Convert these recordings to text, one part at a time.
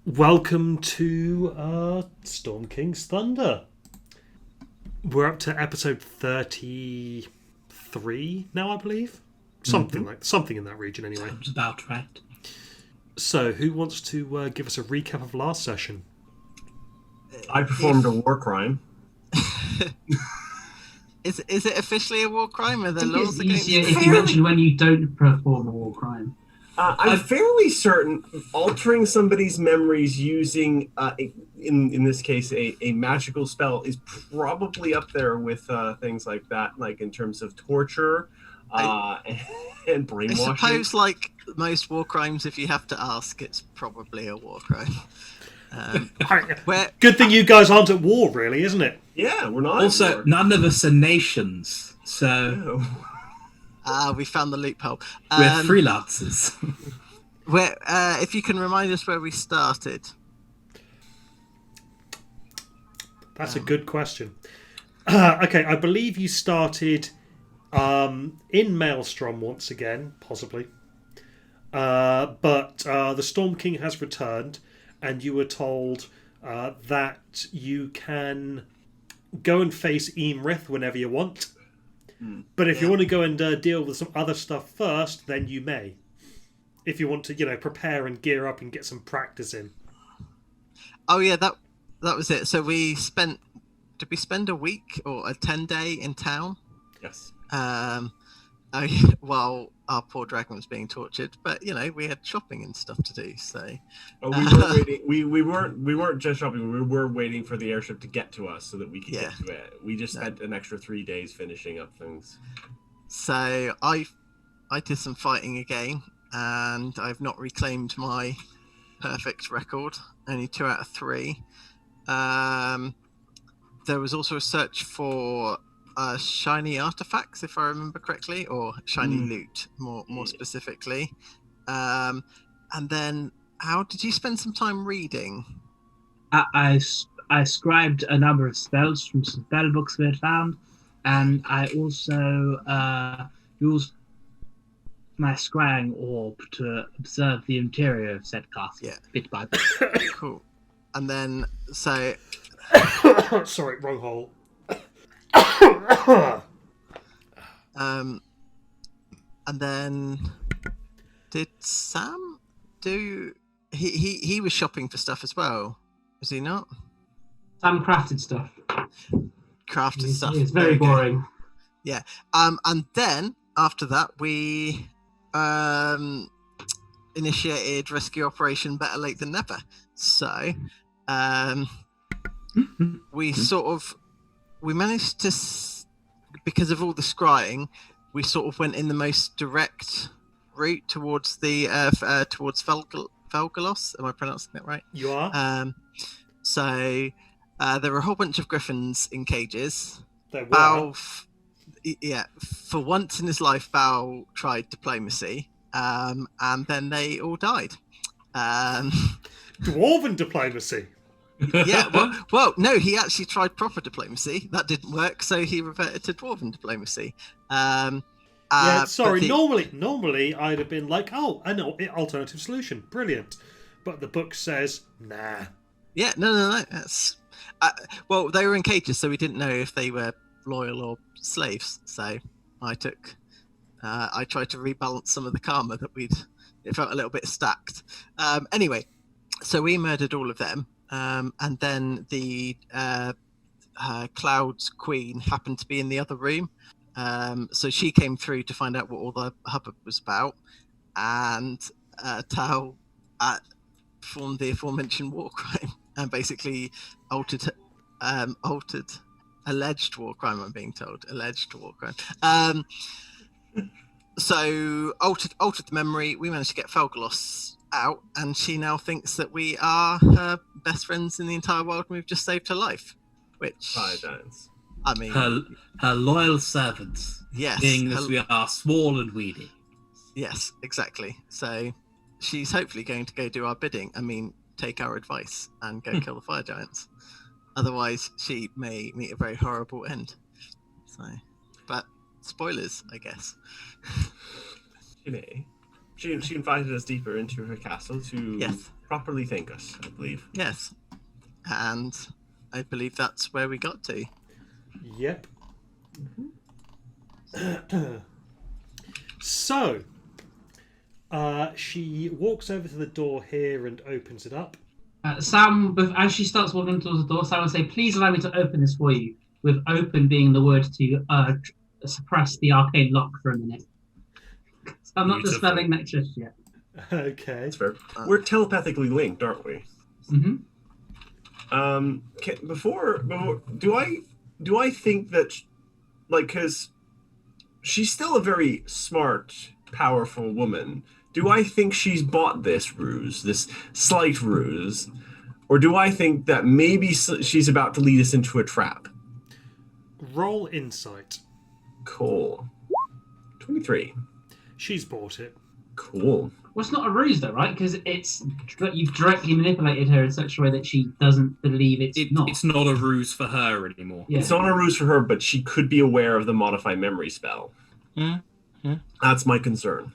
Welcome to Storm King's Thunder. We're up to episode 33 now, I believe. Something in that region, anyway. Sounds about right. So, who wants to give us a recap of last session? I performed a war crime. Is it officially a war crime? Are there It's laws against easier it? if you mention when you don't perform a war crime. I'm fairly certain altering somebody's memories using, in this case, a magical spell is probably up there with things like that, like in terms of torture and brainwashing. I suppose, like most war crimes, if you have to ask, it's probably a war crime. Good thing you guys aren't at war, really, isn't it? Yeah, we're not. Also, none of us are nations, so We found the loophole. we're freelancers. If you can remind us where we started. That's a good question. Okay, I believe you started in Maelstrom once again, possibly. But the Storm King has returned, and you were told that you can go and face Eamrith whenever you want. But if you want to go and deal with some other stuff first, then you may. If you want to, prepare and gear up and get some practice in. Oh yeah, that was it. So did we spend a week or a 10-day in town? Yes. While our poor dragon was being tortured, but we had shopping and stuff to do. So we were waiting. We weren't just shopping. We were waiting for the airship to get to us so that we could get to it. We just spent an extra 3 days finishing up things. So I did some fighting again, and I've not reclaimed my perfect record. Only 2 out of 3. There was also a search for shiny artifacts, if I remember correctly, or shiny loot, more specifically. And then, how did you spend some time reading? I scribed a number of spells from some spell books we had found, and I also used my scrying orb to observe the interior of said castle, bit by bit. Cool. And then, so... Sorry, wrong hole. And then did Sam do? He was shopping for stuff as well, was he not? Sam crafted stuff. Stuff. It's very boring. Yeah. And then after that we initiated rescue operation Better Late Than Never. So we managed to, because of all the scrying, we sort of went in the most direct route towards the towards Felgalos. Am I pronouncing that right? You are. So there were a whole bunch of griffins in cages. There were. Bao, for once in his life, Bao tried diplomacy, and then they all died. Dwarven diplomacy. Yeah, well, no, he actually tried proper diplomacy. That didn't work, so he reverted to dwarven diplomacy. Normally I'd have been like, oh, I know, alternative solution, brilliant. But the book says, nah. Yeah, no. That's well, they were in cages, so we didn't know if they were loyal or slaves. So I tried to rebalance some of the karma that it felt a little bit stacked. Anyway, so we murdered all of them. And then the Cloud's queen happened to be in the other room. So she came through to find out what all the hubbub was about. And Tao performed the aforementioned war crime and basically altered alleged war crime, I'm being told. Alleged war crime. So altered the memory. We managed to get Felgalos out, and she now thinks that we are her best friends in the entire world, and we've just saved her life. Which, I mean, her loyal servants. Yes, being that we are small and weedy. Yes, exactly. So she's hopefully going to go do our bidding. I mean, take our advice and go kill the fire giants. Otherwise, she may meet a very horrible end. So, but spoilers, I guess. She invited us deeper into her castle to Yes. properly thank us, I believe. Yes. And I believe that's where we got to. Yep. So, she walks over to the door here and opens it up. Sam, as she starts walking towards the door, Sam will say, "Please allow me to open this for you." With "open" being the word to suppress the arcane lock for a minute. So I'm not Beautiful. dispelling that just yet. Okay. That's fair. We're telepathically linked, aren't we? Mm-hmm. Before, do I think that, like, because she's still a very smart, powerful woman. Do I think she's bought this ruse, this slight ruse, or do I think that maybe she's about to lead us into a trap? Roll insight. Cool. 23. She's bought it. Cool. Well, it's not a ruse, though, right? Because you've directly manipulated her in such a way that she doesn't believe it's not. It's not a ruse for her anymore. Yeah. It's not a ruse for her, but she could be aware of the modify memory spell. Yeah. That's my concern.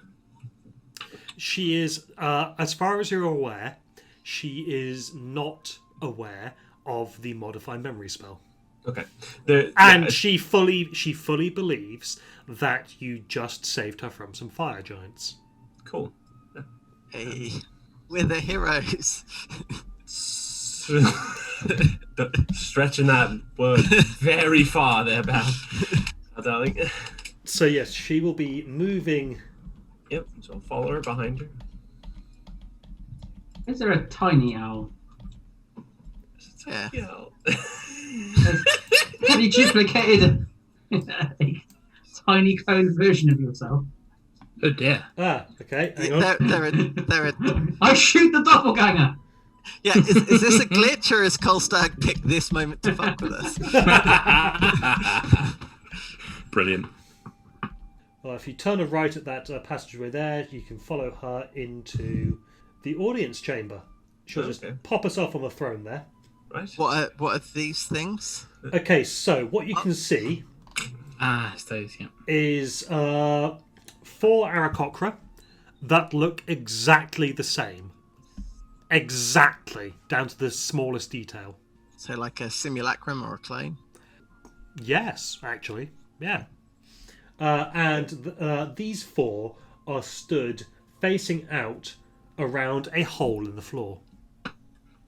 She is, as far as you're aware, she is not aware of the modify memory spell. Okay. She fully believes that you just saved her from some fire giants. Cool. Hey, we're the heroes. Stretching that word very far there, Bab. Darling. So yes, she will be moving. Yep, so I'll follow her behind her. Is there a tiny owl? Yeah. Have you duplicated a tiny clone version of yourself? Oh dear. Okay, hang on. They're a, I shoot the doppelganger! yeah, is this a glitch or has Kolstag picked this moment to fuck with us? Brilliant. Well, if you turn a right at that passageway there, you can follow her into the audience chamber. She'll just pop us off on the throne there. Right. What are these things? Okay, so what you can see It's those, yeah. is 4 Aarakocra that look exactly the same. Exactly, down to the smallest detail. So like a simulacrum or a clone? Yes, actually, yeah. And these 4 are stood facing out around a hole in the floor.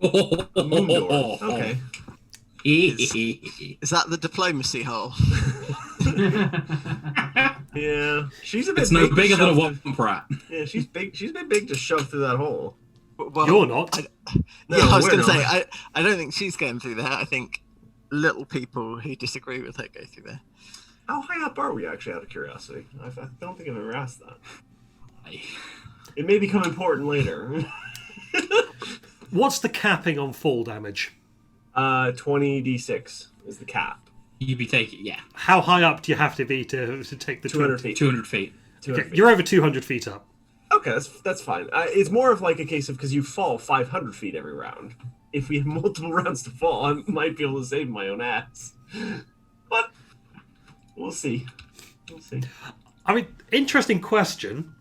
Moon door. Okay. Is that the diplomacy hole? Yeah, she's a bit. It's no big bigger to than a shove womp rat. Yeah, she's big. She's a bit big to shove through that hole. Well, You're not. No, yeah, I was we're going to say, not. I don't think she's going through there. I think little people who disagree with her go through there. How high up are we, actually, out of curiosity? I don't think I've ever asked that. It may become important later. What's the capping on fall damage? 20d6 is the cap. You'd be taking, yeah, How high up do you have to be to take the 200 20? feet. 200 feet. 200 Okay, feet. you're over 200 feet up. Okay, that's fine. It's more of like a case of because you fall 500 feet every round. If we have multiple rounds to fall, I might be able to save my own ass. But we'll see. We'll see. I mean, interesting question.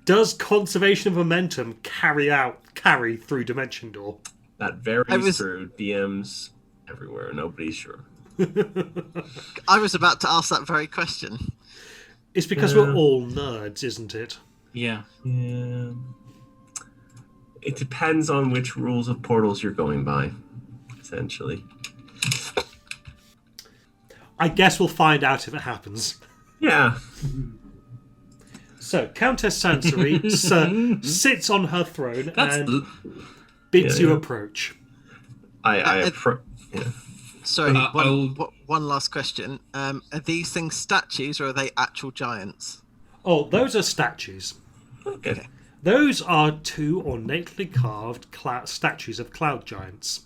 Does conservation of momentum carry through Dimension Door? That varies through DMs everywhere. Nobody's sure. I was about to ask that very question. It's because we're all nerds, isn't it? Yeah. Yeah. It depends on which rules of portals you're going by, essentially. I guess we'll find out if it happens. Yeah. So, Countess Sansari sits on her throne That's and bids you yeah. approach. Yeah. Sorry, I'll- one last question. Are these things statues or are they actual giants? Oh, those are statues. Okay. Those are 2 ornately carved statues of cloud giants.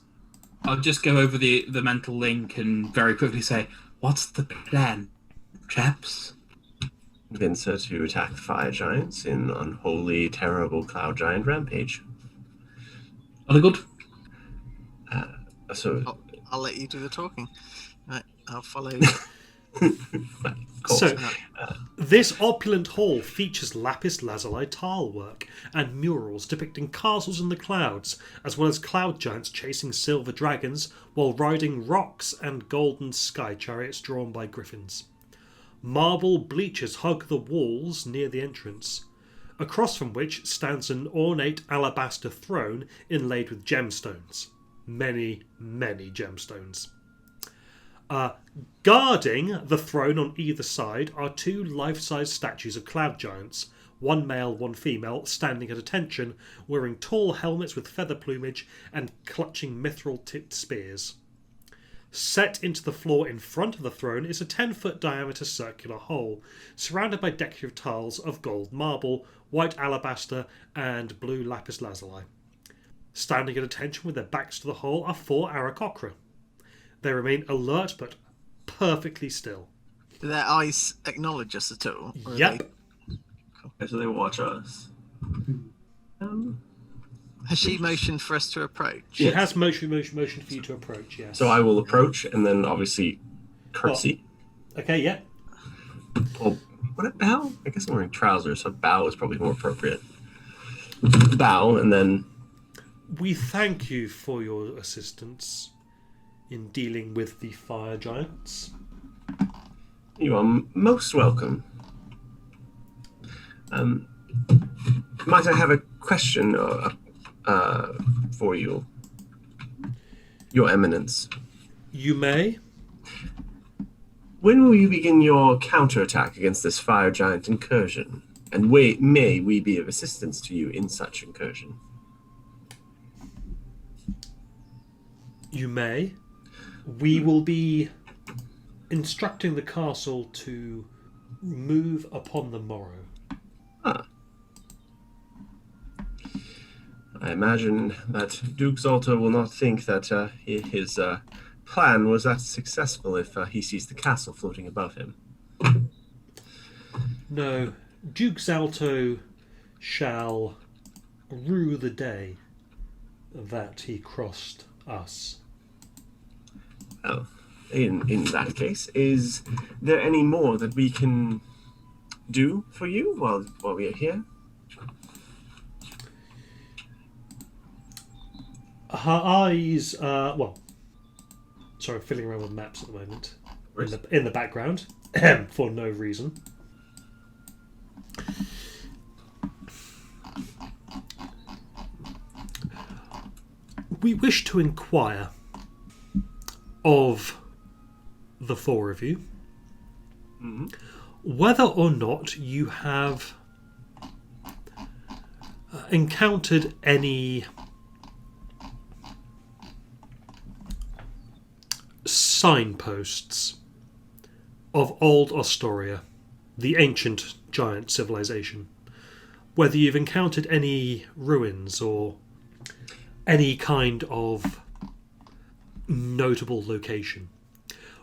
I'll just go over the mental link and very quickly say, what's the plan, chaps? Vince to attack the fire giants in unholy, terrible cloud giant rampage. Are they good? So I'll let you do the talking. Right, I'll follow. So, this opulent hall features lapis lazuli tile work and murals depicting castles in the clouds, as well as cloud giants chasing silver dragons while riding rocks and golden sky chariots drawn by griffins. Marble bleachers hug the walls near the entrance, across from which stands an ornate alabaster throne inlaid with gemstones. Many, many gemstones. Guarding the throne on either side are two life-size statues of cloud giants, one male, one female, standing at attention, wearing tall helmets with feather plumage and clutching mithril-tipped spears. Set into the floor in front of the throne is a 10-foot diameter circular hole, surrounded by decorative tiles of gold marble, white alabaster, and blue lapis lazuli. Standing at attention with their backs to the hole are 4 Aarakocra. They remain alert but perfectly still. Do their eyes acknowledge us at all? Or are Yep. So they watch us. Has she motioned for us to approach? She has motion for you to approach, yes. So I will approach and then obviously curtsy. Okay, yeah. Or would it bow? I guess I'm wearing trousers, so bow is probably more appropriate. Bow and then... We thank you for your assistance in dealing with the fire giants. You are most welcome. Might I have a question for you, Your Eminence? You may. When will you begin your counterattack against this fire giant incursion? And may we be of assistance to you in such incursion? You may. We will be instructing the castle to move upon the morrow. Ah. I imagine that Duke Zoltar will not think that his plan was that successful if he sees the castle floating above him. No, Duke Zalto shall rue the day that he crossed us. Oh, in that case, is there any more that we can do for you while we are here? Her eyes, fiddling around with maps at the moment. In the background, for no reason. We wish to inquire of the 4 of you whether or not you have encountered any signposts of old Ostoria, the ancient giant civilization. Whether you've encountered any ruins or any kind of notable location.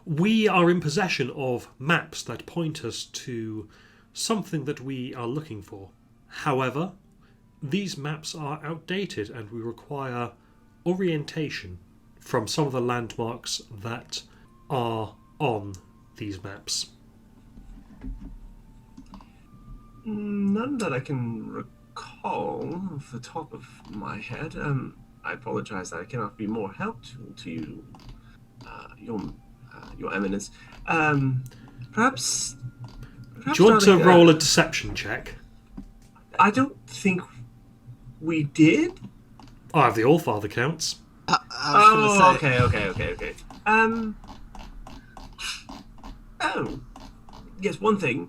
We are in possession of maps that point us to something that we are looking for. However, these maps are outdated and we require orientation from some of the landmarks that are on these maps. None that I can recall off the top of my head. I apologize that I cannot be more helpful to you, Your Eminence. Perhaps do you want to roll a deception check? I don't think we did. I have the Allfather counts. Okay. Yes, one thing.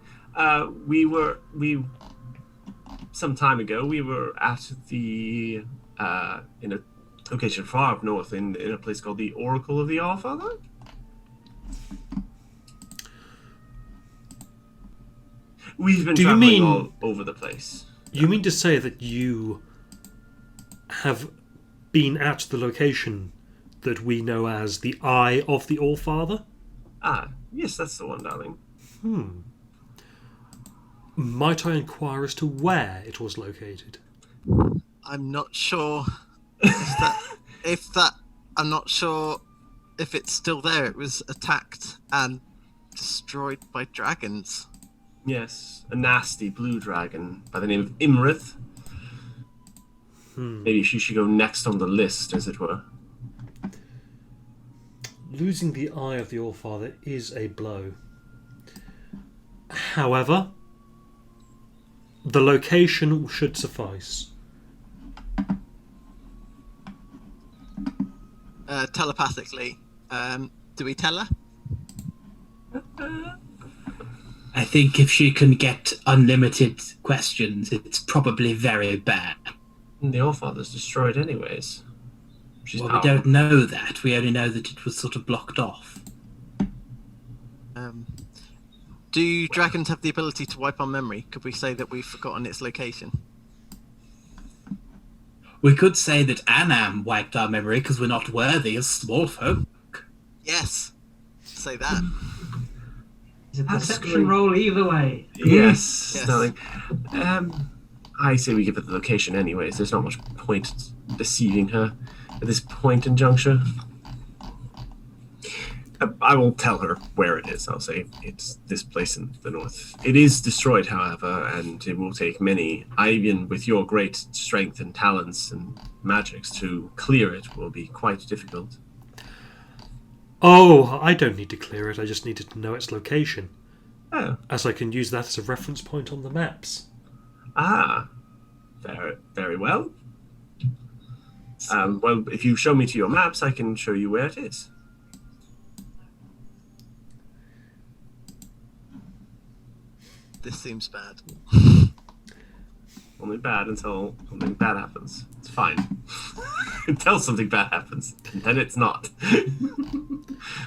Some time ago, we were at the in a location far up north in a place called the Oracle of the Allfather. We've been traveling all over the place. You mean to say that you have been at the location that we know as the Eye of the Allfather? Ah, yes, that's the one, darling. Might I inquire as to where it was located? I'm not sure I'm not sure if it's still there. It was attacked and destroyed by dragons. Yes, a nasty blue dragon by the name of Imrith. Maybe she should go next on the list, as it were. Losing the eye of the Allfather is a blow. However, the location should suffice. Telepathically, do we tell her? I think if she can get unlimited questions, it's probably very bad. The Allfather's destroyed anyways. She's Well, we don't know that. We only know that it was sort of blocked off. Do dragons have the ability to wipe our memory? Could we say that we've forgotten its location? We could say that Anam wiped our memory because we're not worthy as small folk. Yes. Say that. It's a perception roll either way. Yes. Yes. Darling. I say we give her the location anyways. There's not much point deceiving her at this point in juncture. I will tell her where it is. I'll say it's this place in the north. It is destroyed, however, and it will take many, even with your great strength and talents and magics, to clear it will be quite difficult. Oh, I don't need to clear it. I just needed to know its location. Oh. As I can use that as a reference point on the maps. Ah. Very, very well. Well, if you show me to your maps, I can show you where it is. This seems bad. Only bad until something bad happens. It's fine. Until something bad happens. And then it's not.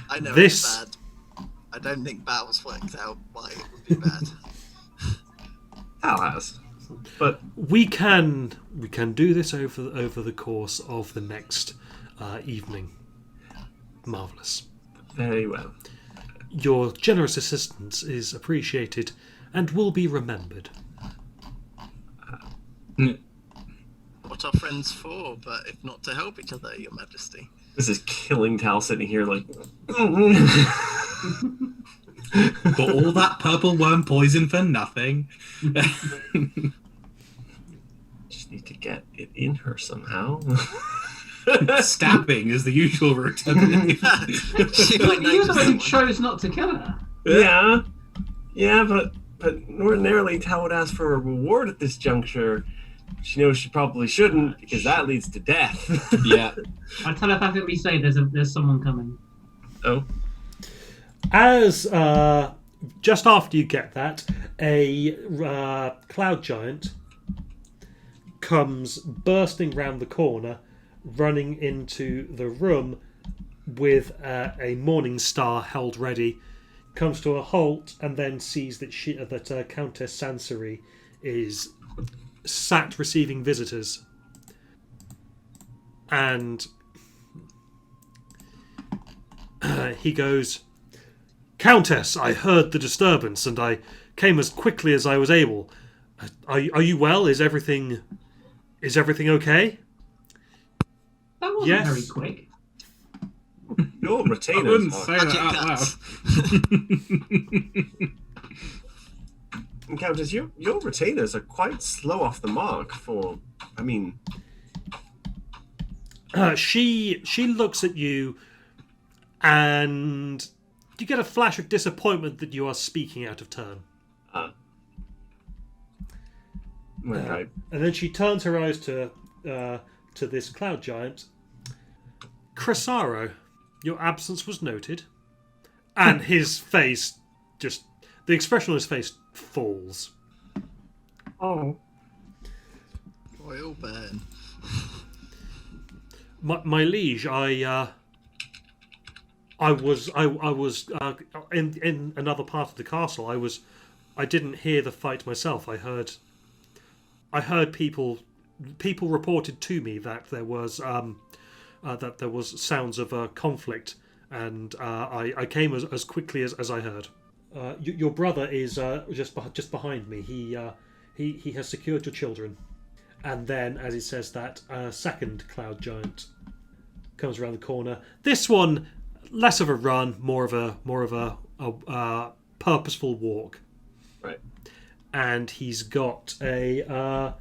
I know This- it's bad. I don't think Battle's worked out why it would be bad. Hal has. But We can do this over the course of the next evening. Marvellous. very well. Your generous assistance is appreciated and will be remembered. What are friends for, but if not to help each other, Your Majesty? This is killing Tal sitting here like... But all that purple worm poison for nothing. Just need to get it in her somehow. Stabbing is the usual route. She might You're the notice one who that chose not to kill her. Yeah, but ordinarily Tal would ask for a reward at this juncture. She knows she probably shouldn't, because that leads to death. Yeah. I telepathically say there's someone coming. Oh. As just after you get that, a cloud giant comes bursting round the corner, running into the room with a morning star held ready. Comes to a halt and then sees that Countess Sansari is sat receiving visitors, and he goes, "Countess, I heard the disturbance and I came as quickly as I was able. Are you well? Is everything okay?" That wasn't Yes. very quick. Your I retainers wouldn't are... say that Magic out loud. Countess, your retainers are quite slow off the mark for... I mean... She looks at you, and you get a flash of disappointment that you are speaking out of turn. Okay. And then she turns her eyes to this cloud giant. Crisaro, your absence was noted. And his face the expression on his face falls. Oh. oil burn. My liege, I was in another part of the castle. I didn't hear the fight myself. I heard people reported to me that there was sounds of conflict, and I came as quickly as I heard. Your brother is just behind me. He has secured your children. And then, as he says that, a second cloud giant comes around the corner. This one, less of a run, more of a a purposeful walk. Right. And he's got a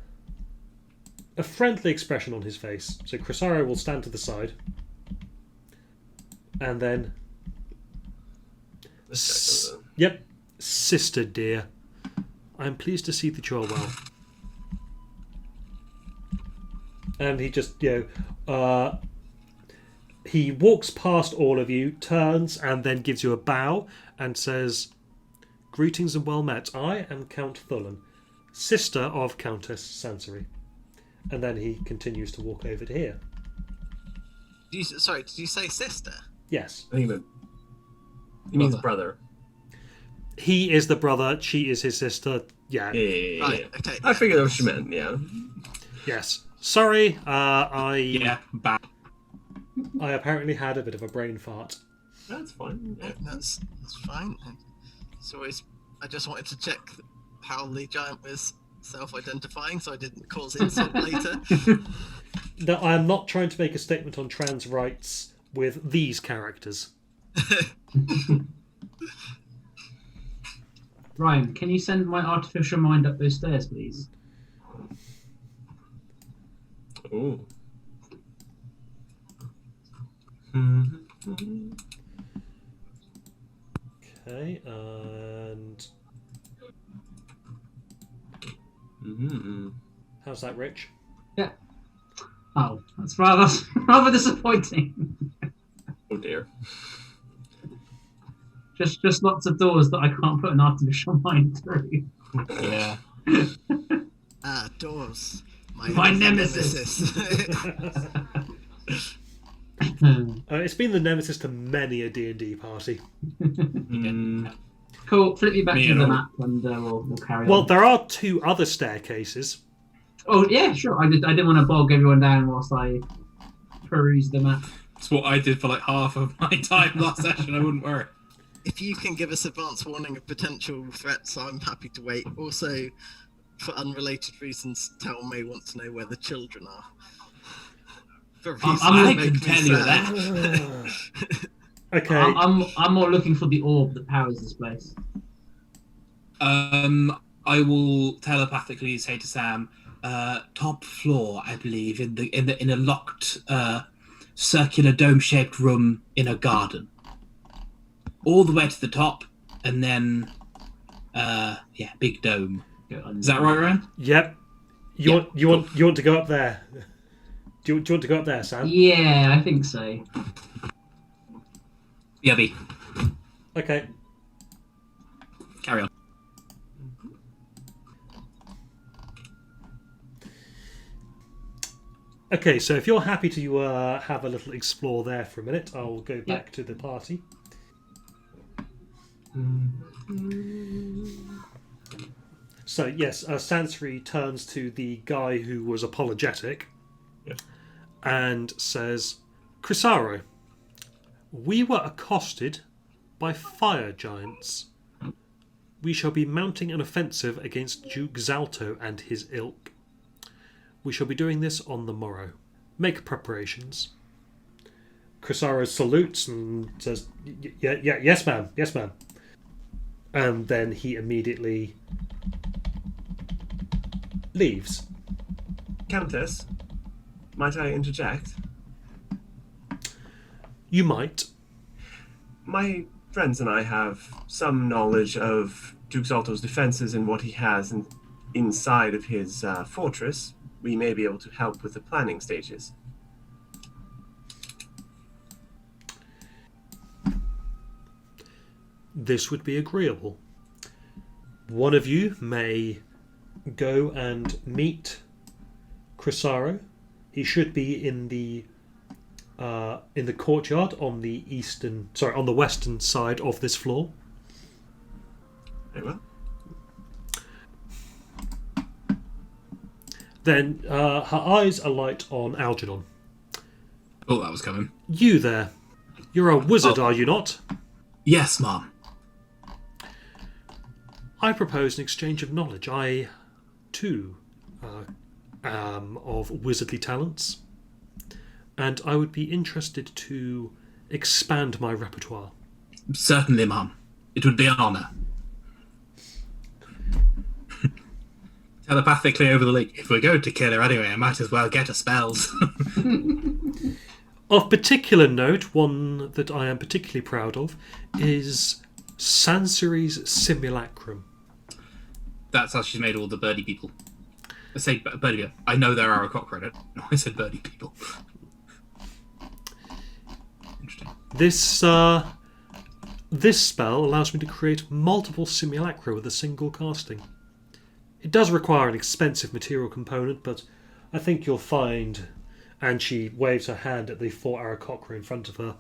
friendly expression on his face. So Crisaro will stand to the side. And then... Yep. Sister dear, I'm pleased to see that you are well. And he just, he walks past all of you, turns, and then gives you a bow and says, "Greetings and well met. I am Count Thulan, sister of Countess Sansari." And then he continues to walk over to here. Did you say sister? Yes. I think he means brother. He is the brother, she is his sister. Yeah. Yeah. Right, okay. I figured that was what she meant, yeah. Yes. Sorry, I apparently had a bit of a brain fart. That's fine. Yeah. That's fine. It's always. I just wanted to check how the giant was self-identifying, so I didn't cause insult later. No, I am not trying to make a statement on trans rights with these characters. Ryan, can you send my artificial mind up those stairs, please? Ooh. Okay, and how's that, Rich? Yeah. Oh, that's rather disappointing. Oh dear. Just lots of doors that I can't put an artificial mind through. Yeah. Doors. My nemesis. It's been the nemesis to many a D&D party. Cool. Flip me back Me to and the all. map, and we'll carry on. Well, there are 2 other staircases. Oh yeah, sure. I didn't want to bog everyone down whilst I peruse the map. It's what I did for like half of my time last session. I wouldn't worry. If you can give us advance warning of potential threats, I'm happy to wait. Also, for unrelated reasons, Tal may want to know where the children are. For reasons I that can make me tell you sad. that. Okay. I'm more looking for the orb that powers this place. I will telepathically say to Sam, top floor, I believe, in a locked circular dome-shaped room in a garden. All the way to the top, and then big dome. Is that right, Ryan? Yep. You want to go up there? Do you want to go up there, Sam? Yeah, I think so. Yubby. Okay. Carry on. Okay, so if you're happy to have a little explore there for a minute, I'll go back to the party. So yes, Sansari turns to the guy who was apologetic and says, "Crisaro, we were accosted by fire giants. We shall be mounting an offensive against Duke Zalto and his ilk. We shall be doing this on the morrow. Make preparations." Crisaro salutes and says, yes ma'am, yes ma'am. And then he immediately leaves. Countess, might I interject? You might. My friends and I have some knowledge of Duke Zalto's defenses and what he has inside of his fortress. We may be able to help with the planning stages. This would be agreeable. One of you may go and meet Crisaro. He should be in the courtyard on the western side of this floor. Very well. Then her eyes alight on Algernon. Oh, that was coming. You there. You're a wizard, are you not? Yes, Mom. I propose an exchange of knowledge. I, too, am of wizardly talents, and I would be interested to expand my repertoire. Certainly, Mom. It would be an honor. Telepathically over the lake. If we're going to kill her anyway, I might as well get her spells. Of particular note, one that I am particularly proud of is Sansari's simulacrum. That's how she's made all the birdie people. I say birdie people. I know there are a cockroach. No, I said birdie people. Interesting. This spell allows me to create multiple simulacra with a single casting. It does require an expensive material component, but I think you'll find, and she waves her hand at the 4-arrow cockroach in front of her,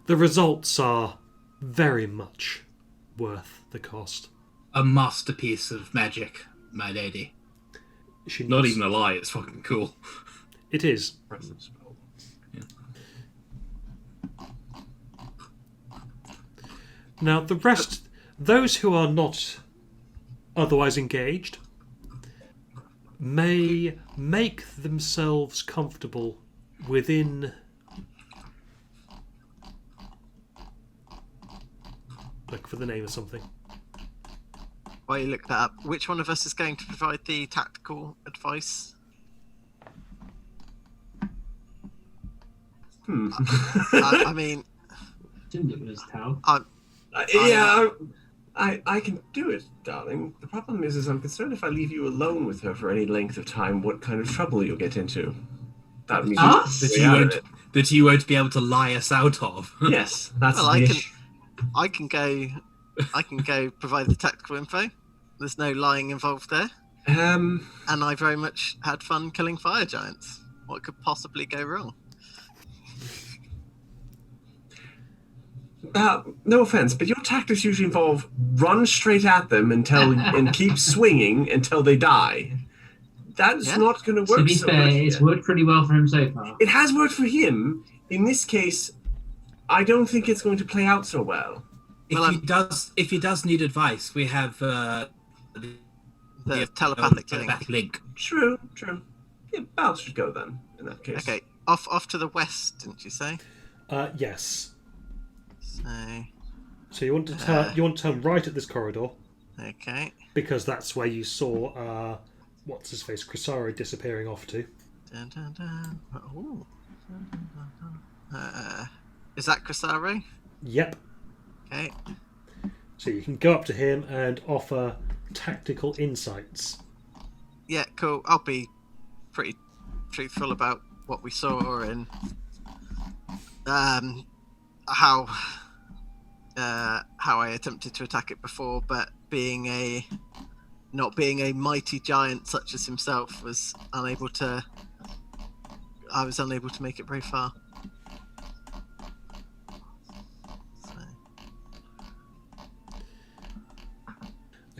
the results are very much worth the cost. A masterpiece of magic, my lady. She Not nods. even a lie, it's fucking cool. It is. Impressive spell. Now, the rest, those who are not otherwise engaged, may make themselves comfortable within... Look for the name of something. While you look that up, which one of us is going to provide the tactical advice? I mean, Didn't it was Tal? I can do it, darling. The problem is I'm concerned if I leave you alone with her for any length of time, what kind of trouble you'll get into. That means Us? That you won't be able to lie us out of. Yes, that's well, the issue. I can go provide the tactical info. There's no lying involved there. And I very much had fun killing fire giants. What could possibly go wrong? No offense, but your tactics usually involve run straight at them and keep swinging until they die. That's not going to work. To be so fair, much it's yet. worked pretty well for him so far. It has worked for him. In this case, I don't think it's going to play out so well. If he does need advice, we have The telepathic link. True. Yeah, Bal should go then, in that case. Okay, off to the west, didn't you say? Yes. So, You want to turn right at this corridor, okay. because that's where you saw what's his face, Crisaro disappearing off to. Dun, dun, dun. Ooh. Dun, dun, dun, dun. Is that Crisaro? Yep. Okay. So you can go up to him and offer tactical insights. Yeah, cool. I'll be pretty truthful about what we saw and how I attempted to attack it before, but not being a mighty giant such as himself, I was unable to make it very far.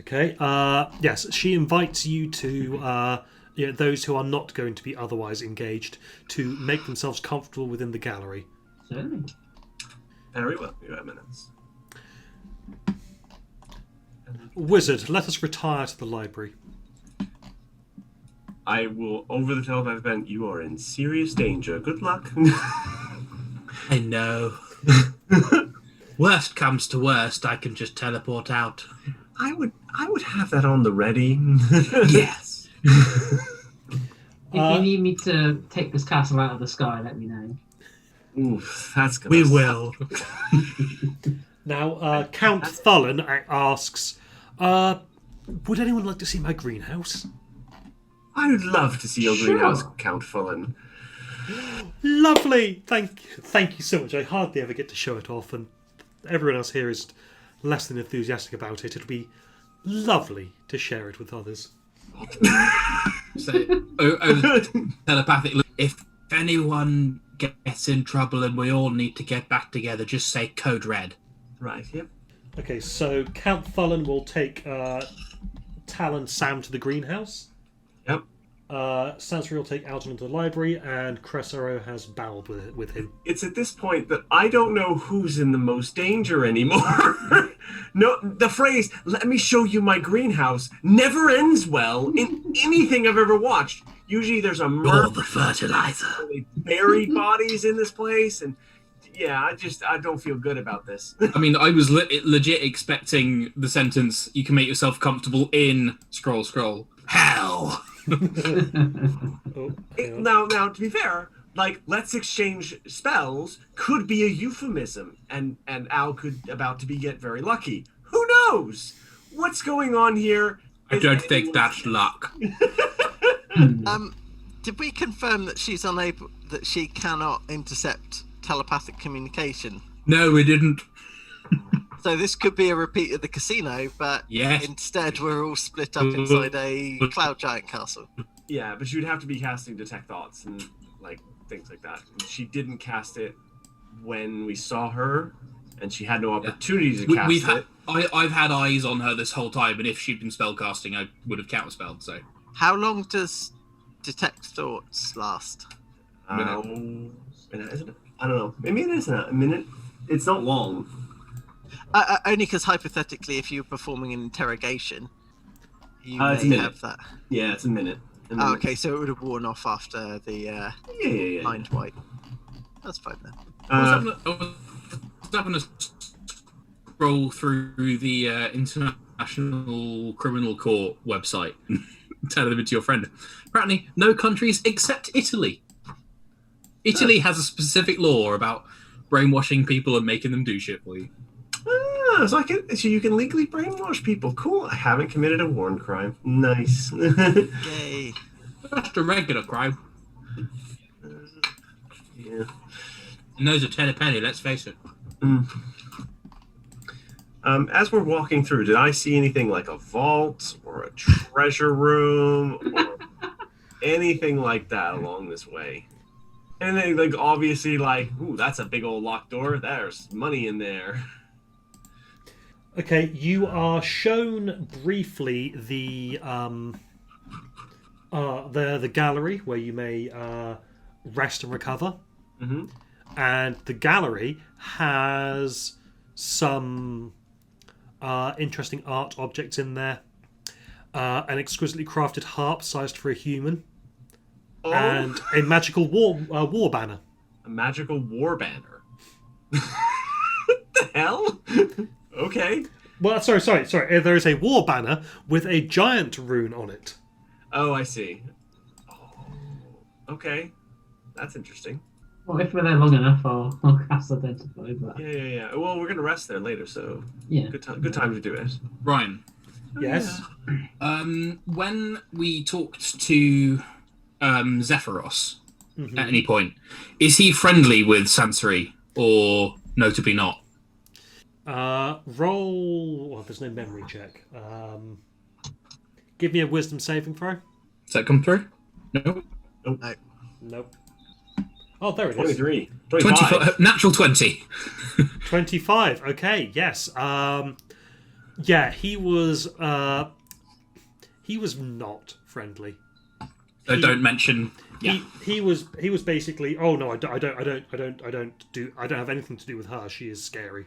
Okay. Yes, she invites you to those who are not going to be otherwise engaged to make themselves comfortable within the gallery. Certainly. Very well, Your Eminence. Wizard, let us retire to the library. I will, over the telephone event, you are in serious danger. Good luck. I know. Worst comes to worst, I can just teleport out. I would have that on the ready. Yes. If you need me to take this castle out of the sky, let me know. Oof, that's gonna We will. Now, Count Thullen asks, would anyone like to see my greenhouse? I would love to see your Sure. greenhouse, Count Fullen. Lovely! Thank you so much. I hardly ever get to show it off, and everyone else here is less than enthusiastic about it. It'll be lovely to share it with others. So, telepathic. If anyone gets in trouble and we all need to get back together, just say code red. Right, yep. Okay, so Count Thullen will take Tal and Sam to the greenhouse. Yep. Sansbury will take Alton into the library, and Cresaro has Bal with him. It's at this point that I don't know who's in the most danger anymore. No, the phrase, let me show you my greenhouse, never ends well in anything I've ever watched. Usually there's a All murder, the fertilizer. they bury bodies in this place, and Yeah, I don't feel good about this. I mean, I was legit expecting the sentence, "You can make yourself comfortable in scroll hell." Oh, hang on. Now, to be fair, like, let's exchange spells could be a euphemism, and Al could about to get very lucky. Who knows? What's going on here? I don't think that's luck. Did we confirm that that she cannot intercept telepathic communication? No, we didn't. So this could be a repeat of the casino, but Yes. instead we're all split up inside a cloud giant castle. Yeah, but you'd have to be casting Detect Thoughts and like things like that. And she didn't cast it when we saw her, and she had no opportunity to cast it. I've had eyes on her this whole time, and if she'd been spellcasting, I would have counterspelled. So How long does Detect Thoughts last? Isn't it? I don't know. Maybe it is a minute. It's not long. Only because hypothetically, if you're performing an interrogation, you it's a may minute. have that. Yeah, it's a minute. Oh, okay, so it would have worn off after the Yeah. mind wipe. That's fine then. I was having a scroll through the International Criminal Court website, telling it to your friend. Apparently, no countries except Italy. Italy has a specific law about brainwashing people and making them do shit for you. So you can legally brainwash people. Cool. I haven't committed a war crime. Nice. Yay. Just a regular crime. Yeah. And those are 10 a penny, let's face it. As we're walking through, did I see anything like a vault or a treasure room or anything like that along this way? And then, like, obviously, like, ooh, that's a big old locked door. There's money in there. Okay, you are shown briefly the gallery where you may rest and recover, and the gallery has some interesting art objects in there. An exquisitely crafted harp sized for a human, and a magical war banner. A magical war banner. What the hell? Okay. Well, sorry. There is a war banner with a giant rune on it. Oh, I see. Oh, okay. That's interesting. Well, if we're there long enough, I'll cast Identify. But Yeah. Well, we're going to rest there later, so yeah, good time to do it. Ryan, Yes. when we talked to Zephyros at any point, is he friendly with Sansari or notably not? Roll. Well, there's no memory check. Give me a wisdom saving throw. Does that come through? No. Nope. Oh, there it is. 23. 25. Natural 20. 25. Okay. Yes. Yeah. He was not friendly. So don't mention. Yeah. He was basically. Oh no, I don't have anything to do with her. She is scary.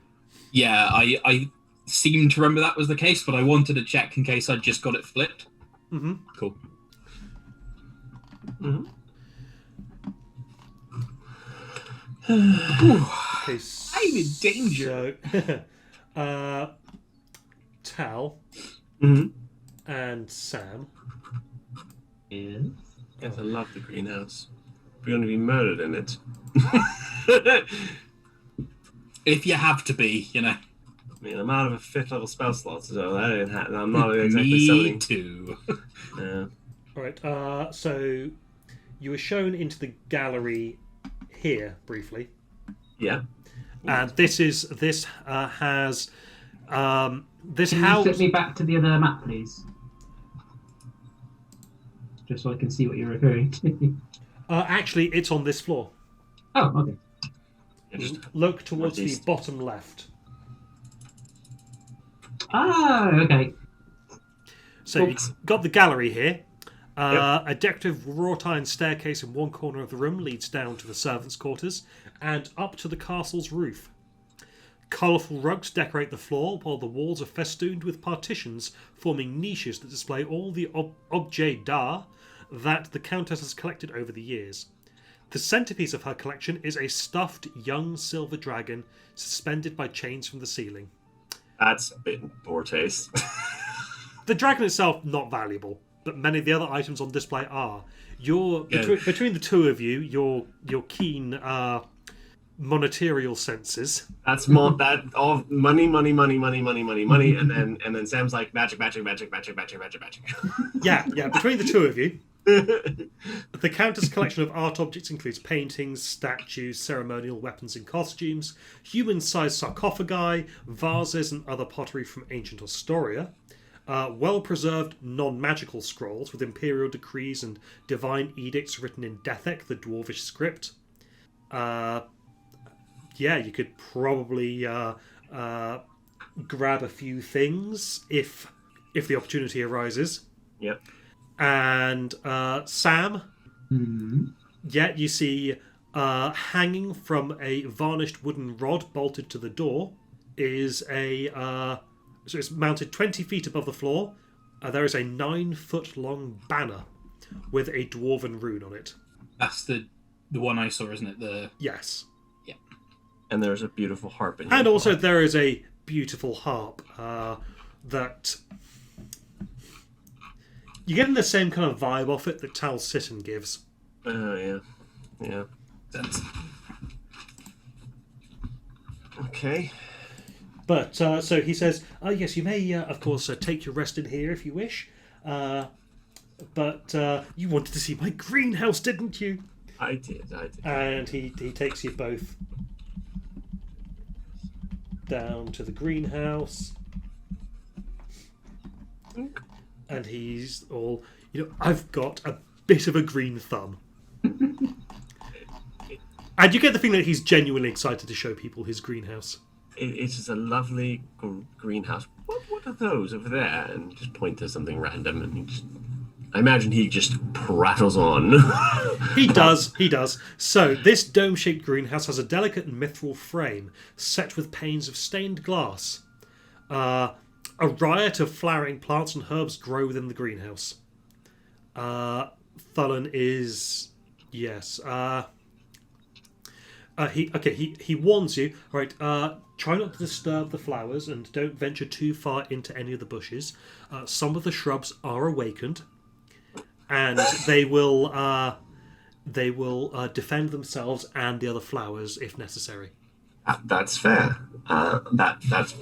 Yeah, I seem to remember that was the case, but I wanted to check in case I'd just got it flipped. Cool. Okay, I'm in danger. So, Tal and Sam. yes. Yes, I love the greenhouse. We're going to be murdered in it. If you have to be, you know. I mean, I'm out of a 5th level spell slot, so that ain't I'm not exactly summoning. Me too. Yeah. All right. So you were shown into the gallery here briefly. Yeah. And this has this Can you house. flip me back to the other map, please? Just so I can see what you're referring to. Actually, it's on this floor. Oh, okay. Yeah, just Look towards the northeast. bottom left. Ah, okay. So you've got the gallery here. A decorative wrought iron staircase in one corner of the room leads down to the servants' quarters and up to the castle's roof. Colourful rugs decorate the floor, while the walls are festooned with partitions forming niches that display all the objets d'art that the Countess has collected over the years. The centerpiece of her collection is a stuffed young silver dragon suspended by chains from the ceiling. That's a bit in poor taste. The dragon itself, not valuable, but many of the other items on display are. Between the two of you, your keen monetarial senses. That's all money, and then Sam's like magic. Yeah, between the two of you. The Countess' collection of art objects includes paintings, statues, ceremonial weapons and costumes, human-sized sarcophagi, vases and other pottery from ancient Astoria, well-preserved non-magical scrolls with imperial decrees and divine edicts written in Dethek, the dwarvish script. You could probably grab a few things if the opportunity arises. Yep. And Sam, you see hanging from a varnished wooden rod bolted to the door is so it's mounted 20 feet above the floor. There is a 9-foot-long banner with a dwarven rune on it. That's the one I saw, isn't it? Yes. Yeah. And there's a beautiful harp in here. And also there is a beautiful harp that... You're getting the same kind of vibe off it that Tal Sitten gives. Oh, yeah. Okay. But, so he says, yes, you may, of course, take your rest in here if you wish. But you wanted to see my greenhouse, didn't you? I did. And he takes you both down to the greenhouse. And he's all, I've got a bit of a green thumb. And you get the feeling that he's genuinely excited to show people his greenhouse. It is a lovely greenhouse. What are those over there? And just point to something random, and I imagine he just prattles on. He does. So, this dome-shaped greenhouse has a delicate and mithril frame set with panes of stained glass. A riot of flowering plants and herbs grow within the greenhouse. Thullen is... Yes. He warns you. Right, try not to disturb the flowers and don't venture too far into any of the bushes. Some of the shrubs are awakened, and they will defend themselves and the other flowers if necessary. That's fair. That's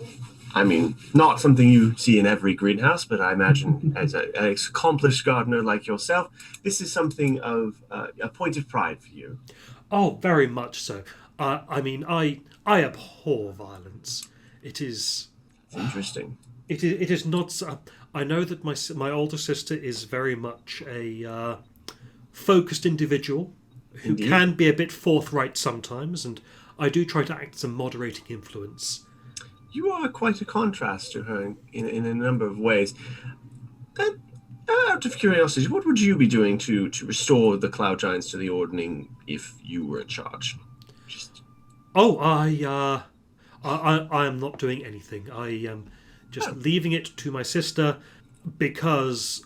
not something you see in every greenhouse, but I imagine as an accomplished gardener like yourself, this is something of a point of pride for you. Oh, very much so. I abhor violence. It is... It's interesting. It is not... I know that my older sister is very much a focused individual who Indeed. can be a bit forthright sometimes, and I do try to act as a moderating influence. You are quite a contrast to her in a number of ways. Out of curiosity, what would you be doing to restore the Cloud Giants to the Ordning if you were in charge? I am not doing anything. I am just leaving it to my sister because...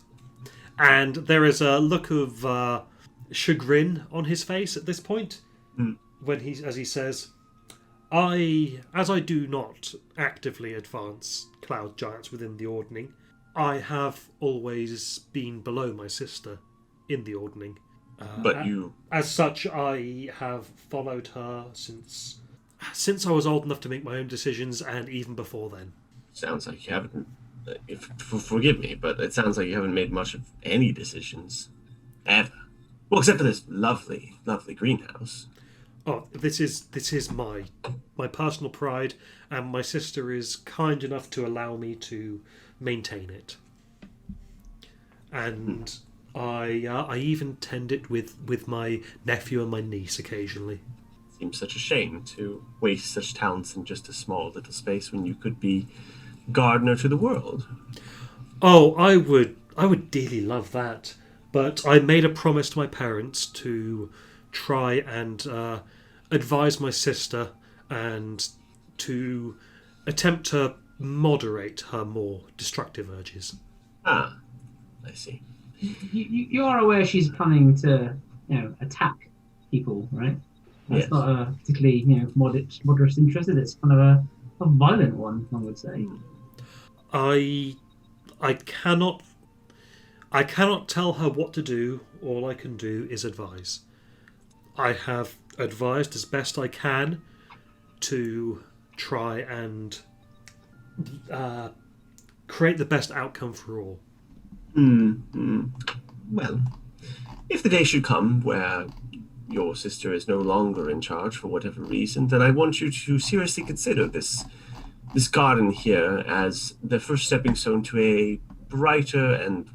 And there is a look of chagrin on his face at this point when as he says, as I do not actively advance Cloud Giants within the Ordning, I have always been below my sister in the Ordning. As such, I have followed her since I was old enough to make my own decisions, and even before then. Sounds like you haven't... forgive me, but it sounds like you haven't made much of any decisions. Ever. Well, except for this lovely, lovely greenhouse. Oh, this is my personal pride, and my sister is kind enough to allow me to maintain it. And I even tend it with my nephew and my niece occasionally. Seems such a shame to waste such talents in just a small little space when you could be gardener to the world. Oh, I would dearly love that, but I made a promise to my parents to try and advise my sister and to attempt to moderate her more destructive urges. Ah, I see. You are aware she's planning to, attack people, right? That's Yes. not a particularly, moderate interest. It's kind of a violent one, I would say. I cannot tell her what to do. All I can do is advise. I have advised as best I can to try and create the best outcome for all. Well, if the day should come where your sister is no longer in charge for whatever reason, then I want you to seriously consider this garden here as the first stepping stone to a brighter and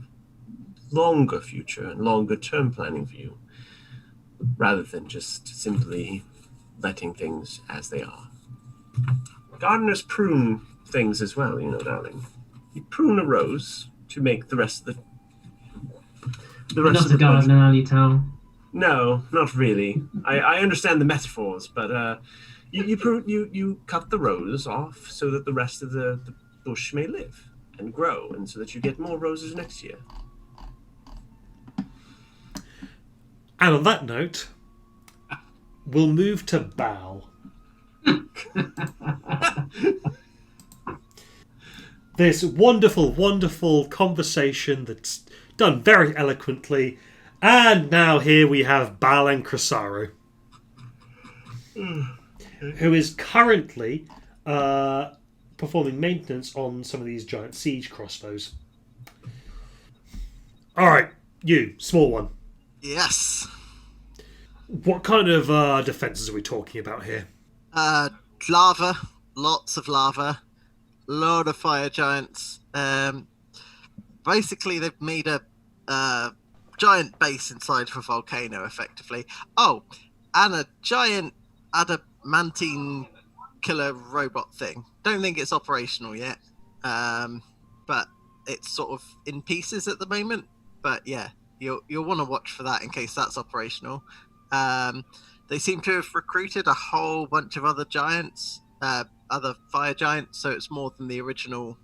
longer future and longer term planning for you, rather than just simply letting things as they are. Gardeners prune things as well, darling. You prune a rose to make the rest of the rest Not of a the gardener, now you tell. No, not really. I understand the metaphors, but you cut the rose off so that the rest of the bush may live and grow, and so that you get more roses next year. And on that note, we'll move to Bal. This wonderful, wonderful conversation that's done very eloquently. And now here we have Bal and Crisaro, who is currently performing maintenance on some of these giant siege crossbows. Alright, you, small one. Yes. What kind of defences are we talking about here? Lava. Lots of lava. Lot of fire giants. Basically, they've made a giant base inside of a volcano, effectively. Oh, and a giant adamantine killer robot thing. Don't think it's operational yet, but it's sort of in pieces at the moment. But yeah, you'll want to watch for that in case that's operational. They seem to have recruited a whole bunch of other giants, other fire giants, so it's more than the original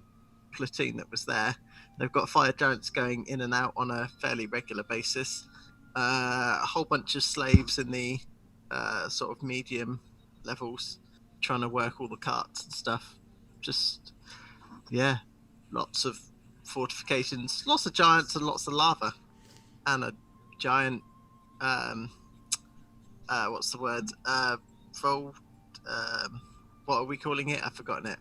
platoon that was there. They've got fire giants going in and out on a fairly regular basis. A whole bunch of slaves in the sort of medium levels trying to work all the carts and stuff. Just, yeah, lots of fortifications, lots of giants and lots of lava. And a giant, what's the word? What are we calling it? I've forgotten it.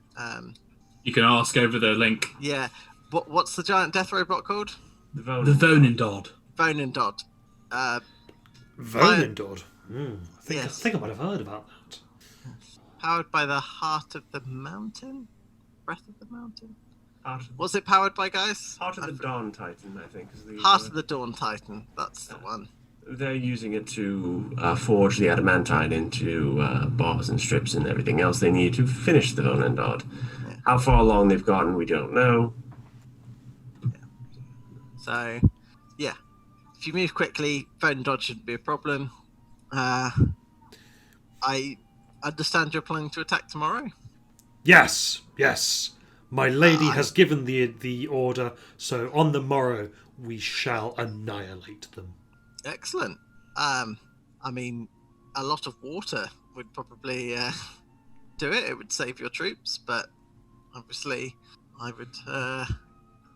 You can ask over the link. Yeah. What's the giant death robot called? The Vonindod. Vonindod. Vonindod? I Yes. think I might have heard about that. Powered by the Heart of the Mountain? Breath of the Mountain? What's it powered by, guys? Heart of the Dawn Titan, I think. Is the, Heart of the Dawn Titan. That's the one. They're using it to forge the adamantine into bars and strips and everything else they need to finish the Vonindod. Yeah. How far along they've gotten, we don't know. So, yeah. If you move quickly, Vonindod shouldn't be a problem. I understand you're planning to attack tomorrow? Yes. My lady has given the order, so on the morrow we shall annihilate them. Excellent. I mean, a lot of water would probably do it. It would save your troops, but obviously I would...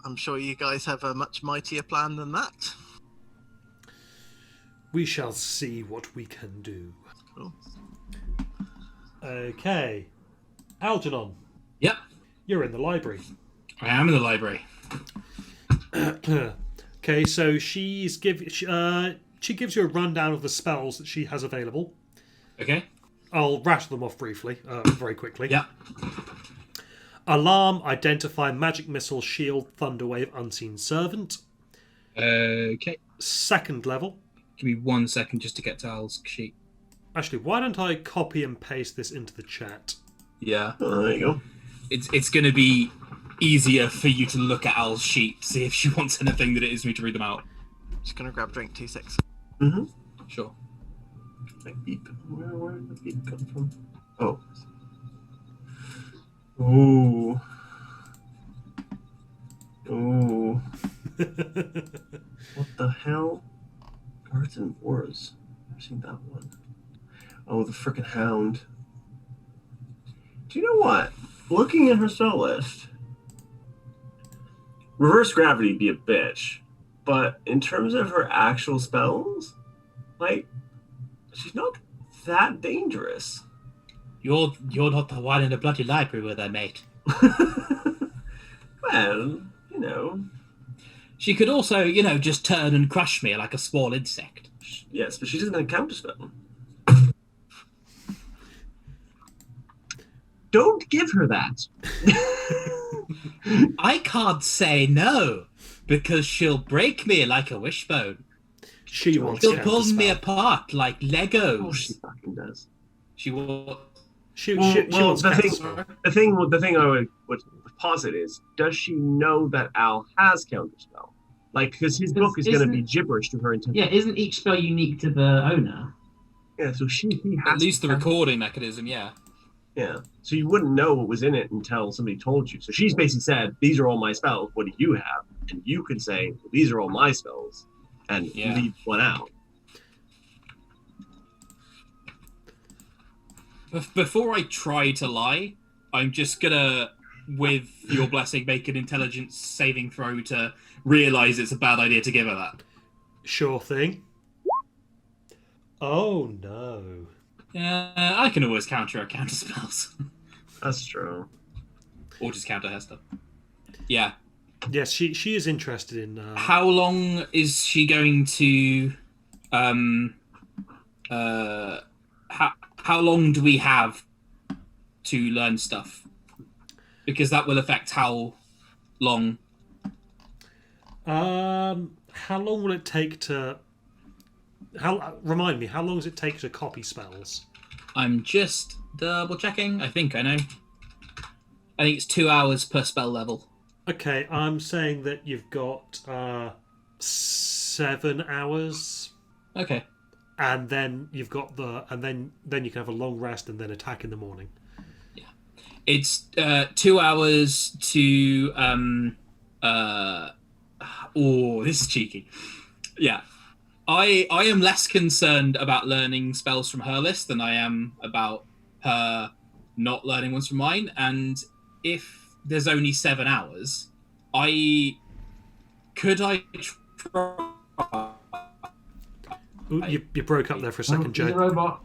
I'm sure you guys have a much mightier plan than that. We shall see what we can do. Cool. Okay. Algernon, Yep, you're in the library. I am in the library. Okay, so she gives you a rundown of the spells that she has available. Okay. I'll rattle them off briefly, very quickly. Yep. Alarm, Identify, Magic Missile, Shield, Thunderwave, Unseen Servant. Okay. Second level. Give me 1 second just to get to Al's sheet. Actually, why don't I copy and paste this into the chat? Yeah. Oh, there you go. It's going to be easier for you to look at Al's sheet, see if she wants anything than it is for me to read them out. Just gonna grab drink 2-6. Mm-hmm. Sure. Like beep. Where did the beep come from? Oh. Ooh. What the hell? Cards and Wars. Using that one. Oh, the frickin' hound. Do you know what? Looking at her spell list, reverse gravity be a bitch, but in terms of her actual spells, like, she's not that dangerous. You're not the one in the bloody library with her, mate. Well, you know. She could also, just turn and crush me like a small insect. Yes, but she doesn't have a counterspell. Don't give her that. I can't say no, because she'll break me like a wishbone. She wants She'll pull me counterspell. apart like Legos. Oh, she fucking does. She will. She Well, wants the thing- counterspell. The thing I would posit is, does she know that Al has counterspell? Like, because his book is going to be gibberish to her intention. Yeah, isn't each spell unique to the owner? Yeah, so he has At least the to- recording mechanism, yeah. Yeah, so you wouldn't know what was in it until somebody told you. So she's basically said, "These are all my spells. What do you have?" And you can say, well, "These are all my spells," and Yeah. leave one out. Before I try to lie, I'm just gonna, with your blessing, make an intelligence saving throw to realize it's a bad idea to give her that. Sure thing. Oh no. I can always counter her counter spells. That's true. Or just counter her stuff. Yeah. Yes, she is interested in. How long is she going to... how long do we have to learn stuff? Because that will affect how long... How long will it take to? Remind me. How long does it take to copy spells? I'm just double checking. I think I know. I think it's 2 hours per spell level. Okay, I'm saying that you've got 7 hours, Okay. and then you've got then you can have a long rest and then attack in the morning. It's 2 hours to oh, this is cheeky. Yeah. I am less concerned about learning spells from her list than I am about her not learning ones from mine. And if there's only 7 hours, I try Ooh, you broke up there for a second, He's a Joe. robot.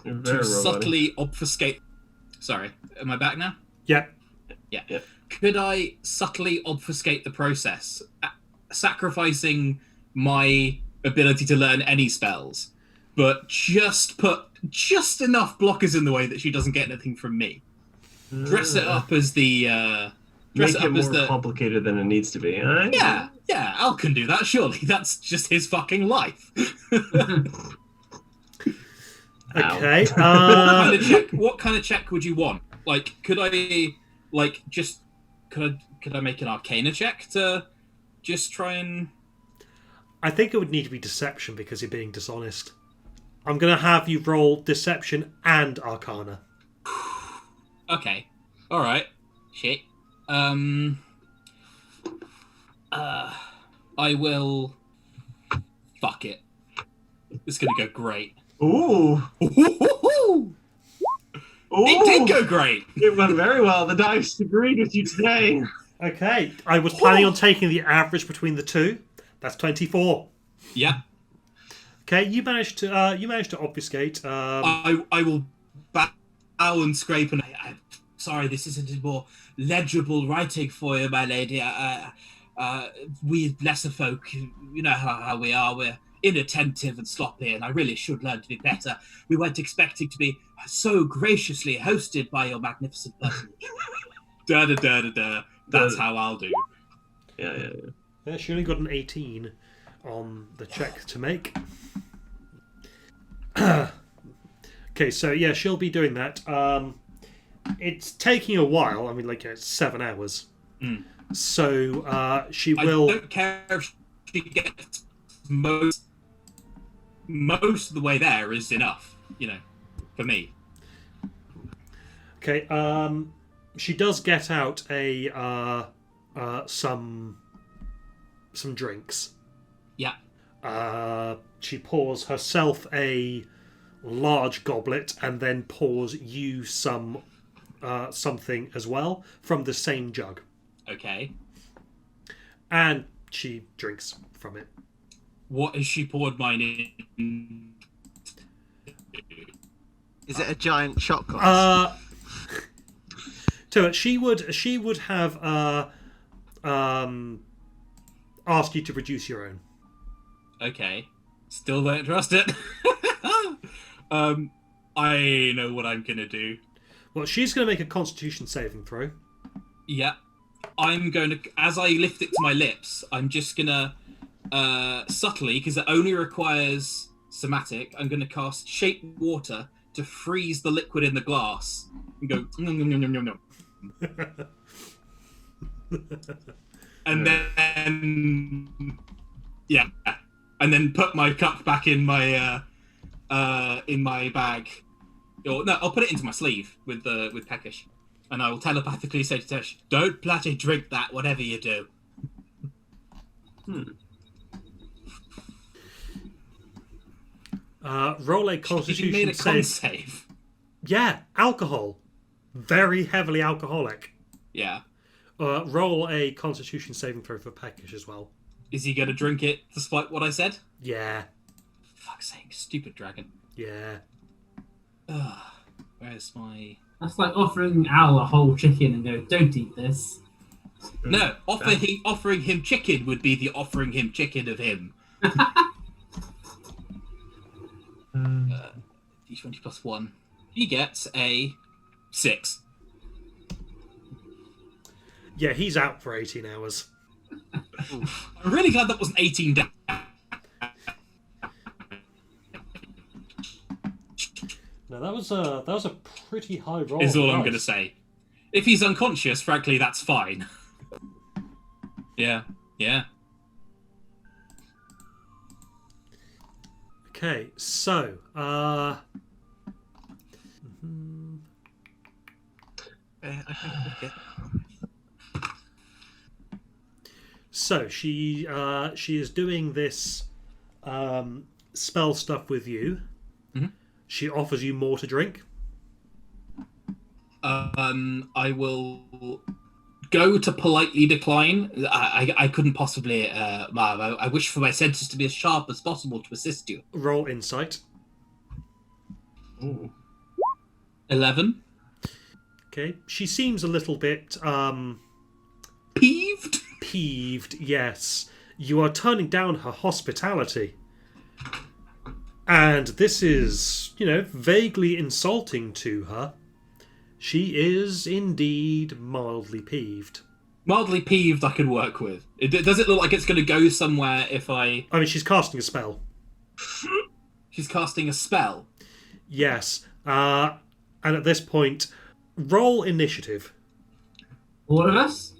You're very to robotic. subtly obfuscate. Sorry, am I back now? Yeah. Yeah. Yep. Could I subtly obfuscate the process, sacrificing my ability to learn any spells, but just put just enough blockers in the way that she doesn't get anything from me? Dress it up as the dress Make it it up as more the complicated than it needs to be. Alright? yeah. Al can do that. Surely that's just his fucking life. Okay. What kind of check would you want? Like, could I make an Arcana check to just try and? I think it would need to be deception because you're being dishonest. I'm going to have you roll deception and Arcana. Okay, all right, shit. I will. Fuck it. It's gonna go great. Ooh. Ooh, Ooh. it did go great. It went very well. The dice agreed with you today. Okay. I was planning on taking the average between the two. That's 24. Yeah, Okay, you managed to obfuscate. I will bow and scrape and. I'm sorry, this isn't more legible writing for you, my lady. We lesser folk, you know how we are. We're inattentive and sloppy, and I really should learn to be better. We weren't expecting to be so graciously hosted by your magnificent personage. Da da da da da. That's how I'll do. Yeah. Yeah, she only got an 18 on the check to make. Okay, so yeah, she'll be doing that. It's taking a while. I mean, like it's 7 hours. Mm. So she will. I don't care if she gets most of the way there is enough, for me. Okay. She does get out some drinks. Yeah. She pours herself a large goblet and then pours you some something as well from the same jug. Okay. And she drinks from it. What has she poured mine in? Is it a giant shot glass? So she would have asked you to produce your own. Okay. Still don't trust it. I know what I'm gonna do. Well, she's going to make a Constitution saving throw. Yeah. I'm going to, as I lift it to my lips, I'm just gonna subtly, because it only requires somatic, I'm gonna cast Shape Water to freeze the liquid in the glass and go nom, nom, nom, nom, nom, nom. And then and then put my cup back in my bag. Or no, I'll put it into my sleeve with Peckish, and I will telepathically say to Tesh, "Don't bloody drink that, whatever you do." Roll a You Constitution made a con save. save. Yeah, alcohol. Very heavily alcoholic. Yeah. Roll a Constitution saving throw for Peckish as well. Is he gonna drink it despite what I said? Yeah. Fuck's sake, stupid dragon. Yeah. Ugh. Where's my... That's like offering Al a whole chicken and go, don't eat this. No, offering him chicken would be the offering him chicken of him. D20 plus 1. He gets a 6. Yeah, he's out for 18 hours. I'm really glad that wasn't 18 down. No, that was a pretty high roll. Is all I'm Nice. going to say. If he's unconscious, frankly, that's fine. Yeah. Okay, so I think okay. so she is doing this spell stuff with you. Mhm. She offers you more to drink. I will go to politely decline. I couldn't possibly, I wish for my senses to be as sharp as possible to assist you. Roll insight. Ooh. 11. Okay, she seems a little bit Peeved? peeved. Yes, you are turning down her hospitality, and this is, vaguely insulting to her. She is indeed mildly peeved. Mildly peeved I could work with. Does it look like it's going to go somewhere if I... I mean, she's casting a spell. She's casting a spell. Yes, and at this point, roll initiative. All of us?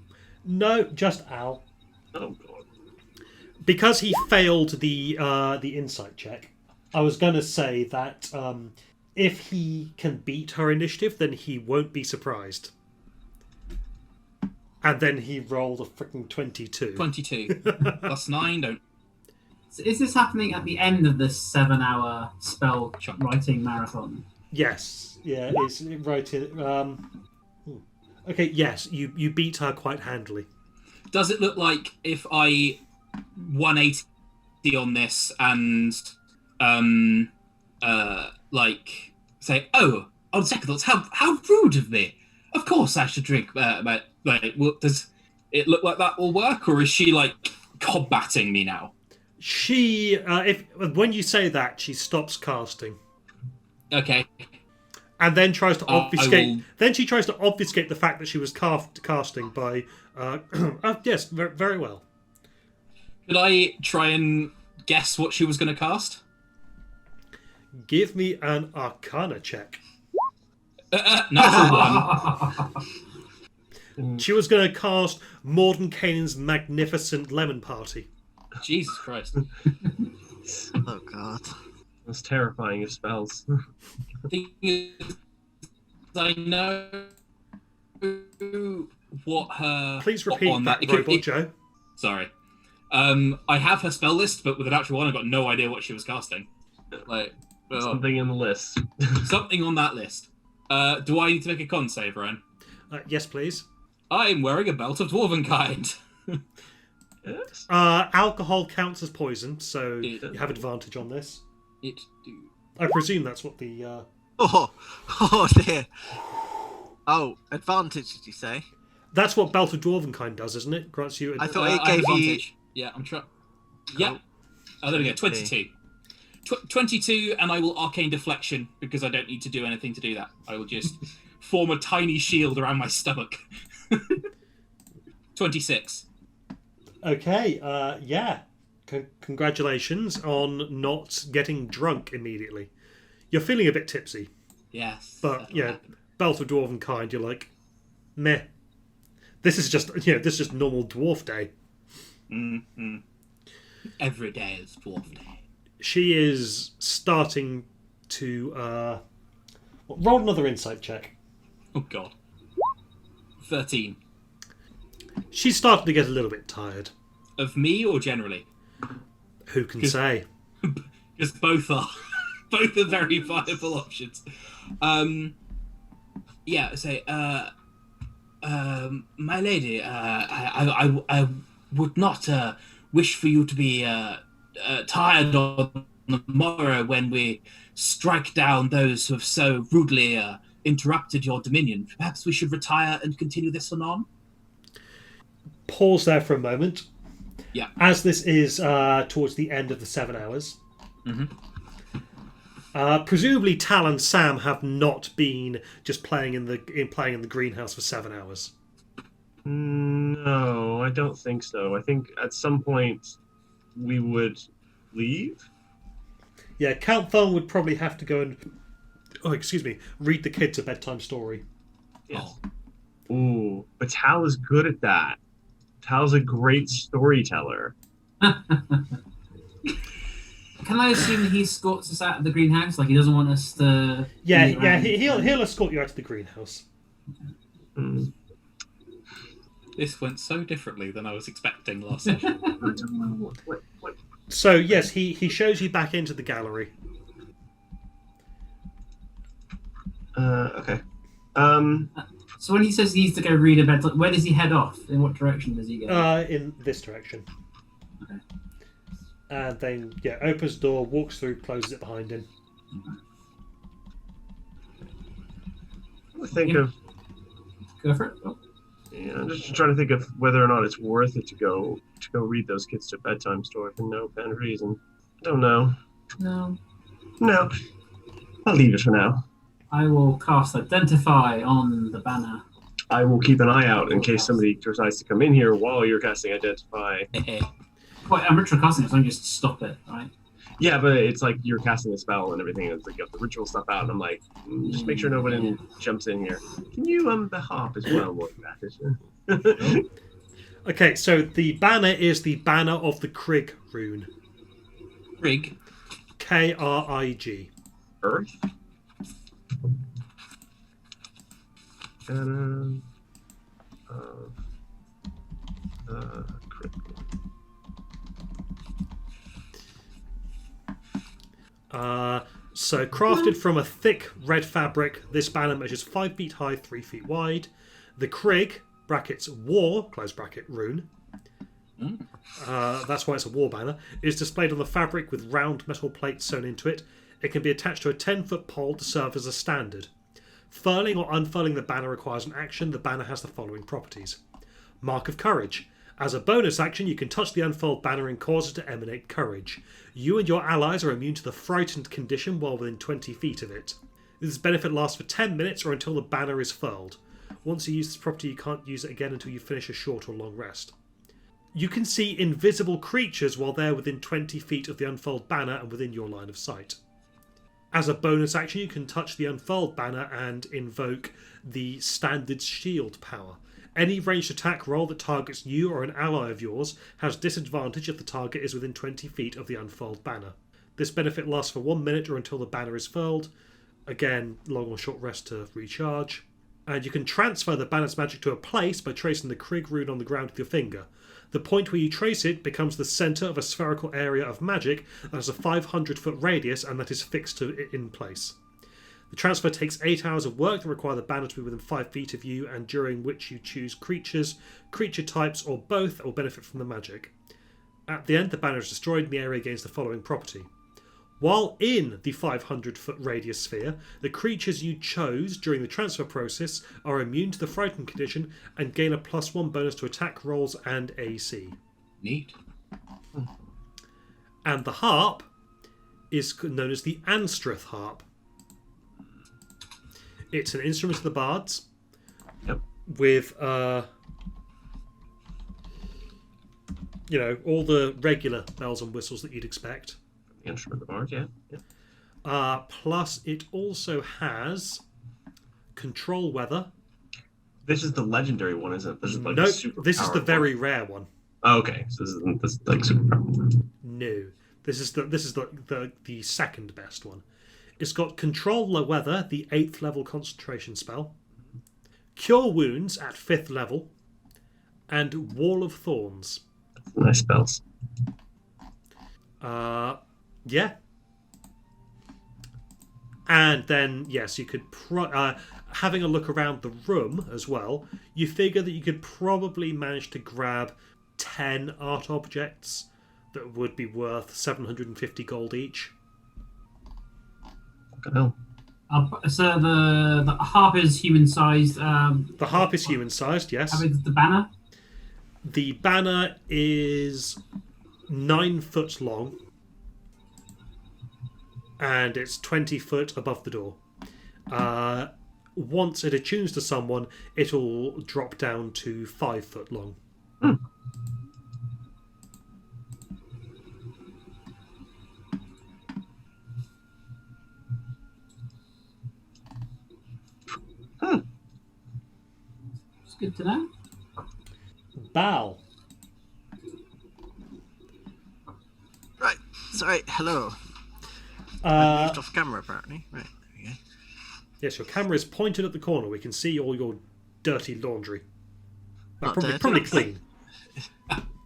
No, just Al, Oh god. because he failed the insight check. I was going to say that if he can beat her initiative, then he won't be surprised. And then he rolled a freaking 22. 22. Plus 9, don't... So is this happening at the end of this 7-hour spell writing marathon? Yes, yeah, it's right in. Okay, yes, you beat her quite handily. Does it look like if I 180 on this and say, on second thoughts, how rude of me. Of course I should drink. Does it look like that will work, or is she like combating me now? She, when you say that, she stops casting, Okay. and then tries to obfuscate. will- Then she tries to obfuscate the fact that she was casting by. Yes, very well. Could I try and guess what she was going to cast? Give me an Arcana check. Natural one. She was going to cast Mordenkainen's magnificent lemon party. Jesus Christ. Oh god. That's terrifying of spells. Thing is, I know what her... Please repeat on that, It could- Robot it- Joe. Sorry. I have her spell list, but with an actual one, I got no idea what she was casting. Like Something in the list. something on that list. Do I need to make a con save, Ryan? Yes, please. I'm wearing a belt of dwarvenkind. Yes. Alcohol counts as poison, so you It- have advantage on this. It do. I presume that's what the... Oh dear. Oh, advantage, did you say? That's what Belt of Dwarvenkind does, isn't it? Grants you... I thought it I have gave you. advantage. Yeah, I'm trying. Yeah. Oh, there we go. 22. 22, and I will arcane deflection because I don't need to do anything to do that. I will just form a tiny shield around my stomach. 26. Okay, yeah. Congratulations on not getting drunk immediately. You're feeling a bit tipsy, Yes. but that'll yeah, happen. Belt of Dwarvenkind, you're like, meh. This is just this is just normal dwarf day. Mm-hmm. Every day is dwarf day. She is starting to roll another insight check. Oh god. 13. She's starting to get a little bit tired. Of me or generally? Who can say? Because both are very viable options. Yeah, say, my lady, I would not wish for you to be tired on the morrow when we strike down those who have so rudely interrupted your dominion. Perhaps we should retire and continue this anon? Pause there for a moment. Yeah. As this is towards the end of the 7 hours. Mm-hmm. Presumably, Tal and Sam have not been just playing in the greenhouse for 7 hours. No, I don't think so. I think at some point we would leave. Yeah, Count Thorn would probably have to go and read the kids a bedtime story. Yes. Ooh, but Tal is good at that. Tal's a great storyteller. Can I assume that he escorts us out of the greenhouse? Like he doesn't want us to. Yeah, be around? he'll escort you out to the greenhouse. Mm. This went so differently than I was expecting last session. I don't know what. So yes, he shows you back into the gallery. Okay. So when he says he needs to go read a bedtime, where does he head off? In what direction does he go? In this direction. Okay. And then opens the door, walks through, closes it behind him. Think of. Go for it. Oh. Yeah, I'm just trying to think of whether or not it's worth it to go read those kids to bedtime story for no apparent reason. I don't know. No. No, I'll leave it for now. I will cast Identify on the banner. I will keep an eye out in case somebody decides to come in here while you're casting Identify. Wait, I'm ritual casting it, so I can just stop it, right? Yeah, but it's like you're casting a spell and everything. It's like you got the ritual stuff out, and I'm like, just make sure nobody jumps in here. Can you the harp as well? What that is? Okay, so the banner is the banner of the Krig rune. Rig. Krig. Earth. Banner of the Krig. So crafted from a thick red fabric, this banner measures 5 feet high, 3 feet wide. The Krig (brackets war) close bracket rune. That's why it's a war banner. Is displayed on the fabric with round metal plates sewn into it. It can be attached to a 10-foot pole to serve as a standard. Furling or unfurling the banner requires an action. The banner has the following properties. Mark of Courage. As a bonus action, you can touch the unfurled banner and cause it to emanate courage. You and your allies are immune to the frightened condition while within 20 feet of it. This benefit lasts for 10 minutes or until the banner is furled. Once you use this property, you can't use it again until you finish a short or long rest. You can see invisible creatures while they're within 20 feet of the unfurled banner and within your line of sight. As a bonus action, you can touch the unfurled banner and invoke the standard shield power. Any ranged attack roll that targets you or an ally of yours has disadvantage if the target is within 20 feet of the unfurled banner. This benefit lasts for 1 minute or until the banner is furled. Again, long or short rest to recharge. And you can transfer the banner's magic to a place by tracing the Krieg rune on the ground with your finger. The point where you trace it becomes the centre of a spherical area of magic that has a 500-foot radius and that is fixed to it in place. The transfer takes 8 hours of work that require the banner to be within 5 feet of you, and during which you choose creatures, creature types, or both that will benefit from the magic. At the end, the banner is destroyed and the area gains the following property. While in the 500-foot radius sphere, the creatures you chose during the transfer process are immune to the frightened condition and gain a +1 bonus to attack rolls and AC. Neat. And the harp is known as the Anstreth harp. It's an instrument of the bards. Yep. With, all the regular bells and whistles that you'd expect. The instrument of the bard, yeah. Plus, it also has control weather. This is the legendary one, isn't it? This is like No, the super this is the powered very one. rare one. Oh, okay, so this is like super powerful. No, this is the second best one. It's got control weather, the 8th level concentration spell, cure wounds at 5th level, and wall of thorns. Nice spells. Yeah. And then, yes, you could... having a look around the room as well, you figure that you could probably manage to grab 10 art objects that would be worth 750 gold each. Oh. So the harp is human-sized. The harp is human-sized, yes. How big is the banner? The banner is 9 foot long. And it's 20 foot above the door. Once it attunes to someone, it'll drop down to 5 foot long. Hmm. It's good to know. Bal. Right. Sorry. Hello. I moved off camera apparently. Right. There we go. Yes, your camera is pointed at the corner. We can see all your dirty laundry. Not Probably, dirty. probably clean.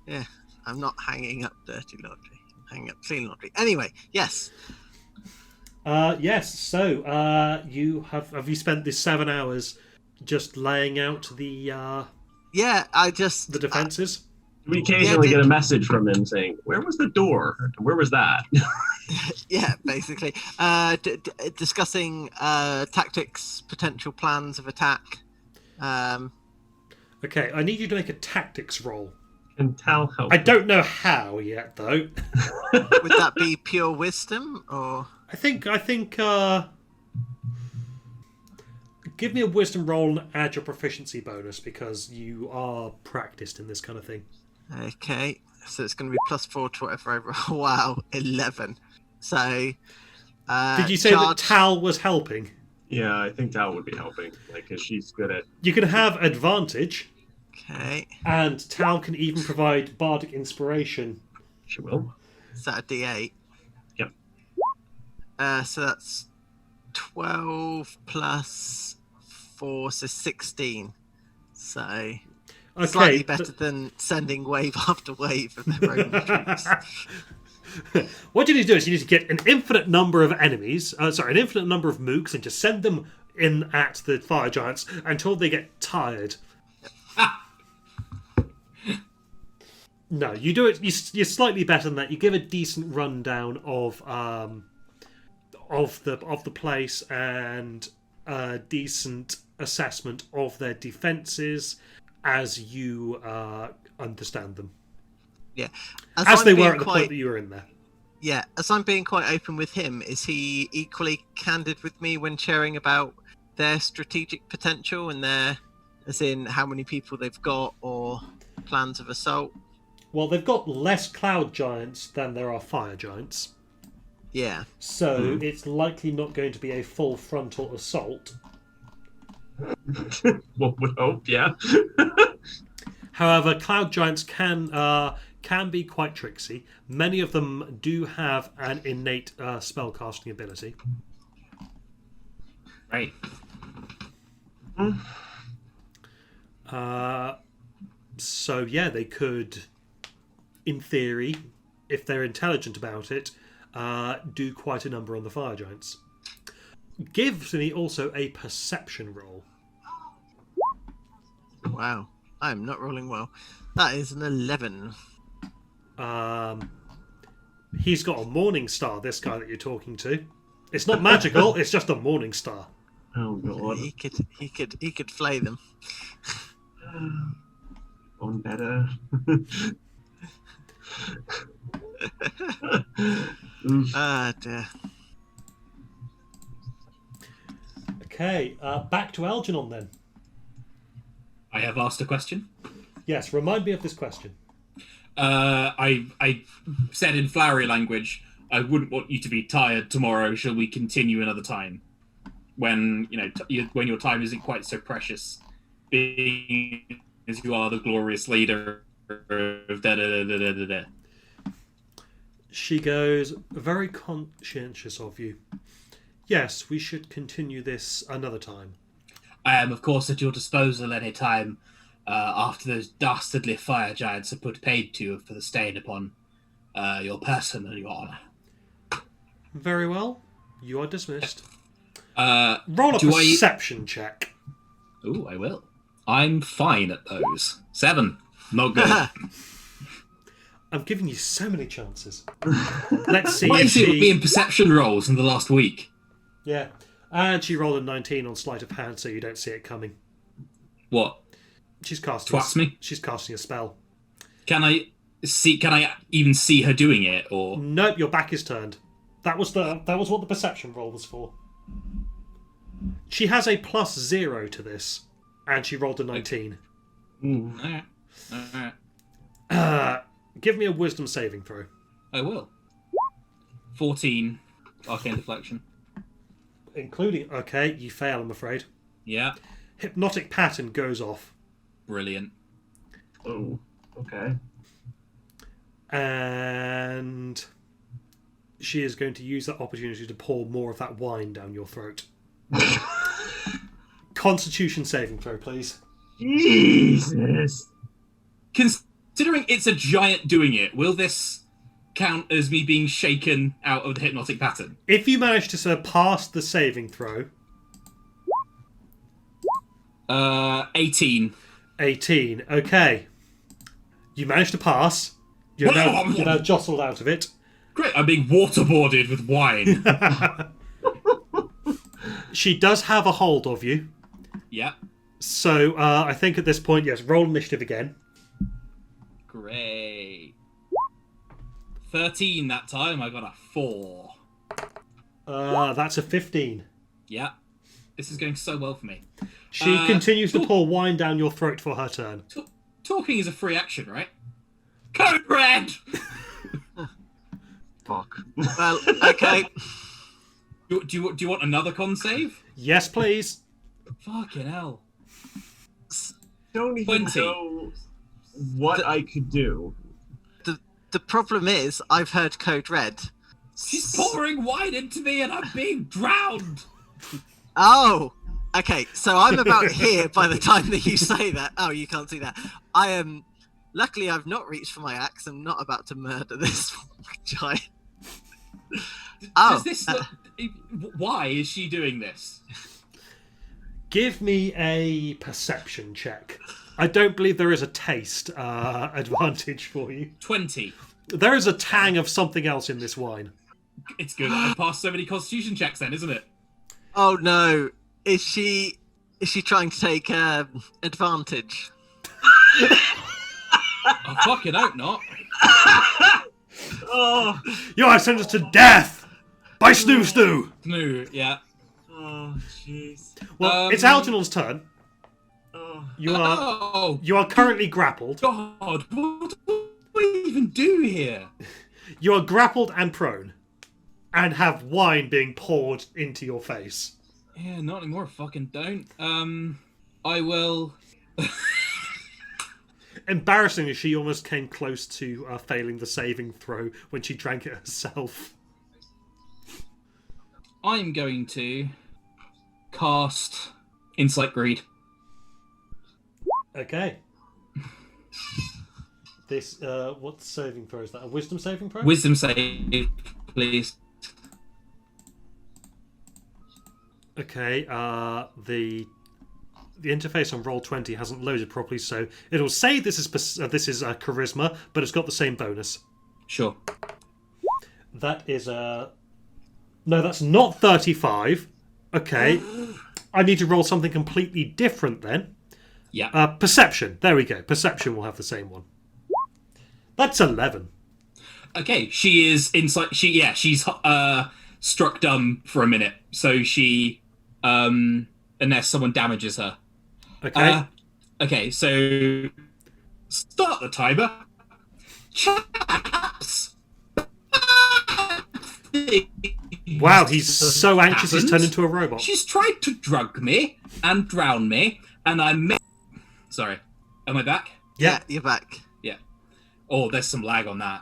Yeah. I'm not hanging up dirty laundry. I'm hanging up clean laundry. Anyway. Yes. Yes. So, you have you spent this 7 hours just laying out the Yeah. I just the defenses? We occasionally get a message from him saying, "Where was the door? Where was that?" Yeah, basically. Discussing tactics, potential plans of attack. Okay, I need you to make a tactics roll. Can Tal help? I don't know how yet, though. Would that be pure wisdom or? I think. Give me a wisdom roll and add your proficiency bonus because you are practiced in this kind of thing. Okay, so it's going to be +4 to whatever I roll. Wow, 11. So. Did you say that Tal was helping? Yeah, I think Tal would be helping, because she's good at. You can have advantage. Okay. And Tal can even provide bardic inspiration. She will. Is that a D8? Yep. So that's 12 plus 4, so 16. So slightly better than sending wave after wave of their own troops. What you need to do is you need to get an infinite number of enemies, an infinite number of mooks, and just send them in at the fire giants until they get tired. No, you do it. You're slightly better than that. You give a decent rundown of the place and a decent assessment of their defenses as you understand them. Yeah, as they were at the point that you were in there. Yeah, as I'm being quite open with him, is he equally candid with me when sharing about their strategic potential and their, as in how many people they've got or plans of assault? Well, they've got less cloud giants than there are fire giants. Yeah. So it's likely not going to be a full frontal assault. One would hope, yeah. However, cloud giants can be quite tricksy. Many of them do have an innate spellcasting ability. Right. So yeah, they could, in theory, if they're intelligent about it, do quite a number on the fire giants. Give me also a perception roll. Wow, I'm not rolling well. That is an 11. He's got a morning star, this guy that you're talking to. It's not magical, it's just a morning star. Oh god. He could flay them. On better. Ah, dear. Okay, back to Algernon then. I have asked a question. Yes, remind me of this question. I said in flowery language, I wouldn't want you to be tired tomorrow. Shall we continue another time? When when your time isn't quite so precious, being as you are the glorious leader of da da da da da da. She goes, very conscientious of you. Yes, we should continue this another time. I am, of course, at your disposal any time after those dastardly fire giants are put paid to you for the stain upon your person and your honour. Very well. You are dismissed. Roll a perception check. Ooh, I will. I'm fine at those. 7. Not good. I'm giving you so many chances. Let's see What if is it with she... being perception rolls in the last week? Yeah. And she rolled a 19 on sleight of hand, so you don't see it coming. What? She's casting. Twats me? She's casting a spell. Can I even see her doing it, or? Nope, your back is turned. That was what the perception roll was for. She has a +0 to this, and she rolled a 19. Alright. Give me a wisdom saving throw. I will. 14 arcane deflection. Including... Okay, you fail, I'm afraid. Yeah. Hypnotic pattern goes off. Brilliant. Oh, okay. And she is going to use that opportunity to pour more of that wine down your throat. Constitution saving throw, please. Jesus. Considering it's a giant doing it, will this count as me being shaken out of the hypnotic pattern? If you manage to surpass the saving throw... 18. 18. Okay. You managed to pass. You're now jostled out of it. Great, I'm being waterboarded with wine. She does have a hold of you. Yeah. So I think at this point, yes, roll initiative again. Great. 13 that time, I got a 4. That's a 15. Yeah. This is going so well for me. She continues to pour wine down your throat for her turn. Talking is a free action, right? Code red! Fuck. Well, okay. Do you want another con save? Yes, please. Fucking hell. Don't even 20. know what I could do. The problem is, I've heard code red. She's pouring wine into me and I'm being drowned! Oh! Okay, so I'm about here by the time that you say that. Oh, you can't see that. I am... Luckily, I've not reached for my axe. I'm not about to murder this giant. Does this look... Why is she doing this? Give me a perception check. I don't believe there is a taste advantage for you. 20. There is a tang of something else in this wine. It's good. I passed so many constitution checks then, isn't it? Oh no. Is she trying to take advantage? I fucking hope not. Oh, You are sentenced to death by Snoo Snoo. No, yeah. oh, jeez. Well, it's Algernon's turn. Oh, You are currently grappled. God, what do we even do here? You are grappled and prone, and have wine being poured into your face. Yeah, not anymore. Fucking don't. I will. Embarrassingly, she almost came close to failing the saving throw when she drank it herself. I'm going to cast Insight Greed. Okay. This, what saving throw is that? A wisdom saving throw? Wisdom save, please. Okay, the interface on Roll20 hasn't loaded properly, so it'll say this is charisma, but it's got the same bonus. Sure. That is no, that's not 35. Okay, I need to roll something completely different then. Yeah. Perception. There we go. Perception will have the same one. That's 11. Okay, she is inside. She's struck dumb for a minute, so she unless someone damages her. Okay. Okay, so start the timer. Chaps. Wow, he's so anxious he's turned into a robot. She's tried to drug me and drown me, and Sorry, am I back? Yeah, you're back. Yeah. Oh, there's some lag on that.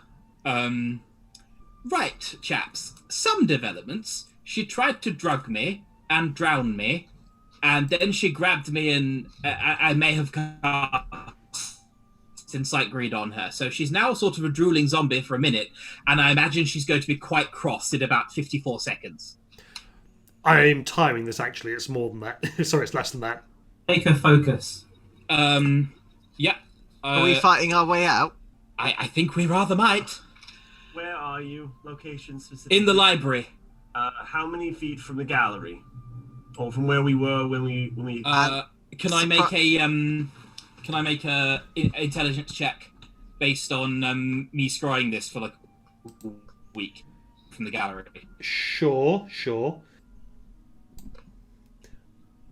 Right, chaps. Some developments. She tried to drug me and drown me, and then she grabbed me, and I may have cast Insight Greed on her. So she's now sort of a drooling zombie for a minute, and I imagine she's going to be quite cross in about 54 seconds. I'm timing this, actually. It's more than that. Sorry, it's less than that. Take a focus. Yeah. Are we fighting our way out? I think we rather might. Where are you? Location specific. In the library. How many feet from the gallery, or from where we were when we? Can I make a intelligence check based on me scrying this for like a week from the gallery? Sure.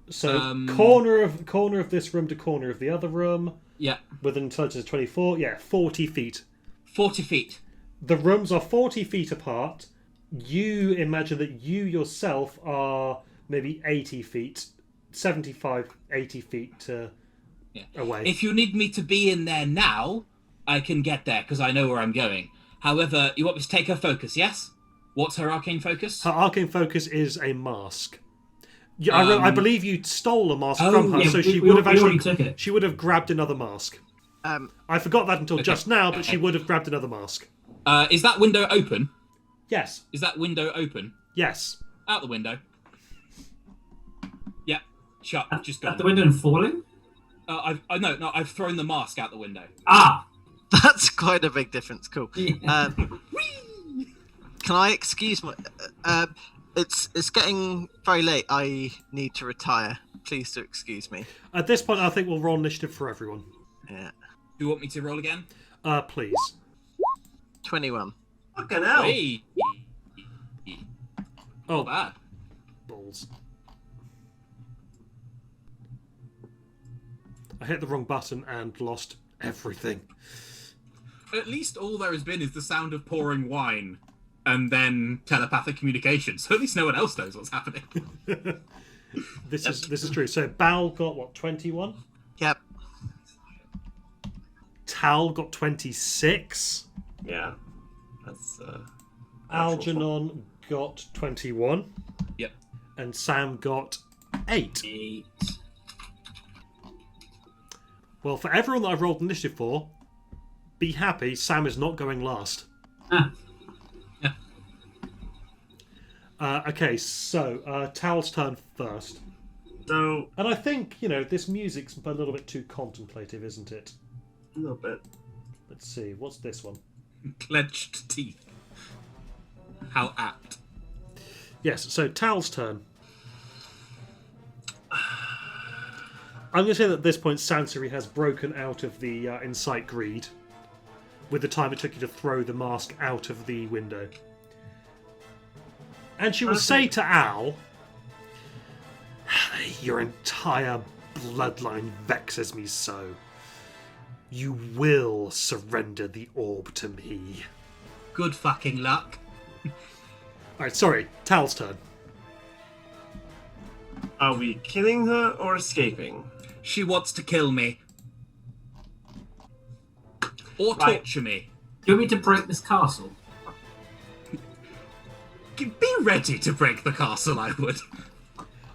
So corner of this room to corner of the other room. Yeah. With an intelligence of 24. Yeah, 40 feet. 40 feet. The rooms are 40 feet apart. You imagine that you yourself are maybe 80 feet, 75, 80 feet away. If you need me to be in there now, I can get there because I know where I'm going. However, you want me to take her focus, yes? What's her arcane focus? Her arcane focus is a mask. Yeah, I believe you stole a mask from her, yeah, so she we would have already took it. She would have grabbed another mask. I forgot that until just now, but she would have grabbed another mask. Is that window open? Yes. Is that window open? Yes. Out the window. Yeah. Shut. Just gone. At the window and falling? I've thrown the mask out the window. Ah! That's quite a big difference. Cool. Yeah. Can I excuse my? It's getting very late. I need to retire. Please do excuse me. At this point, I think we'll roll initiative for everyone. Yeah. Do you want me to roll again? Please. 21. Fucking hell! Hey. Oh, Not bad. balls. I hit the wrong button and lost everything. At least all there has been is the sound of pouring wine and then telepathic communication. So at least no one else knows what's happening. This is true. So Bal got what, 21? Yep. Tal got 26. Yeah, that's. Algernon got 21. Yep. And Sam got 8. 8. Well, for everyone that I've rolled initiative for, be happy, Sam is not going last. Ah. Okay, so Tal's turn first. So And I think, this music's a little bit too contemplative, isn't it? a little bit. Let's see, what's this one? Clenched teeth. How apt. Yes, so Tal's turn. I'm going to say that at this point, Sansari has broken out of the Insight Greed with the time it took you to throw the mask out of the window. And she will say to Al, "Your entire bloodline vexes me so. You will surrender the orb to me." Good fucking luck. Alright, sorry, Tal's turn. Are we killing her or escaping? She wants to kill me. Or Right. torture me. Do you want me to break this castle? Be ready to break the castle, I would.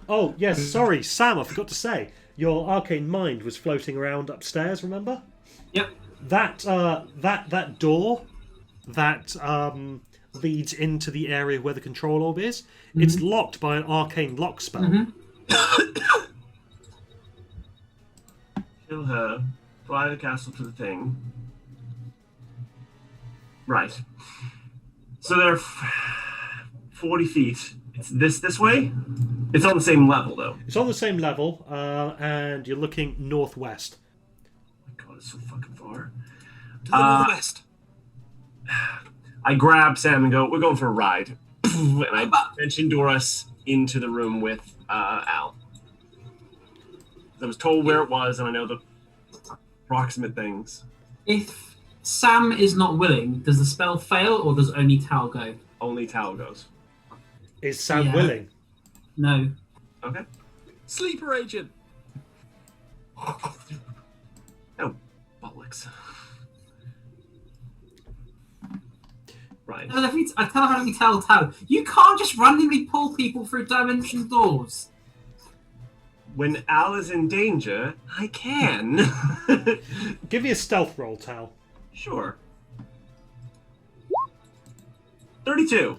Oh, yes, sorry, Sam, I forgot to say. your arcane mind was floating around upstairs. Remember? Yep. That door that leads into the area where the control orb is. It's locked by an arcane lock spell. Kill her. Fly the castle to the thing. Right. So they're 40 feet. It's this way? It's on the same level, though. It's on the same level, and you're looking northwest. Oh my god, it's so fucking far. To the northwest. I grab Sam and go, we're going for a ride. And I mention Doris into the room with Al. I was told where it was, and I know the approximate things. If Sam is not willing, does the spell fail or does only Tal go? Only Tal goes. Is Sam Yeah. willing? No. Okay. Sleeper agent. Oh, bollocks. Right. I tell her how we tell Tal. You can't just randomly pull people through dimension doors. When Al is in danger, I can. Give me a stealth roll, Tal. Sure. 32.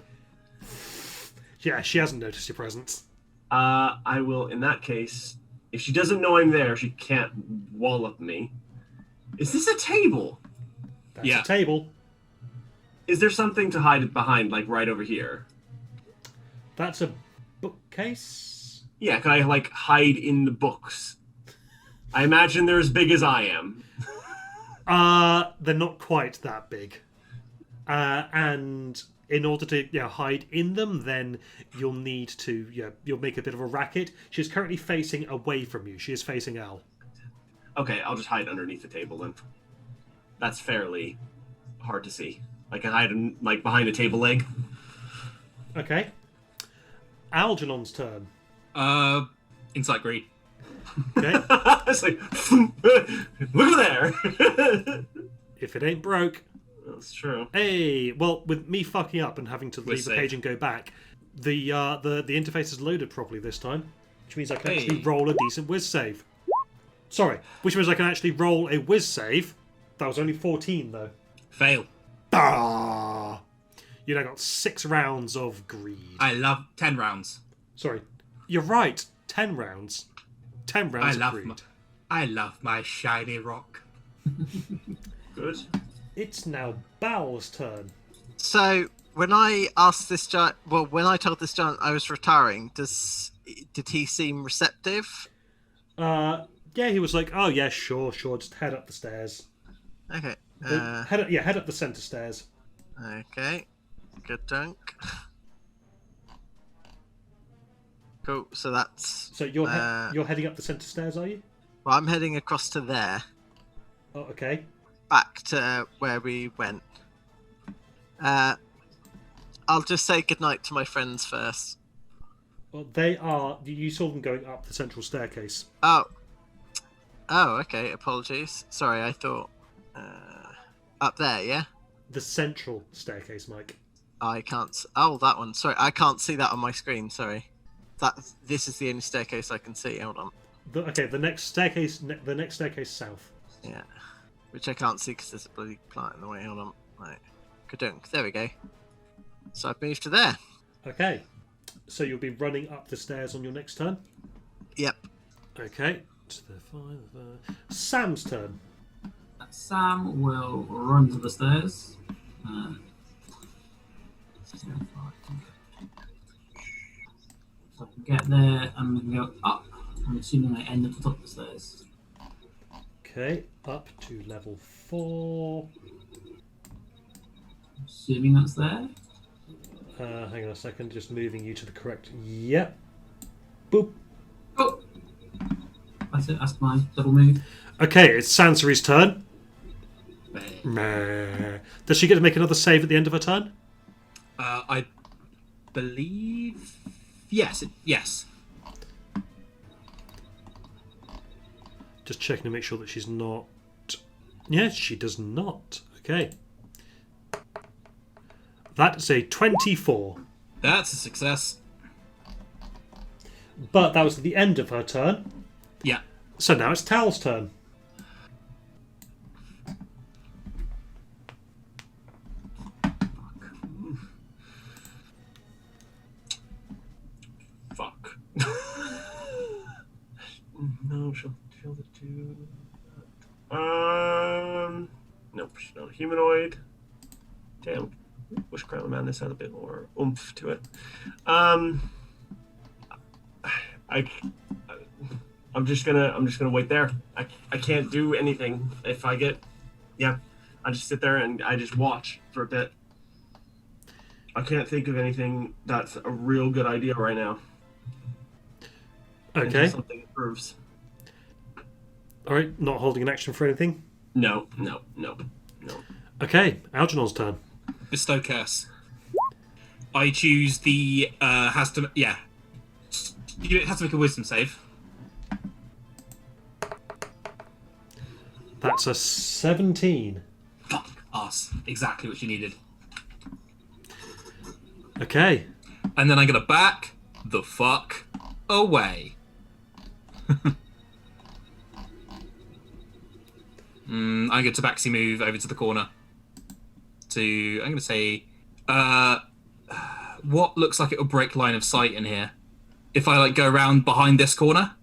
Yeah, she hasn't noticed your presence. I will, in that case, if she doesn't know I'm there, she can't wallop me. Is this a table? That's Yeah. a table. Is there something to hide behind, like right over here? That's a bookcase. Yeah, can I, like, hide in the books? I imagine they're as big as I am. They're not quite that big. And in order to hide in them, then you'll need to you'll make a bit of a racket. She's currently facing away from you. She is facing Al. Okay, I'll just hide underneath the table then. That's fairly hard to see. I can hide like behind a table leg. Okay. Algernon's turn. Insight greed. Okay. It's like, look there. If it ain't broke. That's true. Hey, well, with me fucking up and having to leave the safe. page and go back, the interface is loaded properly this time, which means I can actually Hey. roll a decent whiz save. Sorry, which means I can actually roll a whiz save. That was only 14 though. Fail. Ah! You now got 6 rounds of greed. I love 10 rounds. Sorry, you're right. 10 rounds. 10 rounds of greed. I love my shiny rock. Good. It's now Bal's turn. So when I asked this giant, when I told this giant I was retiring, did he seem receptive? Yeah, he was like, "Oh yeah, sure, just head up the stairs." Okay. Head up the center stairs. Okay. Good dunk. Cool. So that's. So you're heading up the center stairs, are you? Well, I'm heading across to there, Oh, okay. back to where we went. I'll just say goodnight to my friends first. Well, they are. You saw them going up the central staircase. Oh, okay. Apologies. Sorry, I thought up there. Yeah, The central staircase, Mike. I can't. Oh, that one. Sorry, I can't see that on my screen. Sorry. This is the only staircase I can see. Hold on. The next staircase. The next staircase south. Yeah, which I can't see because there's a bloody plant in the way. Hold on. Right. Kadunk. There we go. So I've moved to there. Okay. So you'll be running up the stairs on your next turn. Yep. Okay. To the 5. Sam's turn. Sam will run to the stairs. So I can get there and we can go up. I'm assuming I end at the top of the stairs. Okay. Up to level 4. Assuming that's there. Hang on a second. Just moving you to the correct. Yep. Boop. Oh! That's it, that's my double move. Okay, it's Sansari's turn. Meh. Does she get to make another save at the end of her turn? I believe. Yes. Yes. Just checking to make sure that she's not. Yes, she does not. Okay. That is a 24. That's a success. But that was at the end of her turn. Yeah. So now it's Tal's turn. Fuck. No, she'll feel the two. Nope, she's not a humanoid. Damn. Wish Crown of Madness had a bit more oomph to it. I'm just gonna wait there. I can't do anything if I get. Yeah, I just sit there and I just watch for a bit. I can't think of anything that's a real good idea right now. Okay. Until something improves. All right. Not holding an action for anything. No. Okay. Algernon's turn. Bestow curse. I choose the has to it has to make a wisdom save. That's a 17. Fuck us. Exactly what you needed. Okay. And then I'm gonna back the fuck away. I'm going to tabaxi move over to the corner. I'm going to say, what looks like it'll break line of sight in here? If I go around behind this corner?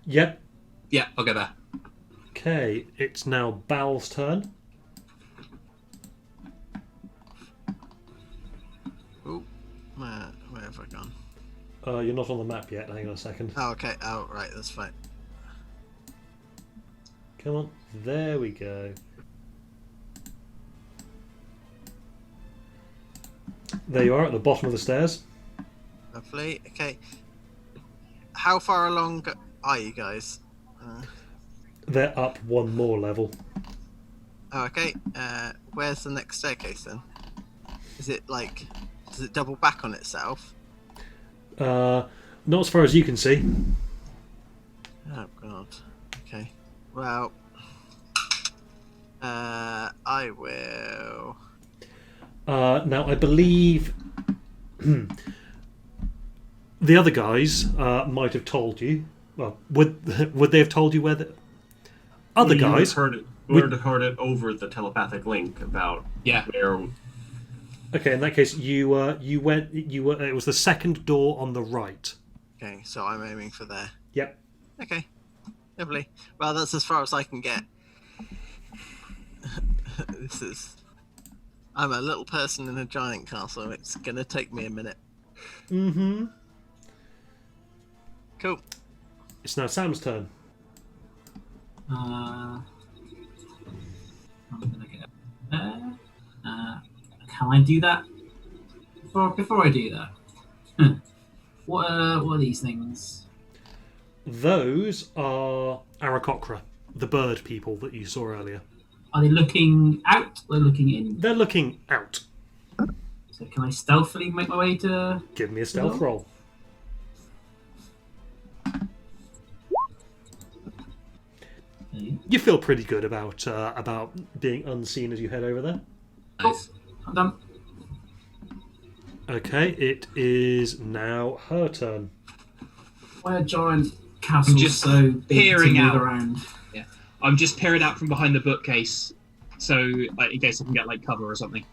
Yep. Yeah, I'll go there. Okay. It's now Bal's turn. Oh, where have I gone? You're not on the map yet. Hang on a second. Oh, okay. Oh, right. That's fine. Come on. There we go. There you are at the bottom of the stairs. Lovely. Okay. How far along are you guys? They're up one more level. Oh, okay. Where's the next staircase then? Is it does it double back on itself? Not as far as you can see. Oh god. Okay. Well, I will. Now I believe the other guys might have told you. Well, would they have told you where the other guys? heard it over the telepathic link about where. Okay, in that case, you went. It was the second door on the right. Okay, so I'm aiming for there. Yep. Okay, lovely. Well, that's as far as I can get. I'm a little person in a giant castle. It's gonna take me a minute. Mm-hmm. Cool. It's now Sam's turn. I'm gonna get there. Can I do that? Before I do that, what are these things? Those are Aarakocra, the bird people that you saw earlier. Are they looking out or looking in? They're looking out. So can I stealthily make my way to? Give me a stealth roll. Okay. You feel pretty good about being unseen as you head over there. Nice. I'm done. Okay, it is now her turn. Why are giant castles I'm just so big peering to move out. around? I'm just peering out from behind the bookcase, so in case I can get cover or something.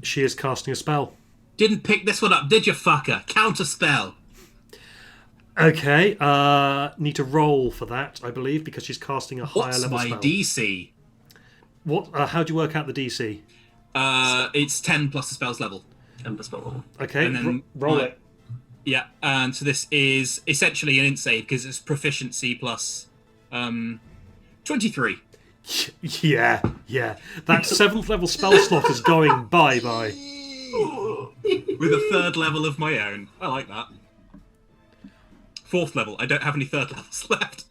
She is casting a spell. Didn't pick this one up, did you, fucker? Counter spell. Okay, need to roll for that, I believe, because she's casting a higher What's level my spell. DC? What? How do you work out the DC? It's 10 plus the spell's level. 10 plus spell level. Okay, And then roll it. Yeah, and so this is essentially an int save because it's proficiency plus 23. Yeah. That 7th level spell slot is going bye-bye. With a 3rd level of my own. I like that. 4th level. I don't have any 3rd levels left.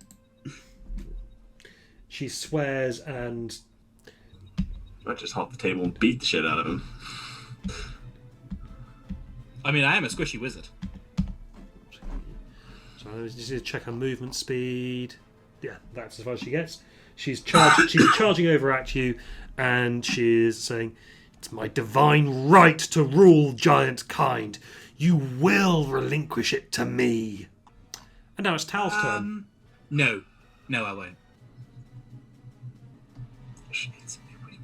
She swears and... I just hop the table and beat the shit out of him. I mean, I am a squishy wizard. So I just need to check her movement speed. Yeah, that's as far as she gets. She's charging over at you, and she is saying, "It's my divine right to rule giant kind. You will relinquish it to me. And now it's Tal's turn. No, I won't.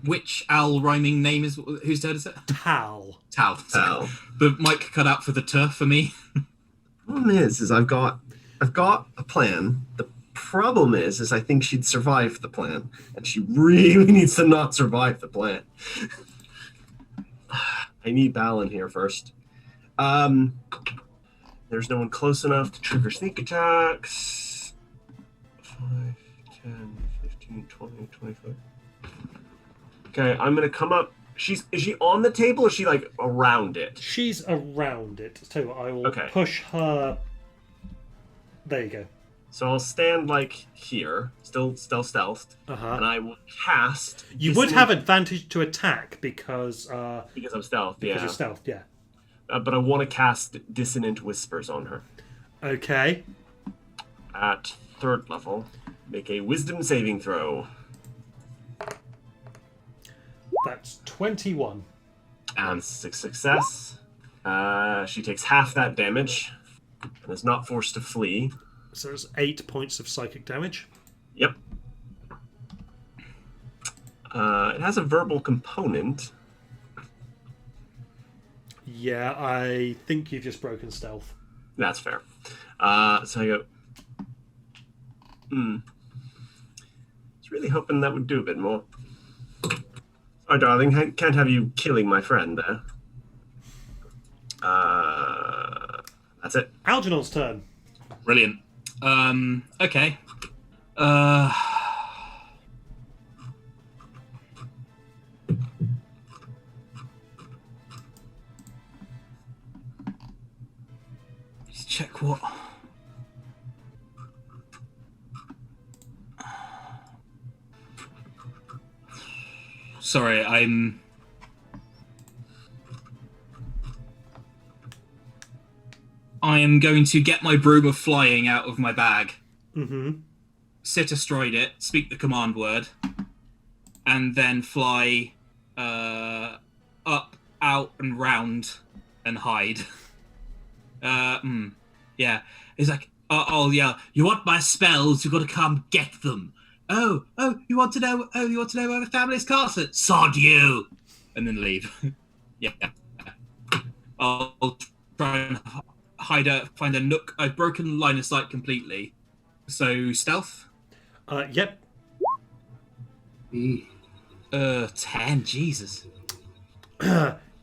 Which owl rhyming name is? Whose turn is it? Tal. Tal. Tal. The mic cut out for the "t" for me. Problem is I've got a plan. The problem is I think she'd survive the plan, and she really needs to not survive the plan. I need Balin here first. There's no one close enough to trigger sneak attacks. 5, 10, 15, 20, 25. Okay, I'm gonna come up. Is she on the table or is she like around it? She's around it. So I will Okay. push her. There you go. So I'll stand like here, still stealthed, and I will cast. You would have advantage to attack because I'm stealth. because Yeah. you're stealth. Yeah. But I want to cast Dissonant Whispers on her Okay. at 3rd level. Make a Wisdom saving throw. That's 21. And success. She takes half that damage and is not forced to flee. So it's 8 points of psychic damage. Yep. It has a verbal component. Yeah, I think you've just broken stealth. That's fair. So I go. I was really hoping that would do a bit more. Oh, darling, I can't have you killing my friend there. That's it. Algernon's turn. Brilliant. Okay. Just check what. Sorry, I am going to get my broom of flying out of my bag, sit astride it, speak the command word, and then fly up, out, and round, and hide. Yeah. It's like, I'll yell, "You want my spells? You got to come get them." Oh, you want to know? Oh, you want to know where the family's castle? Sod you, and then leave. Yeah. I'll try and find a nook. I've broken line of sight completely. So stealth. Yep. 10. Jesus.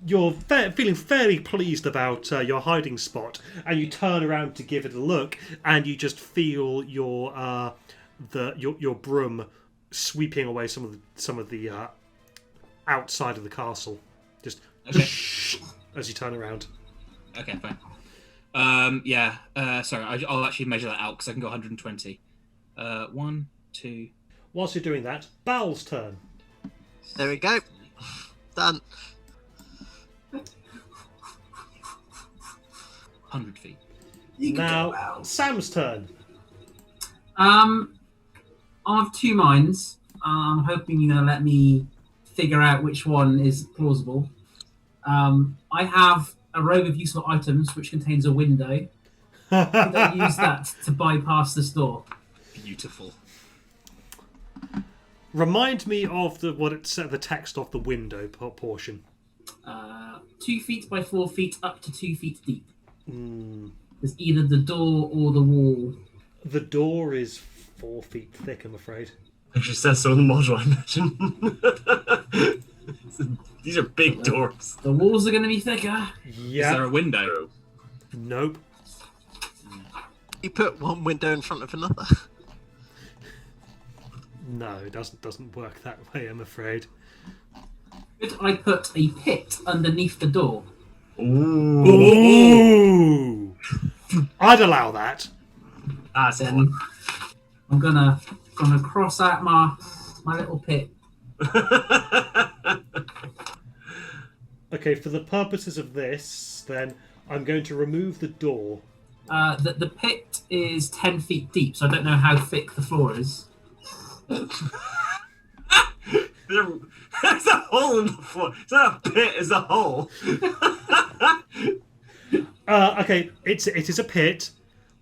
You're feeling fairly pleased about your hiding spot, and you turn around to give it a look, and you just feel your broom sweeping away some of the outside of the castle, just as you turn around. Okay, fine. Yeah. Sorry, I'll actually measure that out because I can go 120. 1, 2. Whilst you're doing that, Bal's turn. There we go. Done. 100 feet. Now, Sam's turn. I have 2 minds. I'm hoping you're going to let me figure out which one is plausible. I have a robe of useful items which contains a window. Could I use that to bypass this door? Beautiful. Remind me of the text of the window portion. 2 feet by 4 feet, up to 2 feet deep. There's either the door or the wall. The door is 4 feet thick, I'm afraid. Actually says so in the module, I imagine. These are big doors. The walls are going to be thicker. Yeah. Is there a window? Nope. You put one window in front of another. No, it doesn't work that way, I'm afraid. Could I put a pit underneath the door? Ooh! I'd allow that. Then I'm gonna cross out my little pit. Okay, for the purposes of this, then I'm going to remove the door. The pit is 10 feet deep, so I don't know how thick the floor is. There's a hole in the floor. It's not a pit, it's a hole. Okay, it is a pit,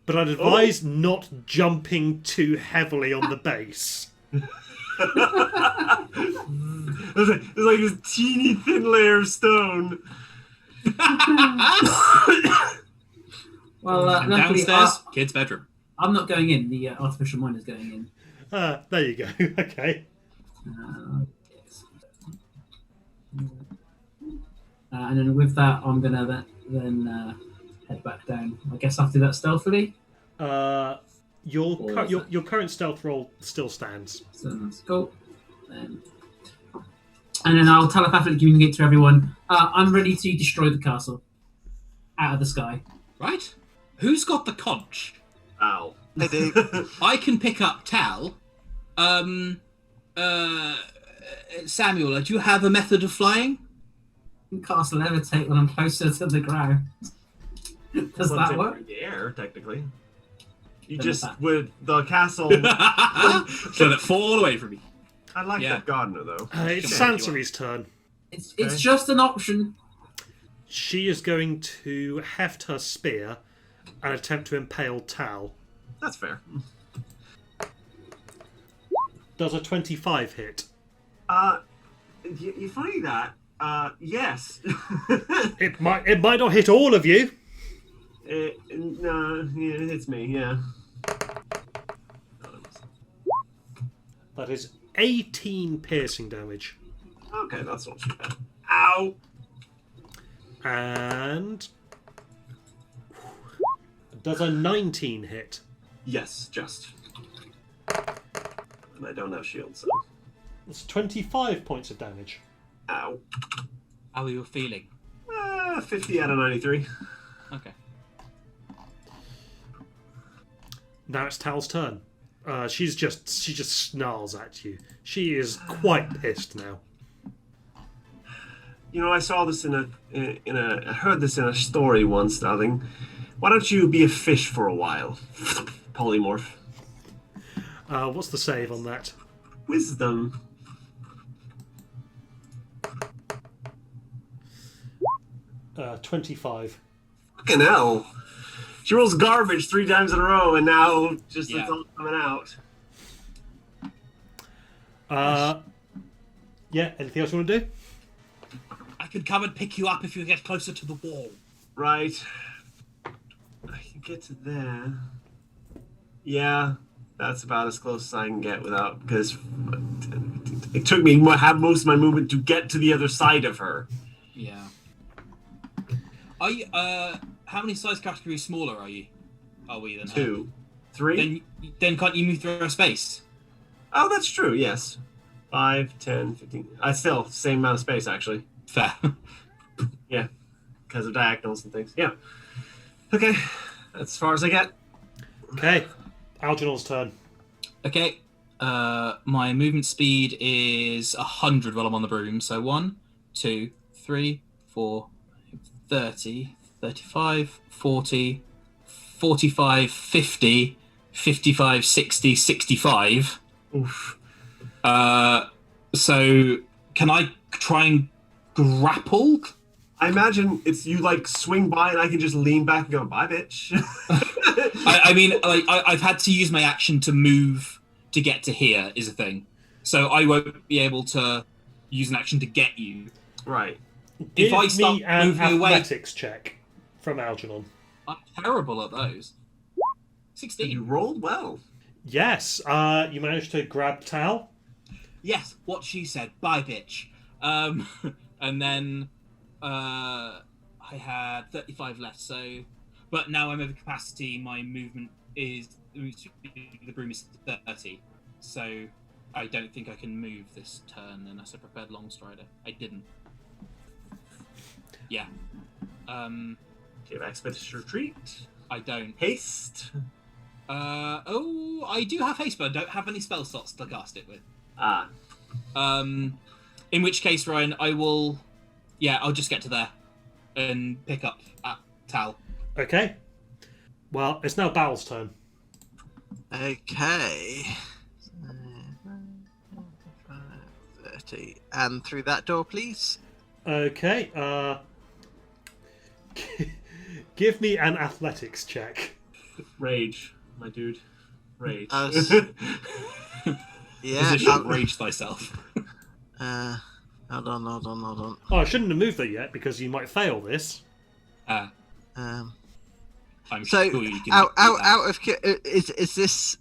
but I'd advise not jumping too heavily on the base. There's like this teeny thin layer of stone. Well, And luckily, downstairs, kid's bedroom. I'm not going in. The artificial mind is going in. There you go. Okay. Yes. And then with that, I'm gonna then head back down. I guess I have to do that stealthily. Your current stealth roll still stands. So that's cool. And then I'll telepathically communicate to everyone. I'm ready to destroy the castle out of the sky. Right? Who's got the conch? Ow. I do. I can pick up Tal. Samuel, do you have a method of flying? Cast levitate when I'm closer to the ground. Does that work? In the air, technically. You Then just that. with the castle. So that fall away from me. I like Yeah. that gardener though. It's Sure. Sansary's turn. It's just an option. She is going to heft her spear and attempt to impale Tal. That's fair. Does a 25 hit? You funny that? Yes. It might not hit all of you. No, yeah, it hits me. Yeah. That is 18 piercing damage. Okay, that's not too bad. Ow. And does a 19 hit? Yes, just. And I don't have shield, so. It's 25 points of damage. Ow. How are you feeling? 50 out of 93. Okay. Now it's Tal's turn. She just snarls at you. She is quite pissed now. You know, I saw this I heard this in a story once, darling. Why don't you be a fish for a while? Polymorph. What's the save on that? Wisdom. Uh, 25. Fucking hell. She rolls garbage 3 times in a row, and now just Yeah. it's all coming out. Yeah, anything else you want to do? I can come and pick you up if you get closer to the wall. Right. I can get to there. Yeah, that's about as close as I can get without, because it took me have most of my movement to get to the other side of her. Yeah. Are you, how many size categories smaller are you? Are we then? 2. 3? Then can't you move through a space? Oh, that's true, yes. 5, 10, 15. I still, same amount of space, actually. Fair. Yeah, because of diagonals and things. Yeah. Okay, that's as far as I get. Okay, Algernon's turn. Okay. My movement speed is 100 while I'm on the broom. So 1, 2, 3, 4, 30, 35, 40, 45, 50, 55, 60, 65. Oof. So can I try and grapple? I imagine it's you like swing by and I can just lean back and go, bye, bitch. I mean, like I've had to use my action to move to get to here is a thing. So I won't be able to use an action to get you. Right. Give If I start me an moving away, athletics check from Algernon. I'm terrible at those. You 16. rolled well. Yes, you managed to grab Tal. Yes, what she said. Bye, bitch. And then I had 35 left. So, but now I'm over capacity. My movement is the broom is 30. So I don't think I can move this turn unless I prepared long strider. I didn't. Yeah. Do you have expeditious retreat? I don't. Haste? I do have haste, but I don't have any spell slots to cast it with. Ah. In which case, Ryan, I will. Yeah, I'll just get to there and pick up at Tal. Okay. Well, it's now Bal's turn. Okay. 30. And through that door, please. Okay. Give me an athletics check. Rage, my dude. Rage. Yeah. Position, rage thyself. Hold on. Oh, I shouldn't have moved that yet because you might fail this. Um, I'm so sure you can. out of is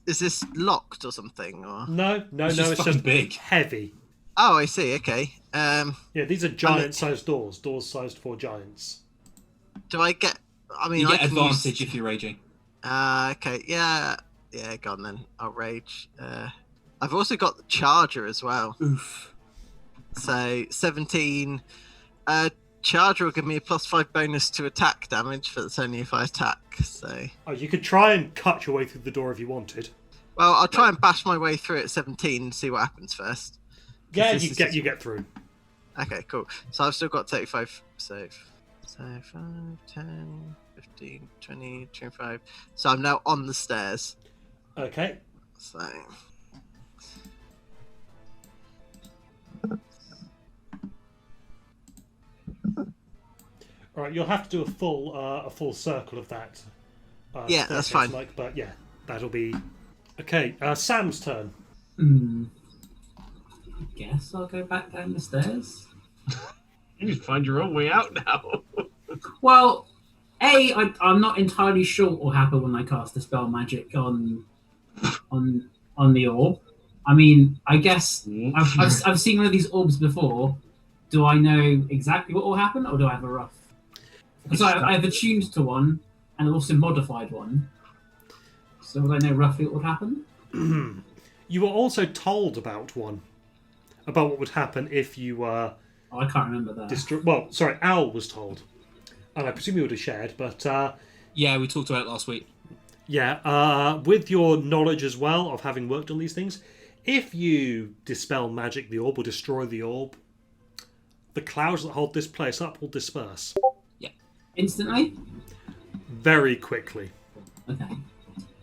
this locked or something or? No, It's just it's fucking just big. heavy. Oh, I see. Okay. Yeah, these are giant-sized doors. Doors sized for giants. Do I get? I mean, You I get can advantage if you're raging. Okay. Yeah. Go on then. I'll rage. I've also got the charger as well. Oof. So 17. Charger will give me a +5 bonus to attack damage, but it's only if I attack. So. Oh, you could try and cut your way through the door if you wanted. Well, I'll try and bash my way through at 17 and see what happens first. Yeah, you get through. Okay, cool. So I've still got 35. So 5, 10, 15, 20, 25. So I'm now on the stairs. Okay. So. All right, you'll have to do a full circle of that. Yeah, that's fine. Mike, but yeah, that'll be okay. Sam's turn. I guess I'll go back down the stairs. You need to find your own way out now. Well, I'm not entirely sure what will happen when I cast the spell magic on the orb. I mean, I guess I've seen one of these orbs before. Do I know exactly what will happen, or do I have a rough? Because I've attuned to one and also modified one. So would I know roughly what would happen? You were also told about one. About what would happen if you Oh, I can't remember that. Well, sorry, Al was told. And I presume you would have shared, but... Yeah, we talked about it last week. Yeah, with your knowledge as well of having worked on these things, if you dispel magic the orb or destroy the orb, the clouds that hold this place up will disperse. Yeah. Instantly? Very quickly. Okay.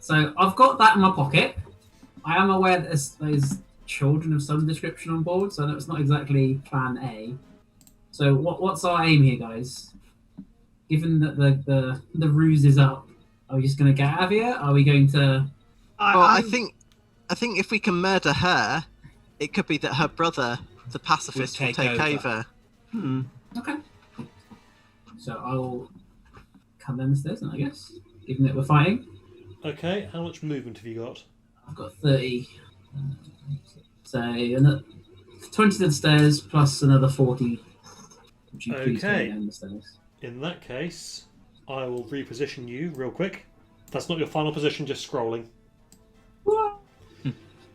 So I've got that in my pocket. I am aware that there's children of some description on board, so I know it's not exactly plan A. So what's our aim here, guys? Given that the ruse is up, are we just going to get out of here? Are we going to... Well, I think if we can murder her, it could be that her brother, the pacifist, will take over. Okay. So I'll come down the stairs then, I guess, given that we're fighting. Okay, how much movement have you got? I've got 30. So another 20 to the stairs plus another 40. Would you please go down the stairs? In that case, I will reposition you real quick. That's not your final position, just scrolling.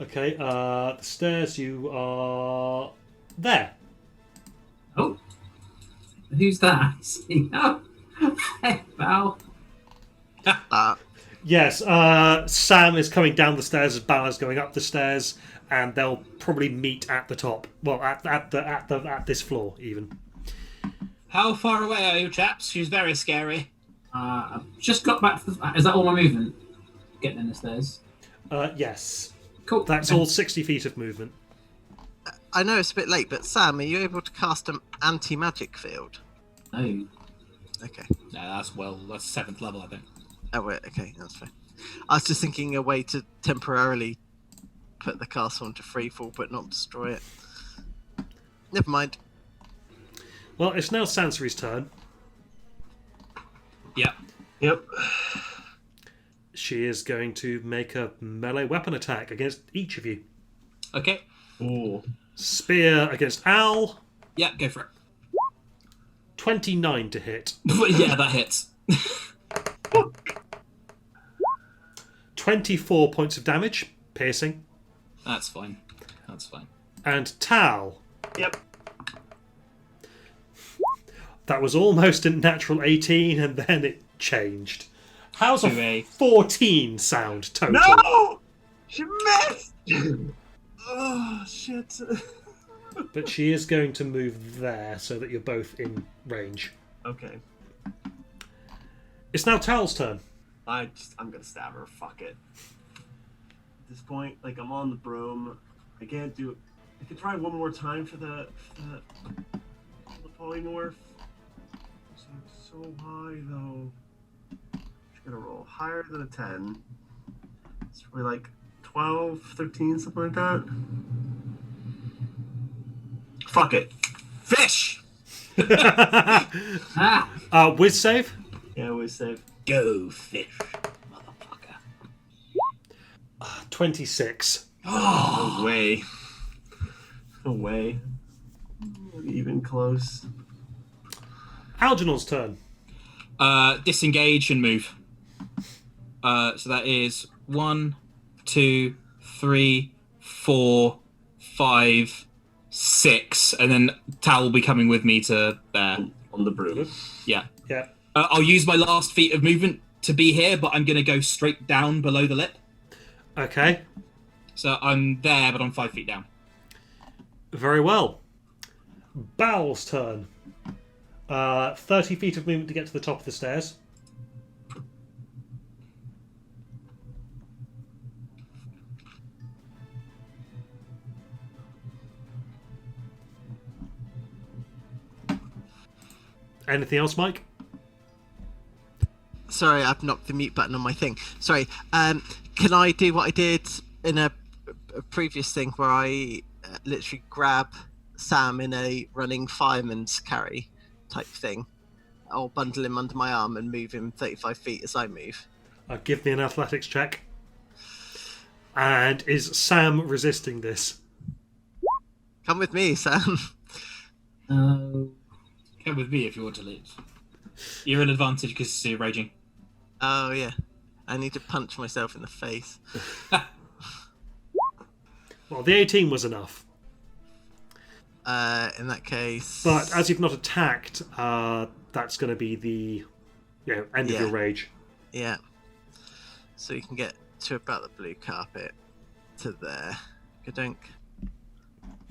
Okay, the stairs, you are there. Oh. Who's that? Oh. Hey, Val. Yes, Sam is coming down the stairs as Balor's going up the stairs, and they'll probably meet at the top. Well, at this floor even. How far away are you, chaps? She's very scary. I've just got back to the... Is that all my movement? Getting in the stairs? Yes. Cool. That's all 60 feet of movement. I know it's a bit late, but Sam, are you able to cast an anti-magic field? No. Okay. No, that's 7th level, I think. Oh, wait, okay, that's fine. I was just thinking a way to temporarily put the castle into freefall, but not destroy it. Never mind. Well, it's now Sansari's turn. Yep. She is going to make a melee weapon attack against each of you. Okay. Ooh. Spear against Al. Yeah, go for it. 29 to hit. Yeah, that hits. 24 points of damage, piercing. That's fine. And Tal. Yep. That was almost a natural 18, and then it changed. How's a 2A. 14 sound total? No! She missed! Oh, shit. But she is going to move there so that you're both in range. Okay. It's now Tal's turn. I'm gonna stab her. Fuck it. At this point, like, I'm on the broom. I can't do it. I could try one more time for the polymorph. It's so high, though. gonna roll higher than a 10. It's probably like 12, 13, something like that. Fuck it. Fish! Ah, Whiz save. Yeah, we save. Go fish, motherfucker. 26. No way. No way. Not even close. Algernon's turn. Disengage and move. So that is 1, 2, 3, 4, 5, 6, and then Tal will be coming with me to there. On the broom. Yeah. Yeah. I'll use my last feat of movement to be here, but I'm going to go straight down below the lip. Okay. So I'm there, but I'm 5 feet down. Very well. Bowl's turn. 30 feet of movement to get to the top of the stairs. Anything else, Mike? Sorry, I've knocked the mute button on my thing. Sorry. Can I do what I did in a previous thing where I literally grab Sam in a running fireman's carry type thing? I'll bundle him under my arm and move him 35 feet as I move. Give me an athletics check. And is Sam resisting this? Come with me, Sam. Come with me if you want to leave. You're at an advantage because you're raging. Oh, yeah. I need to punch myself in the face. Well, the 18 was enough. In that case... But as you've not attacked, that's going to be the end of your rage. Yeah. So you can get to about the blue carpet to there. Gadunk.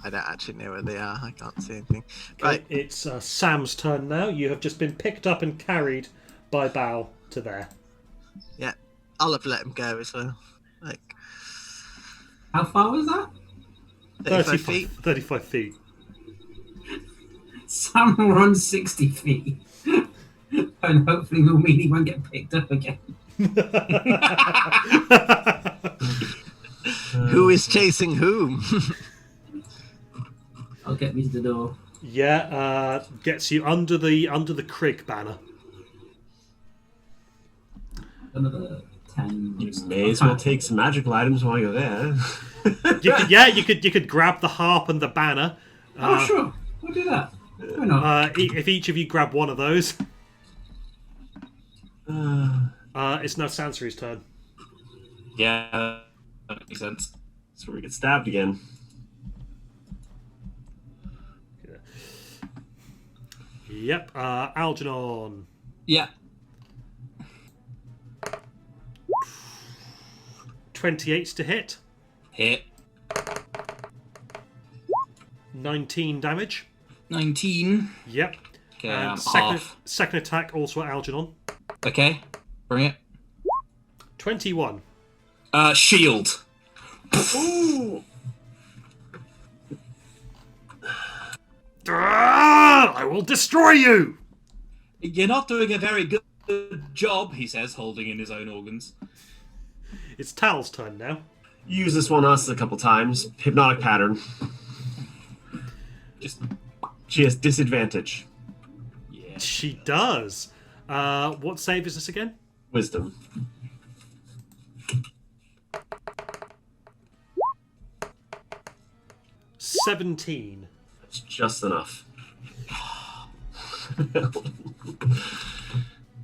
I don't actually know where they are. I can't see anything. Okay, Right. it's Sam's turn now. You have just been picked up and carried by Bao to there. Yeah. I'll have let him go as well. Like, how far was that? 35 feet. 35 feet. Sam will run 60 feet. And hopefully will mean he won't get picked up again. Who is chasing whom? I'll get me to the door. Yeah, gets you under the Krig banner. Another 10. You may as well take some magical items while you're there. You could grab the harp and the banner. Oh, sure. We'll do that. Why not? If each of you grab one of those. It's now Sansari's turn. Yeah, that makes sense. That's where we get stabbed again. Yep, Algernon. Yeah. 28 to hit. Hit. 19 damage. 19. Yep. Okay, And I'm second, off. second attack also at Algernon. Okay, bring it. 21. Shield. Ooh! I will destroy you! You're not doing a very good job, he says, holding in his own organs. It's Tal's turn now. Use this one on us a couple times. Hypnotic pattern. Just, She has disadvantage. yeah. She does. What save is this again? Wisdom. $17. That's just enough.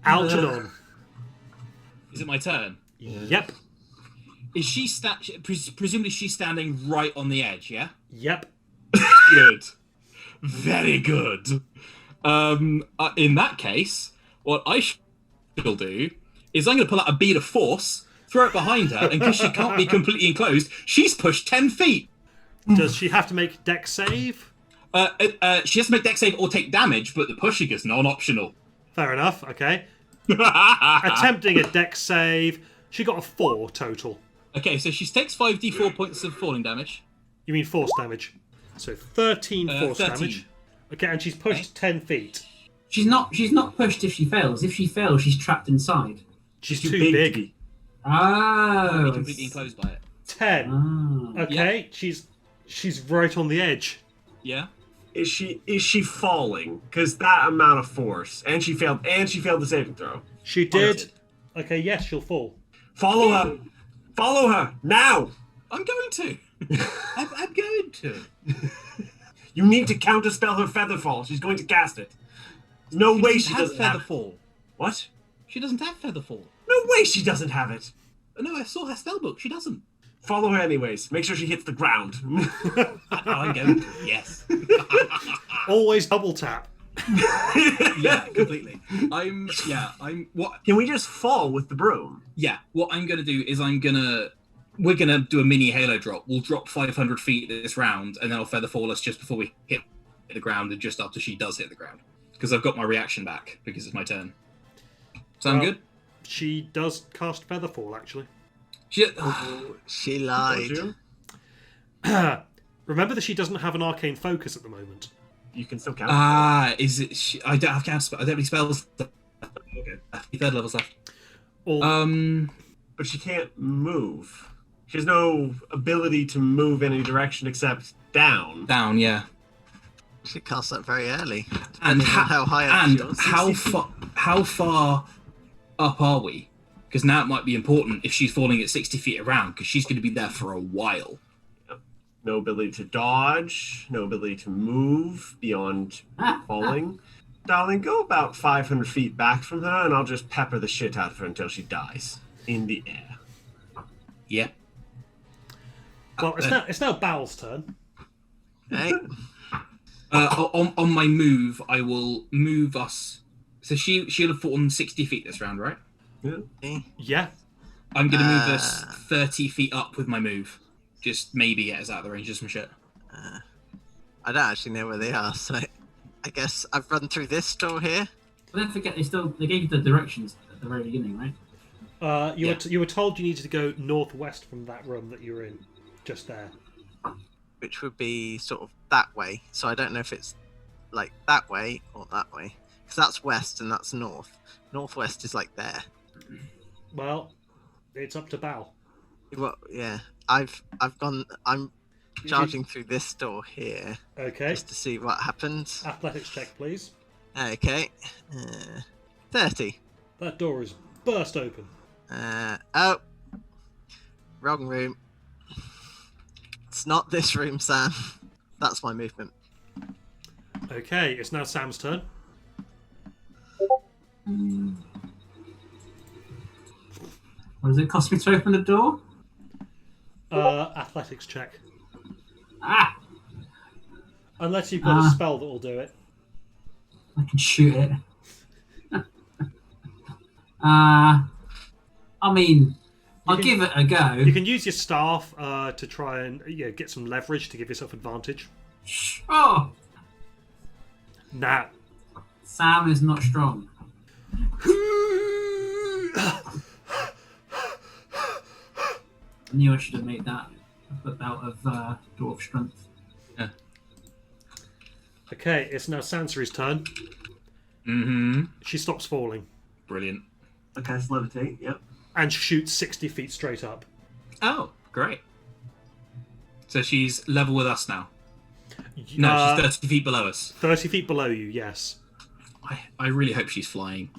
Algernon. Is it my turn? Yep. Is she presumably she's standing right on the edge, yeah? Yep. Good. Very good. In that case, what I shall do is I'm going to pull out a bead of force, throw it behind her, and because she can't be completely enclosed, she's pushed 10 feet. Does she have to make dex save? She has to make dex save or take damage, but the pushing is non-optional. Fair enough, okay. Attempting a dex save. She got a 4 total. Okay, so she takes 5d4 points of falling damage. You mean force damage. So 13 force 13. damage. Okay, and she's pushed 10 feet. She's not pushed if she fails. If she fails, she's trapped inside. She's too too big. big. To be. Oh. Be completely enclosed by it. 10. Ah. Okay, she's right on the edge. Yeah. Is she falling? Because that amount of force, and she failed the saving throw. She did. Okay, yes, she'll fall. Follow her. Follow her now. I'm going to. I'm going to. You need to counterspell her feather fall. She's going to cast it. There's no way she doesn't have it. Featherfall. What? She doesn't have Featherfall. No way she doesn't have it. No, I saw her spellbook. She doesn't. Follow her anyways. Make sure she hits the ground. I'm going to. Yes. Always double tap. Yeah, completely. What? Can we just fall with the broom? Yeah. What I'm going to do is we're going to do a mini halo drop. We'll drop 500 feet this round, and then I'll Featherfall us just before we hit the ground and just after she does hit the ground. Because I've got my reaction back, because it's my turn. Sound good? She does cast Featherfall, actually. She lied. Remember that she doesn't have an arcane focus at the moment. You can still count. Is it? I don't have counter. I don't have any spells. Okay. Third levels left. Or, But she can't move. She has no ability to move any direction except down. Down, yeah. She cast that very early. And depending on how high up and she was. how far up are we? Because now it might be important if she's falling at 60 feet around, because she's going to be there for a while. No ability to dodge, no ability to move beyond falling. Darling, go about 500 feet back from her, and I'll just pepper the shit out of her until she dies in the air. Yep. well, it's now Bal's turn. Hey, On my move, I will move us. So she'll have fallen 60 feet this round, right? Yeah. I'm going to move us 30 feet up with my move. Just maybe get us out of the range of some shit. I don't actually know where they are, so I guess I've run through this door here. But don't forget, they gave you the directions at the very beginning, right? You were told you needed to go northwest from that room that you were in, just there. Which would be sort of that way. So I don't know if it's like that way or that way. Because that's west and that's north. Northwest is like there. Well, it's up to Bal. Well, yeah. I'm charging through this door here. Okay. Just to see what happens. Athletics check, please. Okay. 30. That door is burst open. Oh. Wrong room. It's not this room, Sam. That's my movement. Okay, it's now Sam's turn. What does it cost me to open the door? Athletics check. Ah! Unless you've got a spell that will do it. I can shoot it. I mean, I'll give it a go. You can use your staff to try and get some leverage to give yourself advantage. Oh! Now. Sam is not strong. I knew I should have made that a bout of dwarf strength. Yeah. Okay, it's now Sansari's turn. Mm-hmm. She stops falling. Brilliant. Okay, it's levitate, yep. And shoots 60 feet straight up. Oh, great. So she's level with us now. No, she's 30 feet below us. 30 feet below you, yes. I really hope she's flying.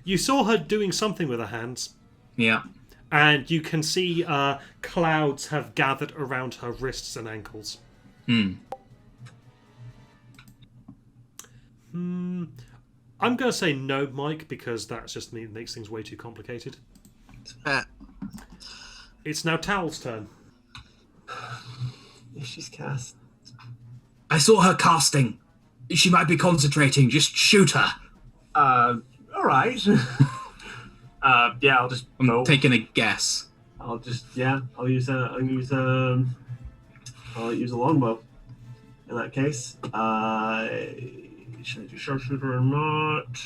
You saw her doing something with her hands. Yeah. And you can see clouds have gathered around her wrists and ankles. I'm going to say no, Mike, because that just makes things way too complicated. It's now Tal's turn. She's cast. I saw her casting. She might be concentrating. Just shoot her. All right. Yeah, I'll just. I'm taking a guess. I'll use a longbow. In that case, should I do sharpshooter or not?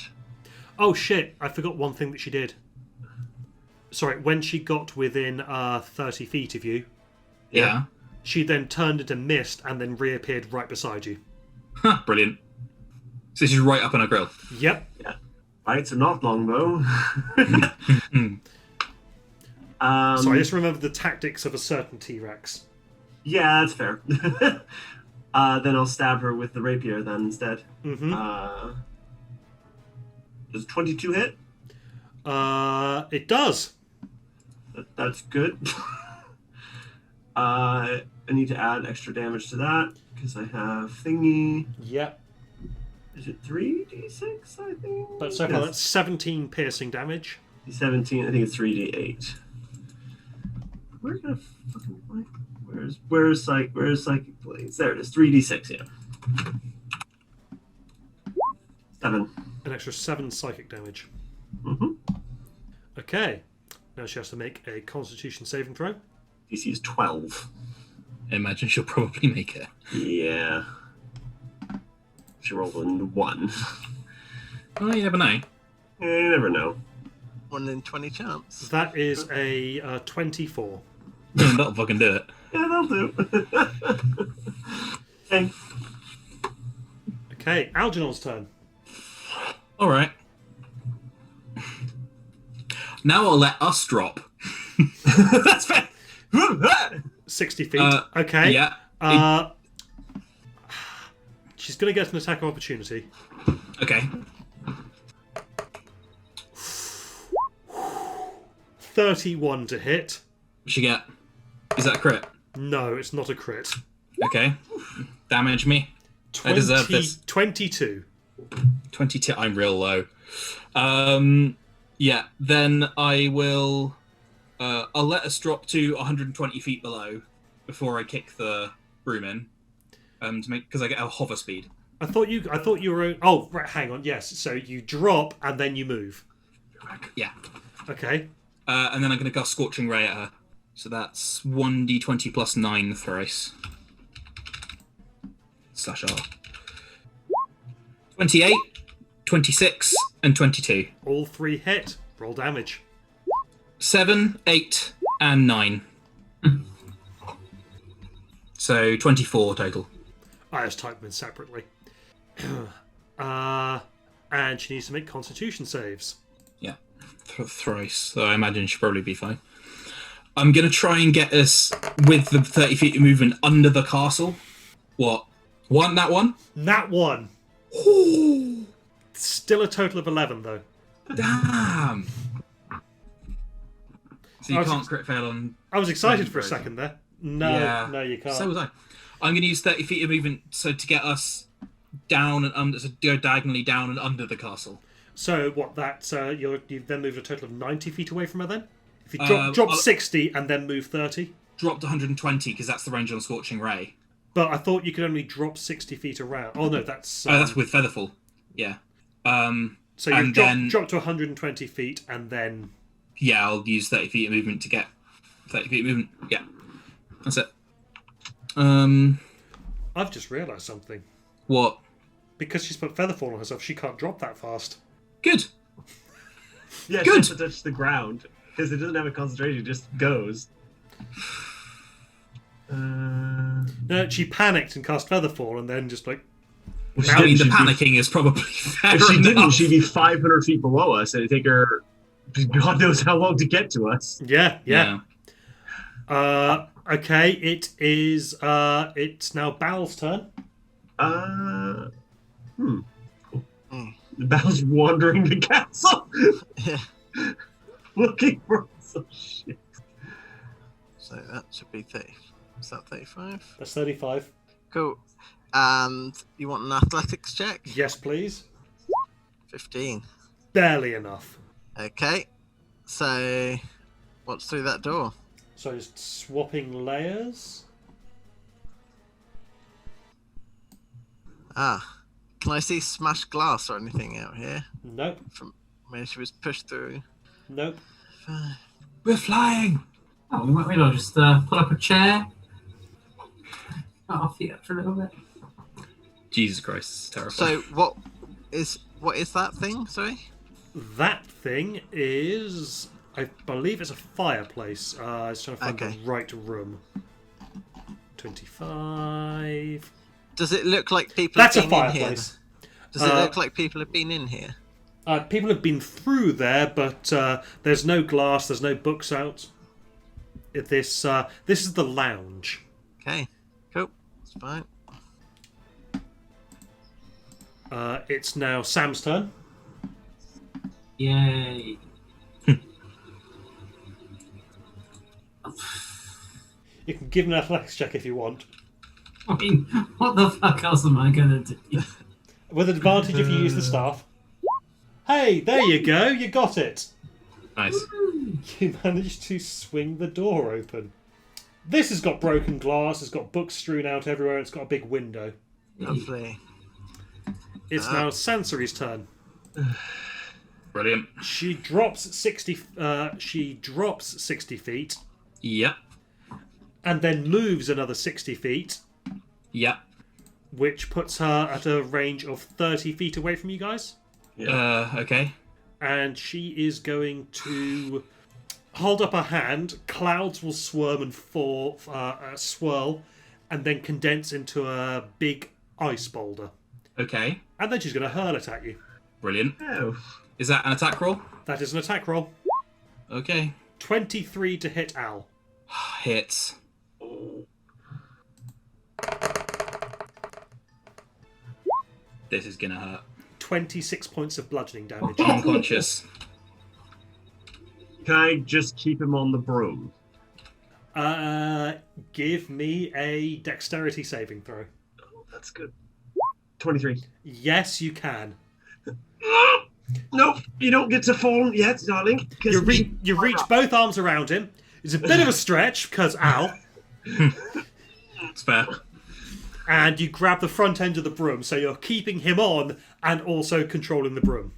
Oh shit! I forgot one thing that she did. Sorry, when she got within 30 feet of you, Yeah. she then turned into mist and then reappeared right beside you. Brilliant. So she's right up on her grill. Yep. Yeah. Bites are not longbow. Sorry, I just remember the tactics of a certain T-Rex. Yeah, that's fair. Then I'll stab her with the rapier then instead. Mm-hmm. Does 22 hit? It does. That's good. I need to add extra damage to that because I have thingy. Yep. Is it 3d6, I think? But so far that's 17 piercing damage. 17, I think it's 3d8. Where's the fucking where's psychic blades? There it is, 3d6, yeah. 7. An extra 7 psychic damage. Mm-hmm. Okay. Now she has to make a Constitution saving throw. DC is 12. I imagine she'll probably make it. Yeah. She rolled a 1. Oh, you never know. You never know. 1 in 20 chance. That is a 24. Yeah, that'll fucking do it. Yeah, that'll do. Okay. Okay, Algernon's turn. All right. Now I'll let us drop. That's fair. 60 feet. Okay. Yeah. She's going to get an attack of opportunity. Okay. 31 to hit. What'd she get? Is that a crit? No, it's not a crit. Okay. Damage me. I deserve this. 22. 22. I'm real low. Yeah. Then I will. I'll let us drop to 120 feet below before I kick the broom in. To make because I get a hover speed. I thought you were. Oh, right. Hang on. Yes. So you drop and then you move. Yeah. Okay. And then I'm going to cast Scorching Ray at her. So that's 1d20 plus 9 thrice. Slash R. 28, 26, and 22. All 3 hit. Roll damage. 7, 8, and 9. So 24 total. I just typed them in separately. And she needs to make Constitution saves. Yeah. Thrice. So I imagine she'll probably be fine. I'm going to try and get us, with the 30 feet of movement, under the castle. What? That one? Nat 1. Still a total of 11, though. Damn! So you I was can't crit fail on... I was excited for a second there. No, no, you can't. So was I. I'm going to use 30 feet of movement so to get us down and under, so go diagonally down and under the castle. So what? That you've then moved a total of 90 feet away from her. Then, if you drop 60 and then move 30. Dropped 120 because that's the range on Scorching Ray. But I thought you could only drop 60 feet around. Oh no, that's that's with Featherfall. Yeah. So you drop to 120 feet and then. Yeah, I'll use 30 feet of movement to get 30 feet of movement. Yeah, that's it. I've just realised something. What? Because she's put Featherfall on herself, she can't drop that fast. Good. Yeah, Good. she has to touch the ground because it doesn't have a concentration; it just goes. No, she panicked and cast Featherfall, and then just like. I mean, the panicking is probably fair If she enough. didn't, she'd be 500 feet below us, and it'd take her God knows how long to get to us. Yeah. Okay, it is. It's now Bal's turn. Bal's wandering the castle, Yeah. looking for some shit. So that should be 30. Is that 35? That's 35. Cool. And you want an athletics check? Yes, please. 15. Barely enough. Okay. So, what's through that door? So just swapping layers. Ah. Can I see smashed glass or anything out here? Nope. From where she was pushed through? Nope. We're flying. Oh, we might as well just pull up a chair. Put our feet up for a little bit. Jesus Christ, this is terrifying. So, what is that thing? Sorry? That thing is, I believe it's a fireplace. I was trying to find the right room. 25. Does it look like people That's a have been in here? fireplace. Does it look like people have been in here? People have been through there, but there's no glass, there's no books out. This is the lounge. Okay, cool. It's fine. It's now Sam's turn. Yay. You can give an athletics check if you want. I mean, what the fuck else am I gonna do? With advantage if you use the staff. Hey, there you go, you got it. Nice. You managed to swing the door open. This has got broken glass, it's got books strewn out everywhere, it's got a big window. Lovely. It's now Sansari's turn. Brilliant. She drops 60 feet Yep. and then moves another 60 feet, Yep. which puts her at a range of 30 feet away from you guys. Okay. And she is going to hold up her hand. Clouds will swarm and swirl, and then condense into a big ice boulder. Okay. And then she's going to hurl it at you. Brilliant. Oh. Is that an attack roll? That is an attack roll. Okay. 23 to hit Al. Hits. This is gonna hurt. 26 points of bludgeoning damage. Unconscious. Can I just keep him on the broom? Give me a dexterity saving throw. Oh, that's good. 23. Yes, you can. Nope, you don't get to fall yet, darling. You reach both arms around him. It's a bit of a stretch, because Al. It's fair. And you grab the front end of the broom, so you're keeping him on and also controlling the broom.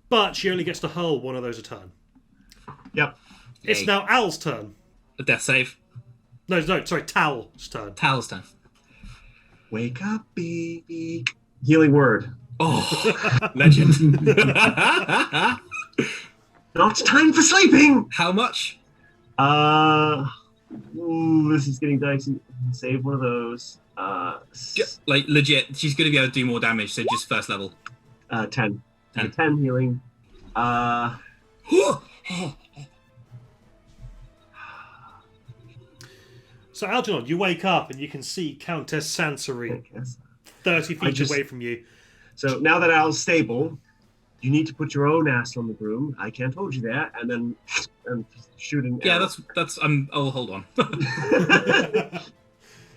But she only gets to hurl one of those a turn. Yep. It's Yay. now Al's turn. A death save. No, sorry, Tal's turn. Tal's turn. Wake up, baby. Healing word. Oh, legend. Not time for sleeping. How much? This is getting dicey. Save one of those. Like, legit, she's going to be able to do more damage, so just first level. 10. 10. 10 healing. So Algernon, you wake up and you can see Countess Sansari 30 feet away from you. So now that Al's stable, you need to put your own ass on the broom. I can't hold you there, and then shoot an Yeah, arrow. that's. Oh, hold on.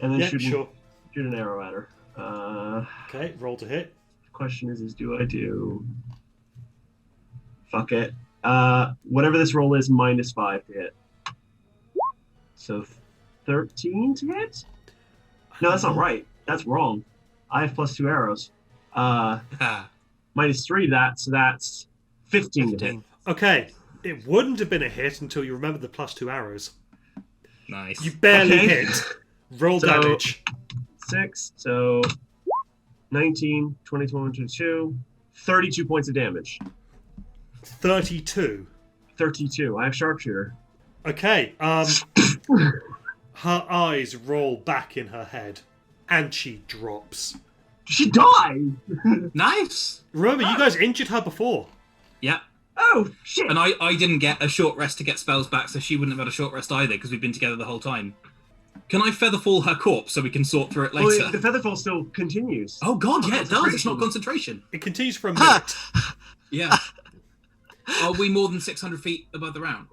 And then Yeah, shoot sure. an arrow at her. Okay, roll to hit. Question is do I do? Fuck it. Whatever this roll is, -5 to hit. So 13 to hit? No, that's not right. That's wrong. I have +2 arrows. -3 to that, so that's 15 to hit. Okay, it wouldn't have been a hit until you remembered the +2 arrows. Nice. You barely Okay. hit. Roll So- damage. 6, so 19, 20, 21, 22, 32 points of damage. 32. 32. I have sharpshooter. Okay, her eyes roll back in her head, and she drops. She died! Nice. Remember, you guys injured her before. Yeah. Oh, shit! And I didn't get a short rest to get spells back, so she wouldn't have had a short rest either, because we've been together the whole time. Can I featherfall her corpse so we can sort through it Oh, later? the featherfall still continues. Oh god, yeah, it does. It's not concentration. It continues for a minute. Yeah. Are we more than 600 feet above the ground?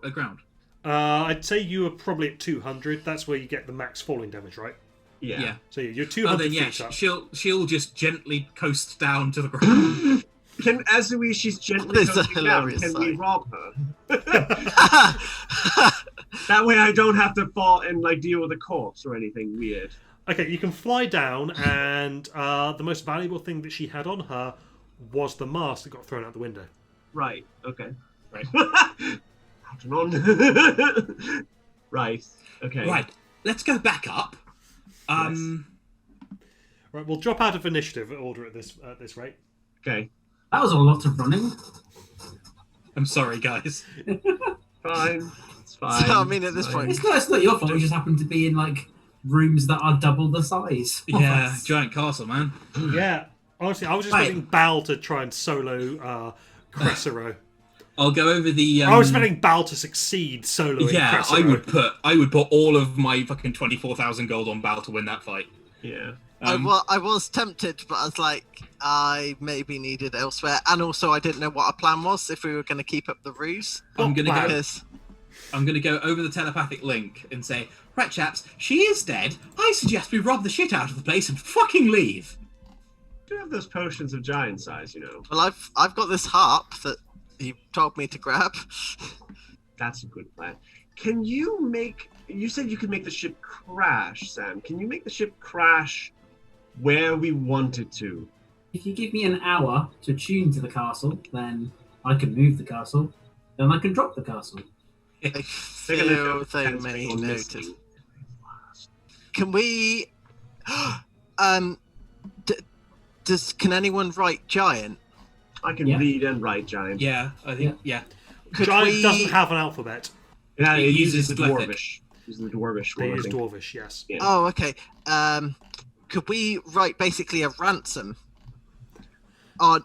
I'd say you were probably at 200. That's where you get the max falling damage, right? Yeah. So you're Oh, 200 then yeah, feet up. she'll just gently coast down to the ground. She's gently That is a coaching down. hilarious Can we sight. rob her? That way I don't have to fall and deal with a corpse or anything weird. Okay, you can fly down, and the most valuable thing that she had on her was the mask that got thrown out the window. Right. Okay. Right. Hold on. Right. Okay. Right, let's go back up. Right, we'll drop out of initiative order at this rate. Okay. That was a lot of running. I'm sorry, guys. Fine. It's fine. So, I mean, at this point, It's not your fault. We just happen to be in rooms that are double the size. of Yeah, us. giant castle, man. Yeah. Honestly, I was just Right. expecting Bal to try and solo Cressero. I'll go over the. I was expecting Bal to succeed soloing Yeah, Cressero. I would put all of my fucking 24,000 gold on Bal to win that fight. Yeah. I was tempted, but I was like, I maybe needed elsewhere, and also I didn't know what our plan was if we were going to keep up the ruse. I'm gonna Wow. go. Because I'm gonna go over the telepathic link and say, right, chaps, she is dead. I suggest we rob the shit out of the place and fucking leave. Do have those potions of giant size, you know. well, I've got this harp that you told me to grab. That's a good plan. Can you make? You said you could make the ship crash, Sam. Can you make the ship crash where we want it to? If you give me an hour to tune to the castle, then I can move the castle. Then I can drop the castle. I They're gonna feel go they 10 may people notice. missing. Can we? Can anyone write giant? I can Yeah. read and write giant. Yeah, I think. Yeah. Could Giant we? doesn't have an alphabet. Yeah, It it uses uses the Glyphic. dwarvish. Uses the dwarvish They one, I use think. Dwarvish, yes. Yeah. Oh, okay. Could we write basically a ransom? Or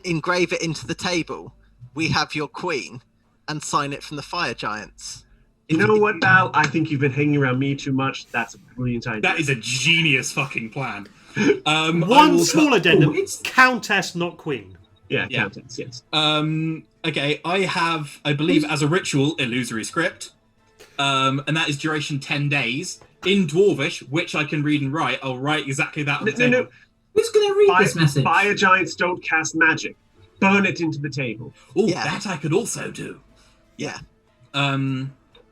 engrave it into the table. We have your queen, and sign it from the fire giants. You know what, Val? I think you've been hanging around me too much. That's a brilliant idea. That is a genius fucking plan. I One will small addendum: it's- Countess, not Queen. Yeah, Yeah. Countess, yes. Okay, I have, I believe, as a ritual, illusory script, and that is duration 10 days in Dwarvish, which I can read and write. I'll write exactly that on the No, table. no. Who's going to read this message? Fire giants don't cast magic. Burn it into the table. Oh, Yeah. that I could also do. Yeah.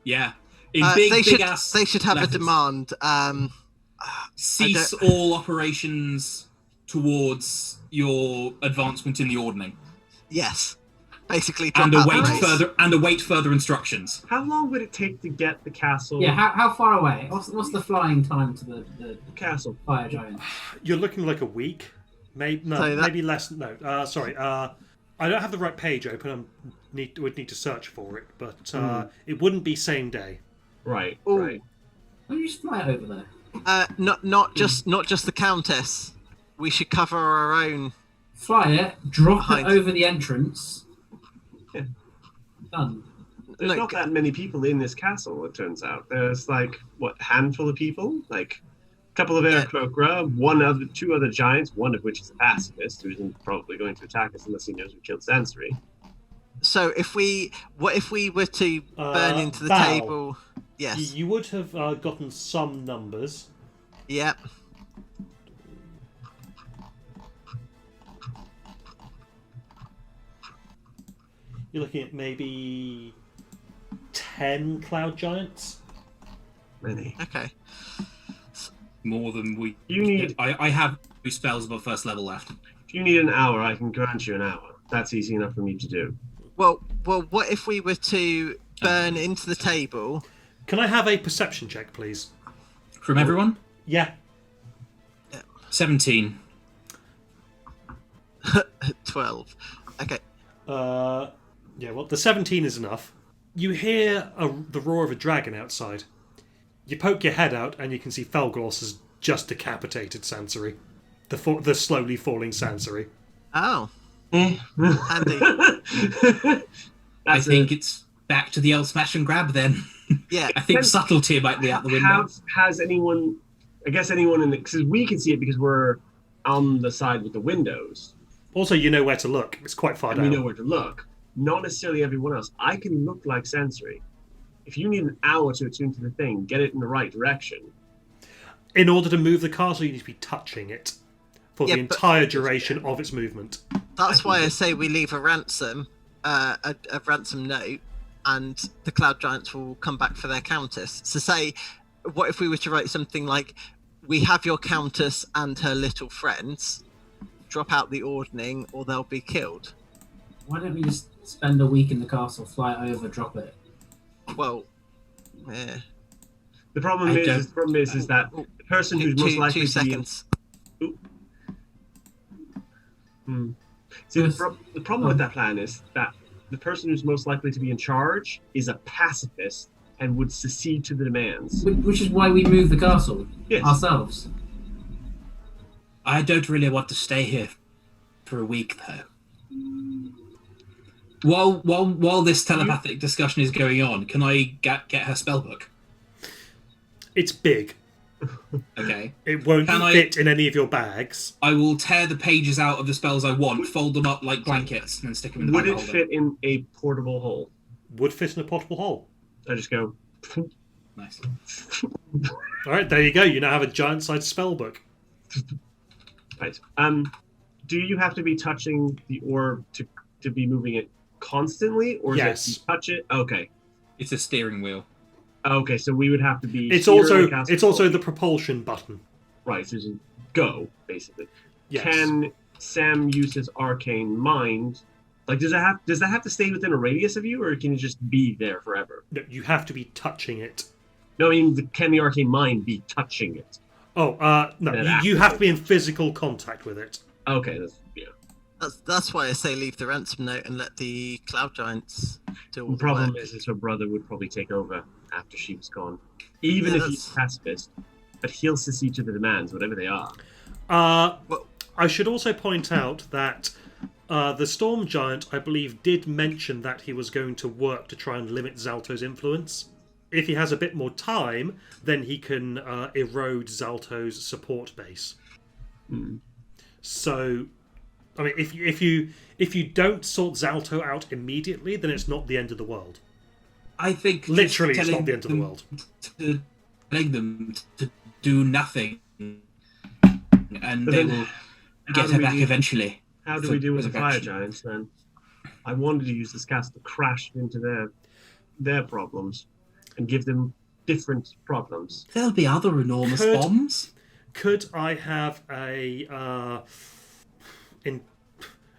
Yeah. In They big should. ass They should have letters. a demand. Cease all operations towards your advancement in the ordning, Yes. Basically, drop and out await the race. await further instructions. How long would it take to get the castle? Yeah, how far away? What's the flying time to the Castle. fire giant? You're looking like a week. Maybe no, So that- maybe less. No, sorry. I don't have the right page open. Would need to search for it, but it wouldn't be same day. Right, Ooh. right. Why don't you just fly over there? Not just the countess. We should cover our own. Fly it, drop Behind. it over the entrance. Yeah. Done. There's No, not that many people in this castle, it turns out. There's like, what, a handful of people? Like, a couple of Aarakocra, two other giants, one of which is a pacifist, who isn't probably going to attack us unless he knows we killed Sansari. So what if we were to burn into the Val. table? Yes. You would have gotten some numbers. Yep. You're looking at maybe 10 cloud giants. Many. Okay. More than we. You need, I have 2 spells above first level left. if you need an hour, I can grant you an hour. That's easy enough for me to do. Well. What if we were to burn into the table? Can I have a perception check, please? From everyone, Yeah. 17. 12. Okay. Yeah, well, the 17 is enough. You hear the roar of a dragon outside. You poke your head out, and you can see Felgros has just decapitated Sansari. The slowly falling Sansari. Oh. Handy. I think it's back to the old smash and grab then. Yeah. I think subtlety might be out the window. Has anyone, I guess anyone in the, because we can see it because we're on the side with the windows, Also, you know where to look. It's quite far and down. we know where to look. Not necessarily everyone else. I can look like Sansari. If you need an hour to attune to the thing, get it in the right direction. In order to move the castle, you need to be touching it for Yeah, the but- entire duration of its movement. That's why I say we leave a ransom, a ransom note, and the cloud giants will come back for their countess. So say, what if we were to write something like, "We have your countess and her little friends. Drop out the ordning, or they'll be killed." Why don't we just spend a week in the castle, fly it over, drop it? Well, yeah. The problem I is don't- that the person who's most likely Two to be seconds. See, Yes. the problem with that plan is that the person who's most likely to be in charge is a pacifist and would secede to the demands. Which is why we move the castle Yes. ourselves. I don't really want to stay here for a week, though. While this telepathic discussion is going on, can I get her spellbook? It's big. Okay. It won't fit in any of your bags. I will tear the pages out of the spells I want, fold them up like blankets, and then stick them in the bag. Would it fit in a portable hole? Would fit in a portable hole. I just go. Nice. All right, there you go. You now have a giant-sized spellbook. Right. Do you have to be touching the orb to be moving it constantly, or yes, is it you touch it? Okay. It's a steering wheel. Okay, so we would have to be. It's also the propulsion button. Right, so just go basically. Yes. Can Sam use his arcane mind? Like, does that have to stay within a radius of you, or can it just be there forever? No, you have to be touching it. No, I mean, can the arcane mind be touching it? Oh, no, you have to be in physical contact with it. Okay, That's why I say leave the ransom note and let the cloud giants do all the the problem work. is her brother would probably take over after she was gone, even if he's pacifist. But he'll secede to the demands, whatever they are. I should also point out that the Storm Giant, I believe, did mention that he was going to work to try and limit Zalto's influence. If he has a bit more time, then he can erode Zalto's support base. So, I mean, if you don't sort Zalto out immediately, then it's not the end of the world. I think literally, it's not the end of the world. Telling them to do nothing, and they will get her back eventually. How do we deal with the fire giants then? I wanted to use this cast to crash into their problems and give them different problems. There'll be other enormous bombs. Could I have a in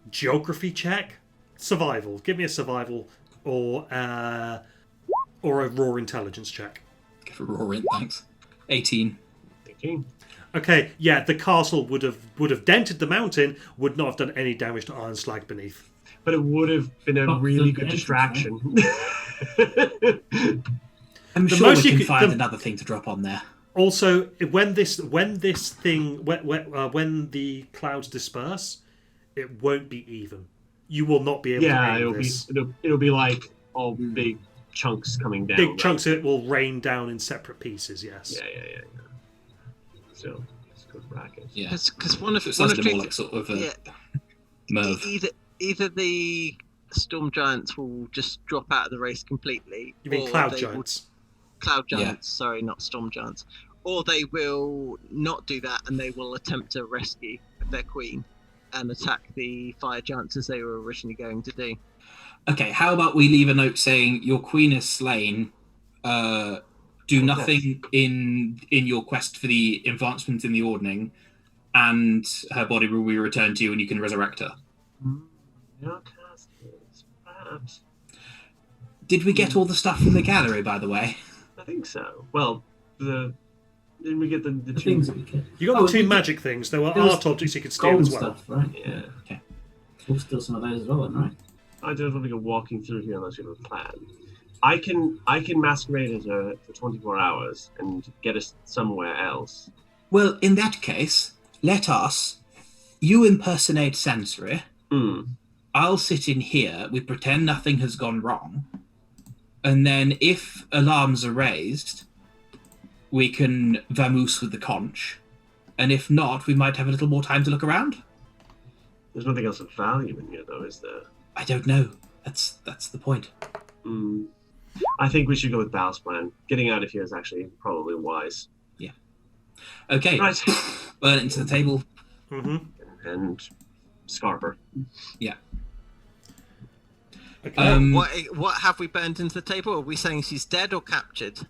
geography check? Survival. Give me a survival or a raw intelligence check. Give a raw int, thanks. 18. Okay, yeah, the castle would have dented the mountain, would not have done any damage to Iron Slag beneath. But it would have been a really good distraction. I'm sure we can find another thing to drop on there. Also, when the clouds disperse, it won't be even. You will not be able to aim this. It'll be like all big chunks coming down. Big chunks of it will rain down in separate pieces, yes. Yeah. So, it's good bracket. Yeah. Because one of more like sort of Merv. Either the Storm Giants will just drop out of the race completely. You mean Cloud Giants? Cloud Giants, sorry, not Storm Giants. Or they will not do that and they will attempt to rescue their queen and attack the fire giants as they were originally going to do. Okay, how about we leave a note saying your queen is slain, do nothing in your quest for the advancement in the ordning, and her body will be returned to you and you can resurrect her. Perhaps. Did we get all the stuff from the gallery, by the way? I think so. Well, didn't we get the two things that we could? You got the two magic things. There were art objects you could steal as well. Stuff, right? Yeah. Okay. We'll steal some of those as well, then, right? I don't want to go walking through here unless you have a plan. I can masquerade as her for 24 hours and get us somewhere else. Well, in that case, let us. You impersonate Sensory. I'll sit in here. We pretend nothing has gone wrong. And then if alarms are raised, we can vamoose with the conch. And if not, we might have a little more time to look around. There's nothing else of value in here, though, is there? I don't know. That's the point. I think we should go with Bal's plan. Getting out of here is actually probably wise. Yeah. Okay. Right. Burn it into the table. And scarf her. Yeah. Okay. What have we burned into the table? Are we saying she's dead or captured?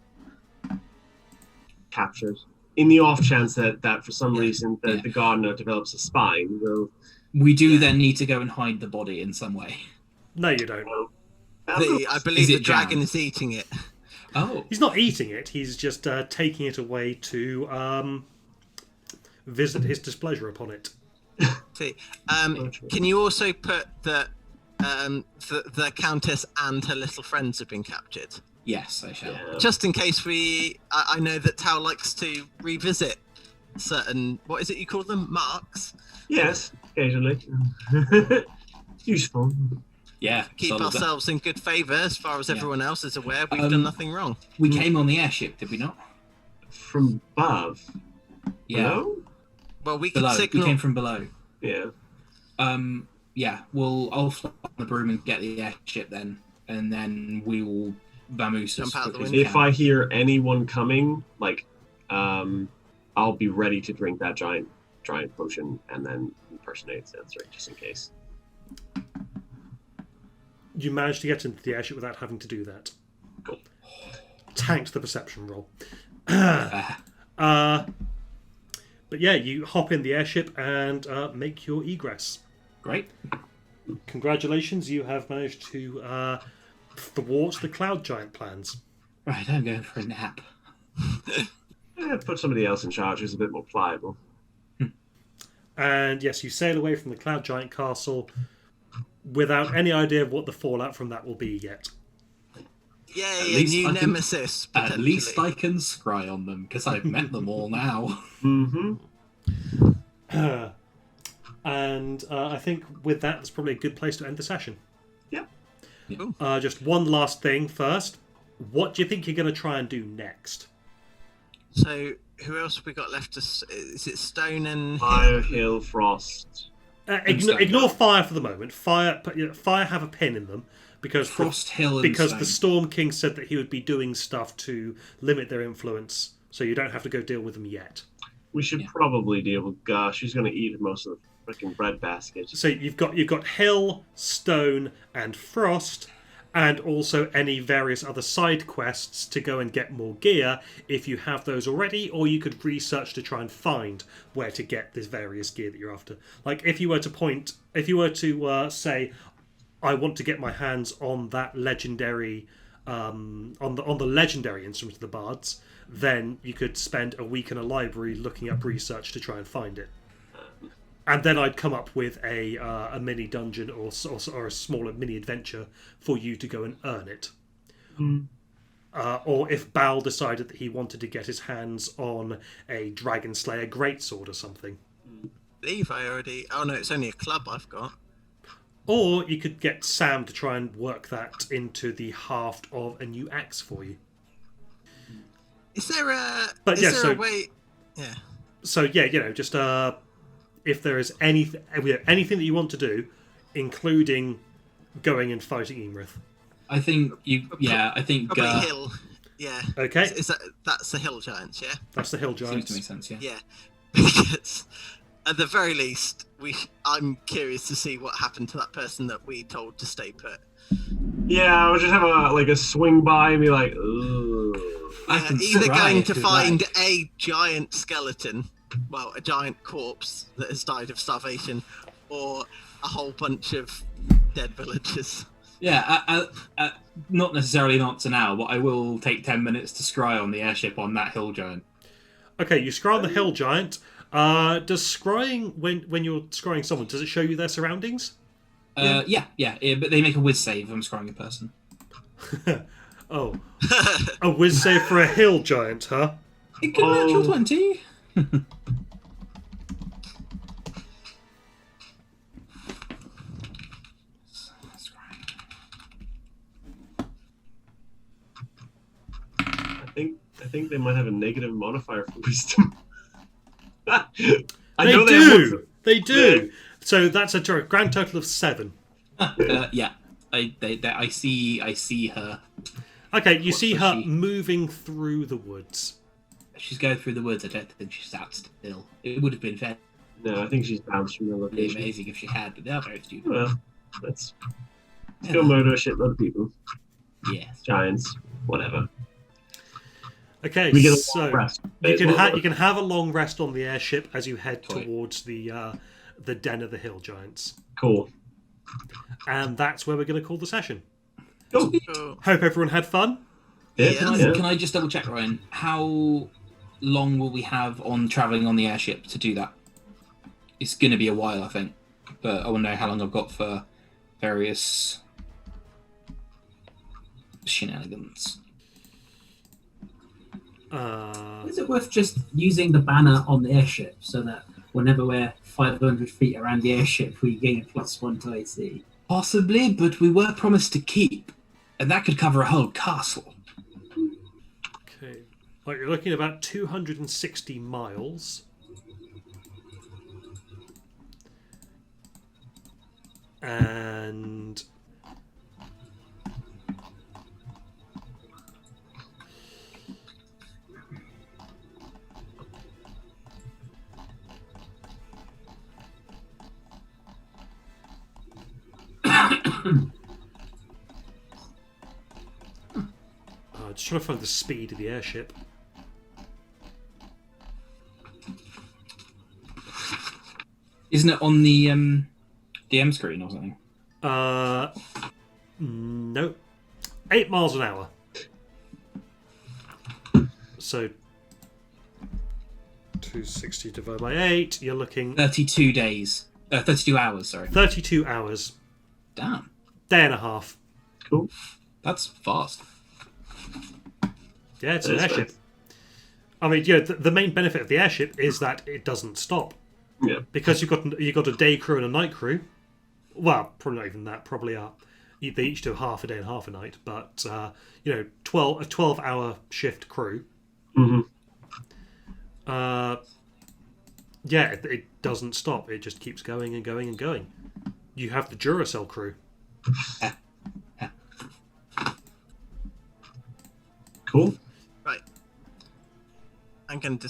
Captured. In the off chance that for some reason the gardener develops a spine, we do then need to go and hide the body in some way. No, you don't. I believe the dragon is eating it. Oh. He's not eating it. He's just taking it away to visit his displeasure upon it. See, can you also put that the Countess and her little friends have been captured? Yes, I shall. Yeah. Just in case I know that Tao likes to revisit certain, what is it you call them? Marks. Yes, occasionally. Useful. Yeah. Keep solid. ourselves in good favour as far as Yeah. everyone else is aware. We've done nothing wrong. We came on the airship, did we not? From above. Yeah. Below? Well, we could Below. signal. We came from below. Yeah. Yeah. I'll fly on the broom and get the airship then, and then we will vamoose as Jump out the quickly as window. we If can. I hear anyone coming, like, I'll be ready to drink that giant potion and then impersonate Sensor just in case. You managed to get into the airship without having to do that. Cool. Tanked the perception roll. Fair. But yeah, you hop in the airship and make your egress. Great. Congratulations, you have managed to thwart the cloud giant plans. Right, I'm going for a nap. Put somebody else in charge who's a bit more pliable. And yes, you sail away from the cloud giant castle without any idea of what the fallout from that will be yet. Yay, At a least new I can- nemesis. At least potentially. I can scry on them, because I've met them all now. Mm-hmm. And I think with that, that's probably a good place to end the session. Yep. Just one last thing first. What do you think you're going to try and do next? So, who else have we got left? Is it Stone and Fire, Hill, Frost. Ignore fire for the moment. Fire have a pin in them because Frost, Hill, and because Stone. the Storm King said that he would be doing stuff to limit their influence, so you don't have to go deal with them yet. We should Yeah. probably deal with Gus. She's going to eat most of the freaking bread basket. So you've got Hill, Stone, and Frost, and also any various other side quests to go and get more gear if you have those already, or you could research to try and find where to get this various gear that you're after. Like if you were to say, I want to get my hands on that legendary, on the legendary instrument of the bards, then you could spend a week in a library looking up research to try and find it. And then I'd come up with a mini dungeon or a smaller mini adventure for you to go and earn it. Or if Bal decided that he wanted to get his hands on a Dragon Slayer greatsword or something. Levi already? Oh no, it's only a club I've got. Or you could get Sam to try and work that into the haft of a new axe for you. Is there a? But is yeah, there so- a way? Yeah. So yeah, just if there is anything that you want to do, including going and fighting Imrith. I think I think Probably Hill. Yeah. Okay, Is that's the Hill Giants? Yeah. that's the Hill seems Giants. to make sense. Yeah. Yeah. Because at the very least, I'm curious to see what happened to that person that we told to stay put. Yeah, I would just have a swing by and be like, ugh. I can Either scry going if to you'd find like. a giant skeleton, well, a giant corpse that has died of starvation, or a whole bunch of dead villagers. Yeah, not necessarily an answer now, but I will take 10 minutes to scry on the airship on that hill giant. Okay, you scry on the Hill Giant. Does scrying when you're scrying someone, does it show you their surroundings? Yeah, but they make a whiz save if I'm scrying a person. Oh, a whiz save for a Hill Giant, huh? It can natural 20. I think they might have a negative modifier for wisdom. They do. So that's a grand total of 7. Yeah, I see her. Okay, you see her she? moving through the woods. She's going through the woods. I don't think she sat still. It would have been fairly No, I think she's bounced from the location. amazing if she had, but they're very stupid. Well, let's go murder a shitload of people. Yes. Giants, whatever. Okay, We get a so long rest. you can have a long rest on the airship as you head towards the den of the Hill Giants, Cool. and that's where we're going to call the session. Cool. So, Hope everyone had fun. Yeah, Yeah. Can I just double check, Ryan? How long will we have on traveling on the airship to do that? It's going to be a while, I think, but I want to know how long I've got for various shenanigans. Is it worth just using the banner on the airship so that whenever we're 500 feet around the airship, we gain a +1 to AC? Possibly, but we were promised to keep, and that could cover a whole castle. Okay. Right, you're looking at about 260 miles. And just trying to find the speed of the airship. Isn't it on the DM screen or something? No. 8 miles an hour. So 260 divided by 8, you're looking 32 days. 32 hours, sorry. 32 hours. Damn. Day and a half. Cool. That's fast. Yeah, it's an That is airship. fast. I mean, yeah, the main benefit of the airship is that it doesn't stop. Yeah. Because you've got a day crew and a night crew. Well, probably not even that. Probably they each do half a day and half a night. But 12-hour shift crew. Mm-hmm. Yeah, it doesn't stop. It just keeps going and going and going. You have the Duracell crew. Cool. Right. I'm going to